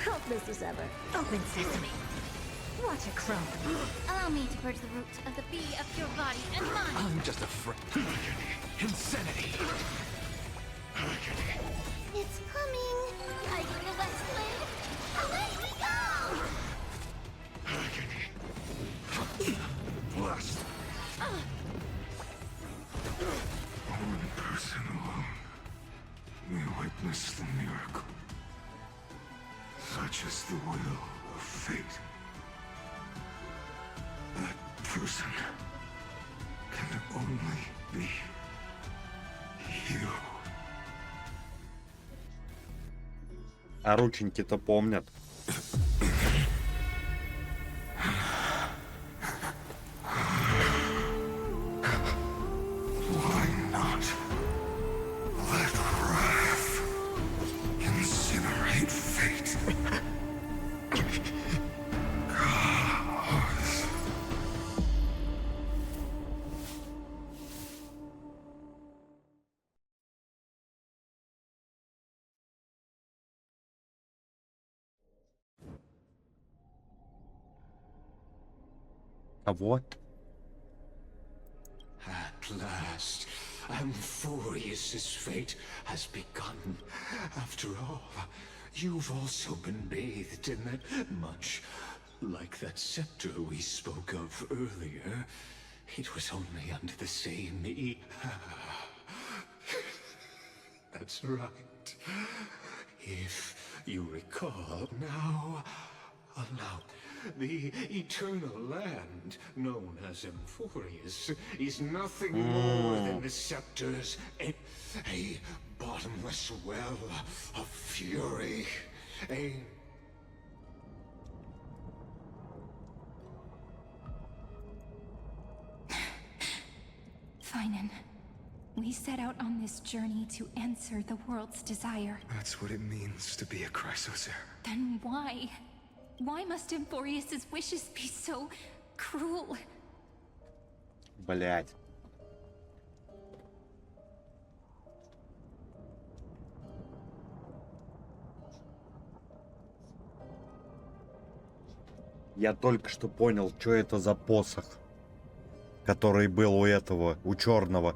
Speaker 9: Helpless as ever. Open sesame. What a crumb.
Speaker 10: Allow me to purge the root of the bee of your body and mind.
Speaker 12: I'm just a insanity.
Speaker 4: It's coming. I go to Westland. Away we go!
Speaker 7: Blast. One person alone may witness the miracle. Such is the will of fate. That person can only be you.
Speaker 1: А рученьки-то помнят.
Speaker 7: Why not let wrath incinerate fate? Gods.
Speaker 1: А вот.
Speaker 11: At last, Amphorius's fate has begun. After all, you've also been bathed in that much like that scepter we spoke of earlier. It was only under the same That's right. If you recall now, allow the eternal land known as Amphorius is nothing more than the scepter's a bottomless well of fury.
Speaker 10: Fainon, we set out on this journey to answer the world's desire.
Speaker 3: That's what it means to be a Chrysocer.
Speaker 10: Then why? Why must Amphorius's wishes be so cruel?
Speaker 1: Блять. Я только что понял, что это за посох, который был у этого, у черного.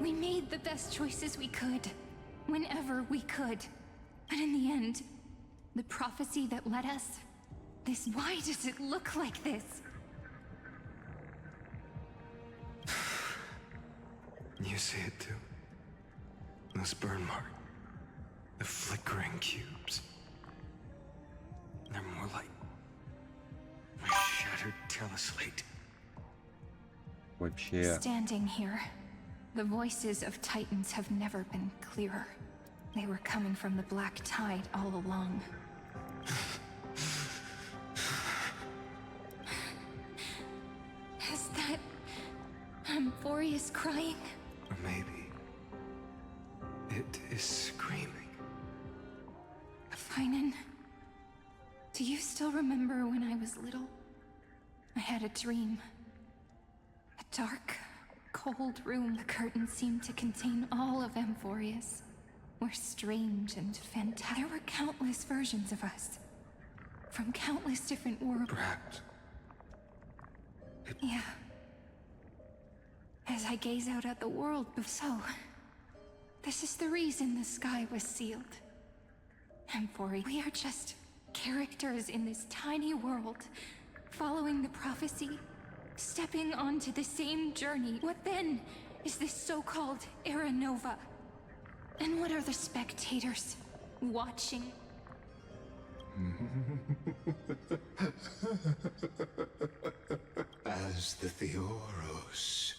Speaker 10: We made the best choices we could, whenever we could. But in the end, the prophecy that led us, why does it look like this?
Speaker 3: You see it too? Those burn marks. The flickering cubes. They're more like a shattered teleslate.
Speaker 1: Вообще.
Speaker 10: Standing here, the voices of Titans have never been clearer. They were coming from the Black Tide all along. Is that Amphorius crying?
Speaker 3: Or maybe it is screaming.
Speaker 10: Fainon, do you still remember when I was little? I had a dream. A dark, cold room. The curtain seemed to contain all of Amphorius. We're strange and fantastic. There were countless versions of us. From countless different worlds.
Speaker 3: Perhaps.
Speaker 10: Yeah. As I gaze out at the world, so... This is the reason the sky was sealed. Amphorius, we are just characters in this tiny world, following the prophecy, stepping onto the same journey. What then is this so-called Era Nova? And what are the spectators watching?
Speaker 11: As the Theoros.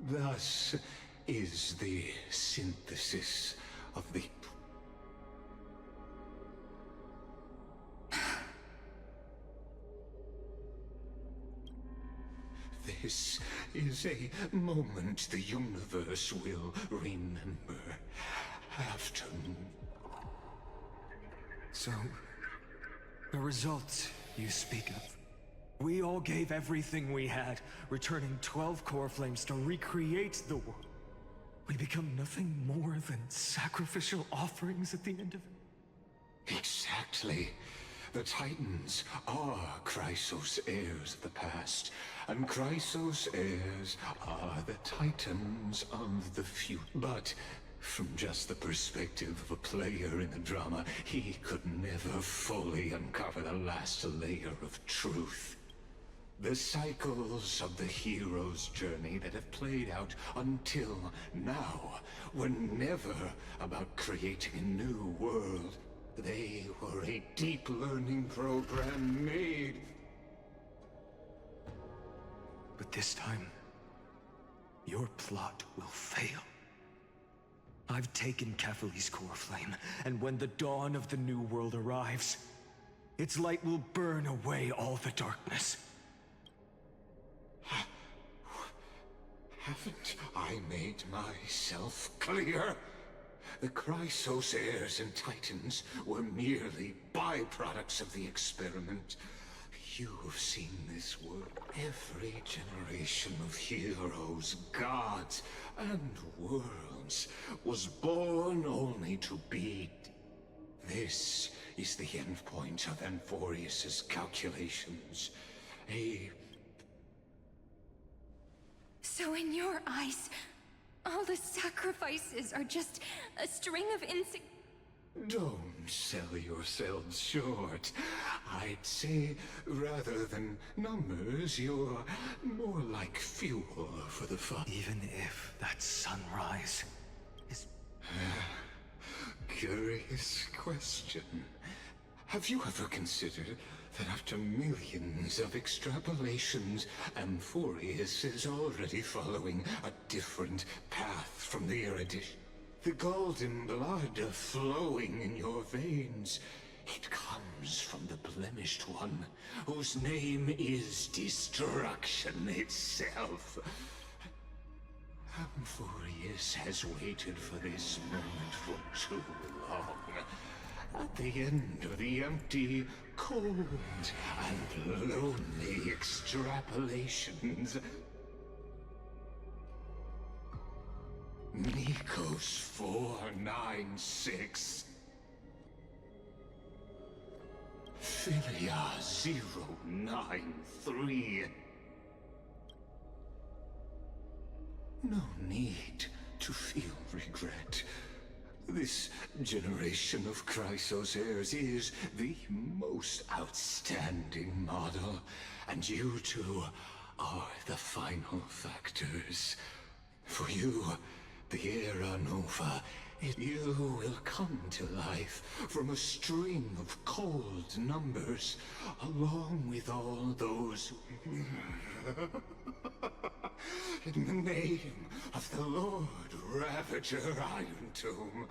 Speaker 11: Thus is the synthesis of the... This is a moment the universe will remember after...
Speaker 3: So, the results you speak of. We all gave everything we had, returning 12 core flames to recreate the world. We become nothing more than sacrificial offerings at the end of it.
Speaker 11: Exactly. The Titans are Chrysos heirs of the past, and Chrysos heirs are the Titans of the future. But from just the perspective of a player in the drama, he could never fully uncover the last layer of truth. The cycles of the hero's journey that have played out until now were never about creating a new world. They were a deep learning program made.
Speaker 3: But this time, your plot will fail. I've taken Kefali's core flame, and when the dawn of the new world arrives, its light will burn away all the darkness.
Speaker 11: Haven't I made myself clear? The Chrysos heirs and Titans were merely byproducts of the experiment. You've seen this world. Every generation of heroes, gods, and worlds was born only to be. This is the endpoint of Anforius's calculations.
Speaker 17: So in your eyes, all the sacrifices are just a string of
Speaker 11: Don't sell yourselves short. I'd say, rather than numbers, you're more like fuel for the fun.
Speaker 3: Even if that sunrise is...
Speaker 11: Curious question. Have you ever considered that after millions of extrapolations, Amphorius is already following a different path from the erudition? The golden blood flowing in your veins, it comes from the blemished one, whose name is destruction itself. Amphorius has waited for this moment for too long. At the end of the empty, cold, and lonely extrapolations, Nikos 496, Philia 093. No need to feel regret. This generation of Chrysos heirs is the most outstanding model, and you two are the final factors. For you, the Era Nova, you will come to life from a string of cold numbers, along with all those... In the name of the Lord Ravager Iron Tomb,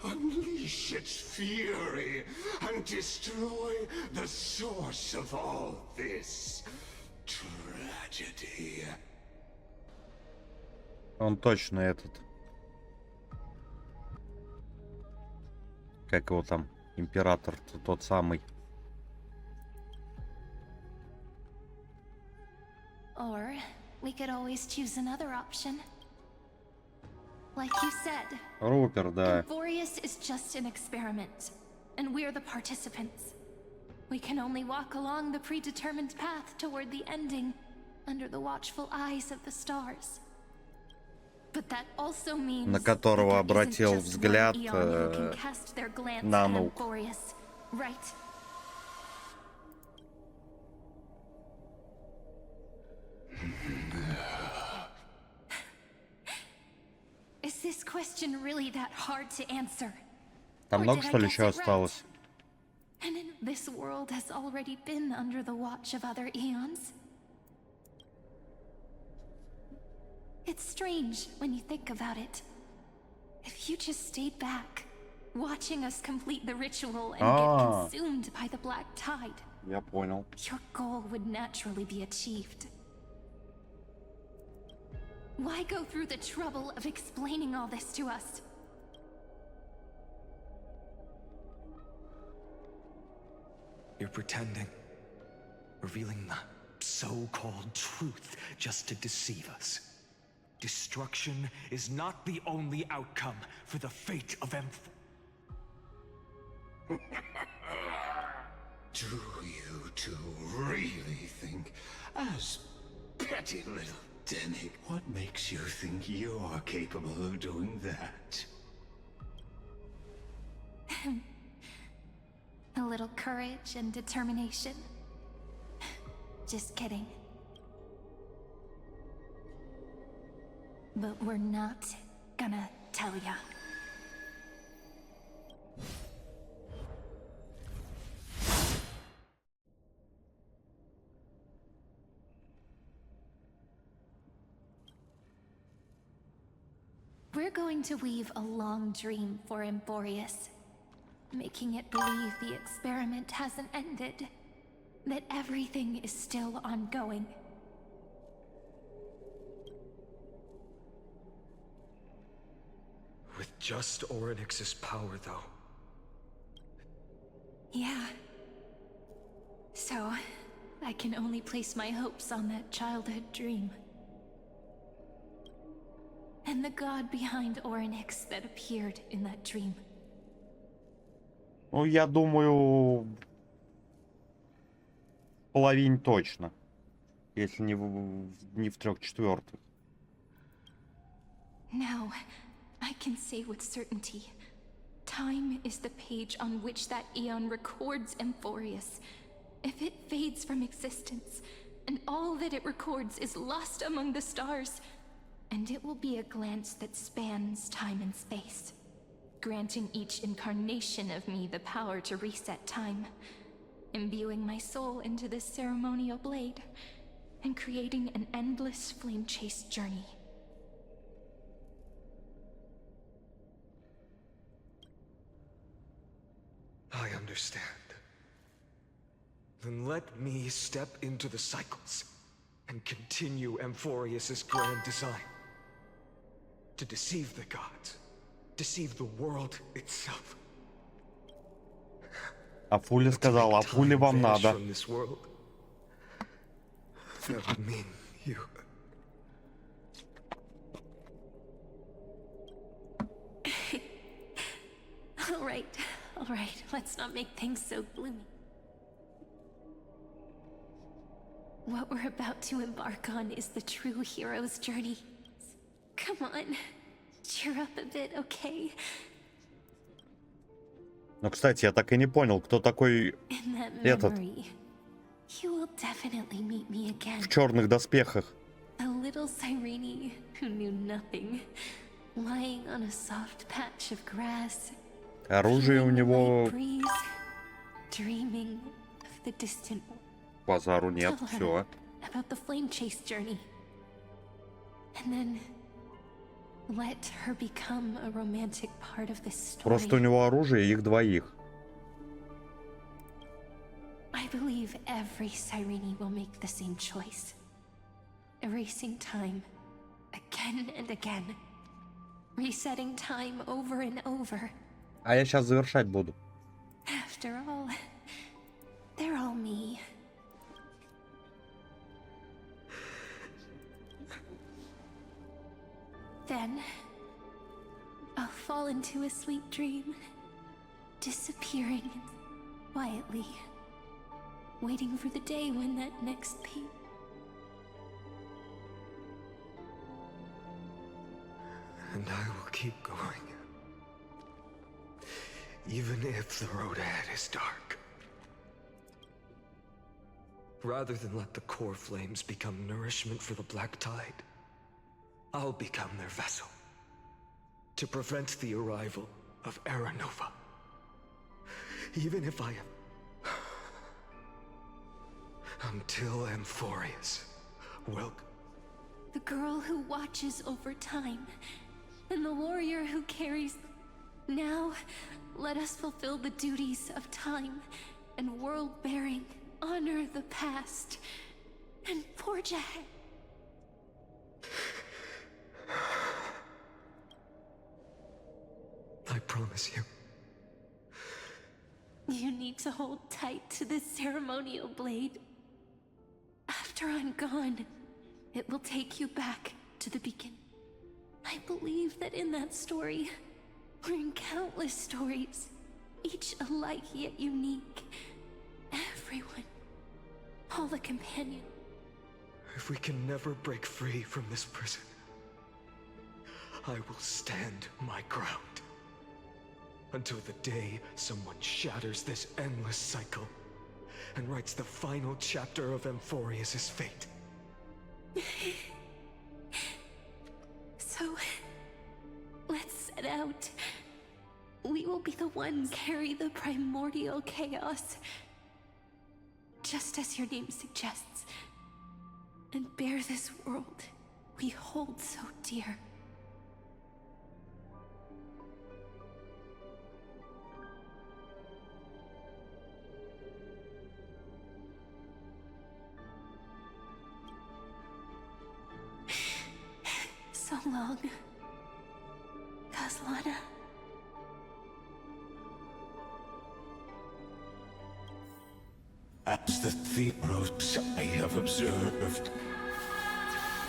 Speaker 11: unleash its fury and destroy the source of all this tragedy.
Speaker 1: Он точно этот. Как его там? Император тот самый.
Speaker 10: Or we could always choose another option. Like you said,
Speaker 1: Рупер, да.
Speaker 10: Amphorius is just an experiment, and we're the participants. We can only walk along the predetermined path toward the ending, under the watchful eyes of the stars. But that also means
Speaker 1: на которого обратил взгляд Нанук.
Speaker 10: Right. Is this question really that hard to answer?
Speaker 1: Там много, что ли, еще осталось?
Speaker 10: And this world has already been under the watch of other eons. It's strange when you think about it. If you just stayed back, watching us complete the ritual and get consumed by the black tide,
Speaker 1: Я понял.
Speaker 10: your goal would naturally be achieved. Why go through the trouble of explaining all this to us?
Speaker 3: You're pretending, revealing the so-called truth just to deceive us. Destruction is not the only outcome for the fate of
Speaker 11: Do you two really think, as petty little Denny, what makes you think you're capable of doing that?
Speaker 10: A little courage and determination. Just kidding. But we're not gonna tell ya. We're going to weave a long dream for Emporius, making it believe the experiment hasn't ended, that everything is still ongoing.
Speaker 3: With just Orynyx's power, though.
Speaker 10: Yeah. So, I can only place my hopes on that childhood dream. And the god behind Orynyx that appeared in that dream.
Speaker 1: Ну, я думаю, половине точно. Если не в 3/4.
Speaker 10: Now, I can say with certainty, time is the page on which that eon records Emporius. If it fades from existence, and all that it records is lost among the stars, and it will be a glance that spans time and space, granting each incarnation of me the power to reset time, imbuing my soul into this ceremonial blade, and creating an endless flame-chased journey.
Speaker 3: I understand. Then let me step into the cycles and continue Amphorius's grand design. To deceive the gods, deceive the world itself.
Speaker 1: А Фули сказал, а Фули вам надо.
Speaker 3: That would mean you.
Speaker 10: All right, let's not make things so gloomy. What we're about to embark on is the true hero's journey. Come on, cheer up a bit, okay?
Speaker 1: Ну, кстати, я так и не понял, кто такой этот в черных доспехах.
Speaker 10: A little Cyrene who knew nothing, lying on a soft patch of grass.
Speaker 1: Оружие у него
Speaker 10: Dreaming of the distant.
Speaker 1: Базару нет, все.
Speaker 10: About the flame chase journey. And then let her become a romantic part of this story.
Speaker 1: Просто у него оружие их двоих.
Speaker 10: I believe every Cyrene will make the same choice. Erasing time again and again. Resetting time over and over.
Speaker 1: А я сейчас завершать буду.
Speaker 10: After all, they're all me. Then, I'll fall into a sweet dream, disappearing quietly, waiting for the day when that next page.
Speaker 3: And I will keep going. Even if the road ahead is dark. Rather than let the core flames become nourishment for the black tide, I'll become their vessel. To prevent the arrival of Era Nova. Even if I Until Amphorius. Welcome.
Speaker 2: The girl who watches over time, and the warrior who carries... Now, let us fulfill the duties of time and world-bearing, honor the past, and forge ahead.
Speaker 3: I promise you.
Speaker 2: You need to hold tight to this ceremonial blade. After I'm gone, it will take you back to the beginning. I believe that in that story, or in countless stories, each alike yet unique, everyone, all the companions.
Speaker 3: If we can never break free from this prison, I will stand my ground. Until the day someone shatters this endless cycle and writes the final chapter of Amphorius' fate.
Speaker 2: So, let's set out. We will be the ones carry the primordial chaos, just as your name suggests, and bear this world we hold so dear. So long, Kaslana.
Speaker 11: As the Theros I have observed,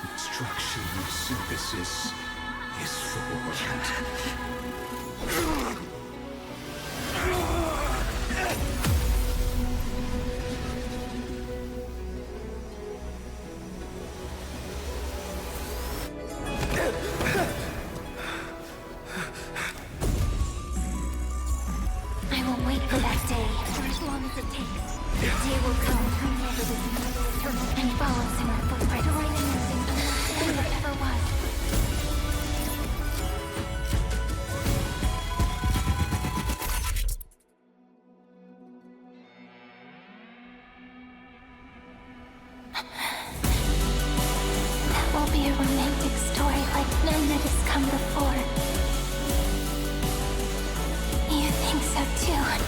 Speaker 11: instruction synthesis is forward.
Speaker 4: I will wait for that day, for as long as it takes. The day will come whenever this immortal eternal and follows in our footprint to write anything than what ever was. That will be a romantic story like none that has come before. You think so too, right?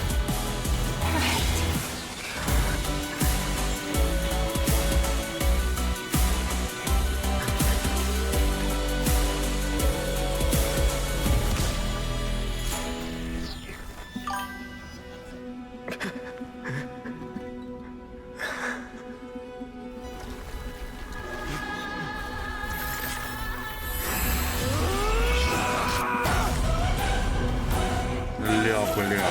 Speaker 1: Бля.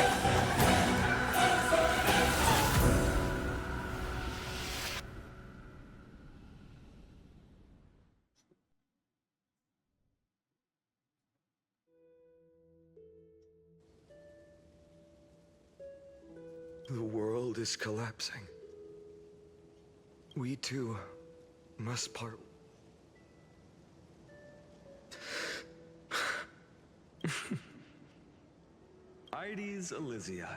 Speaker 3: The world is collapsing. We too must part. Ides Elysiae,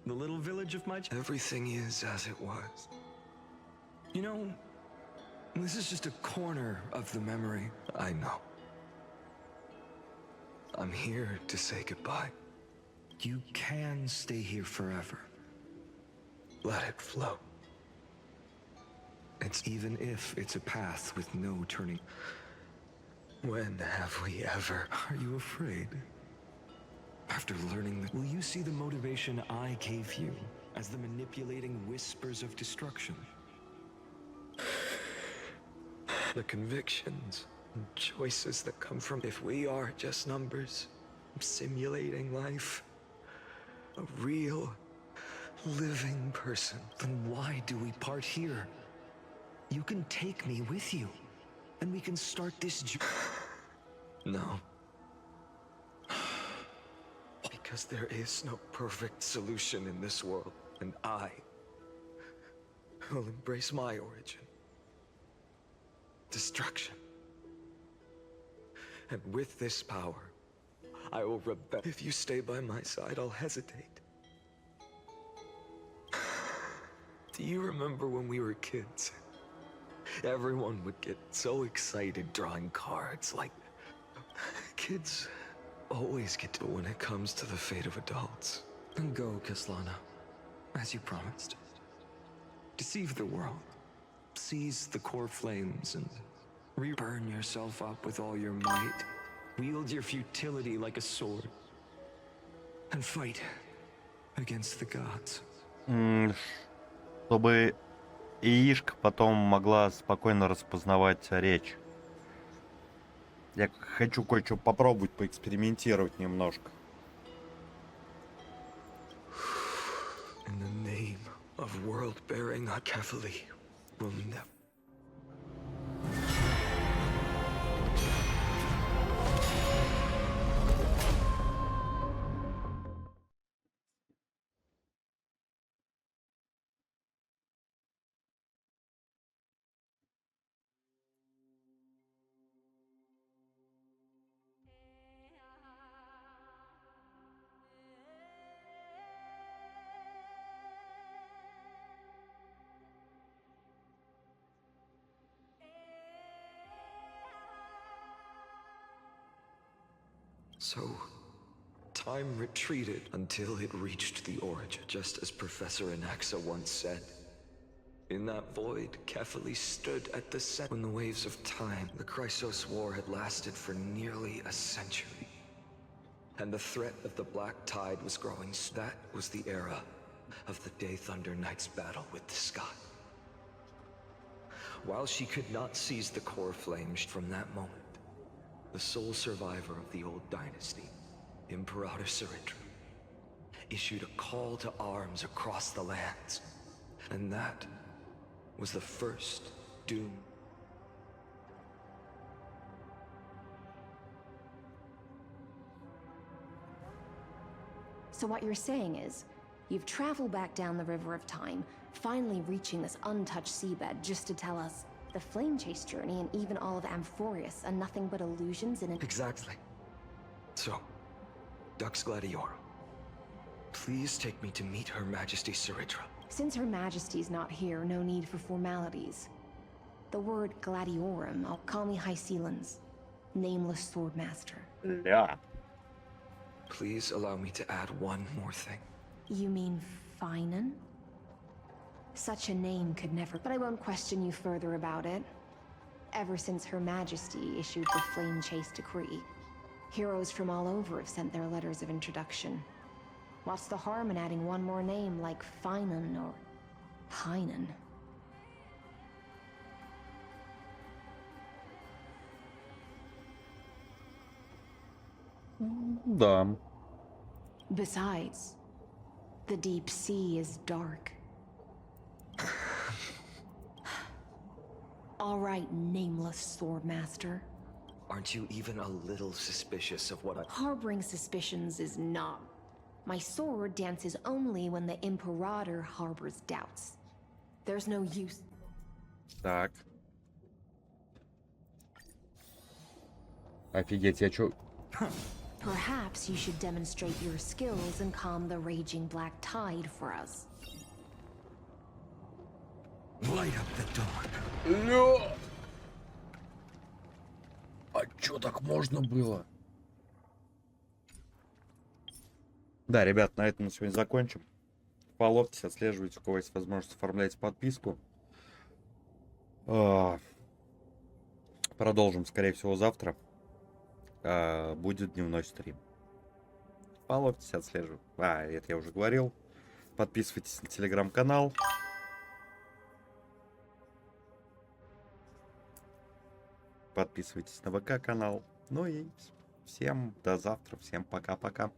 Speaker 3: the little village of my... Everything is as it was. You know, this is just a corner of the memory. I know. I'm here to say goodbye. You can stay here forever. Let it flow. It's even if it's a path with no turning. When have we ever? Are you afraid? After learning that, will you see the motivation I gave you as the manipulating whispers of destruction? The convictions and choices that come from if we are just numbers, simulating life, a real, living person, then why do we part here? You can take me with you, and we can start this journey. No. Because there is no perfect solution in this world, and I will embrace my origin. Destruction. And with this power, I will rebel. If you stay by my side, I'll hesitate. Do you remember when we were kids? Everyone would get so excited drawing cards, like... Kids always get to when it comes to the fate of adults. And go, Kislana, as you promised. Deceive the world. Seize the core flames and burn yourself up with all your might. Wield your futility like a sword. And fight against the gods.
Speaker 1: Чтобы яишка потом могла спокойно распознавать речь. Я хочу кое-что попробовать, поэкспериментировать немножко.
Speaker 3: In the name of world-bearing carefully will never. So, time retreated until it reached the origin, just as Professor Anaxa once said. In that void, Kefali stood at the center when the waves of time. The Chrysos War had lasted for nearly a century. And the threat of the Black Tide was growing. That was the era of the Day Thunder Knight's battle with the sky. While she could not seize the core flames from that moment, the sole survivor of the old dynasty, Imperator Sarindra, issued a call to arms across the lands. And that was the first doom.
Speaker 19: So what you're saying is, you've traveled back down the River of Time, finally reaching this untouched seabed just to tell us the Flame Chase journey and even all of Amphorius are nothing but illusions in an—
Speaker 3: Exactly. So, Dux Gladiorum, please take me to meet Her Majesty Sarindra.
Speaker 19: Since Her Majesty's not here, no need for formalities. The word Gladiorum, I'll call me High Sealans, Nameless Swordmaster.
Speaker 1: Yeah.
Speaker 3: Please allow me to add one more thing.
Speaker 19: You mean Fainon? Such a name could never— but I won't question you further about it. Ever since Her Majesty issued the Flame Chase decree, heroes from all over have sent their letters of introduction. What's the harm in adding one more name like Fainon or Hainan?
Speaker 1: Да.
Speaker 19: Besides, the deep sea is dark. All right, Nameless Swordmaster.
Speaker 3: Aren't you even a little suspicious of what I—
Speaker 19: Harboring suspicions is not. My sword dances only when the Imperator harbors doubts. There's no use.
Speaker 1: Так. Офигеть, я чё...
Speaker 19: Perhaps you should demonstrate your skills and calm the raging black tide for us.
Speaker 3: Light up the dawn.
Speaker 1: Ля! А чё так можно было? Да, ребят, на этом мы сегодня закончим. Фолловьтесь, отслеживайте, у кого есть возможность, оформляйте подписку. Продолжим, скорее всего, завтра. Будет дневной стрим. Фолловьтесь, отслеживайте. Это я уже говорил. Подписывайтесь на телеграм-канал. Подписывайтесь на ВК-канал. Ну и всем до завтра. Всем пока-пока.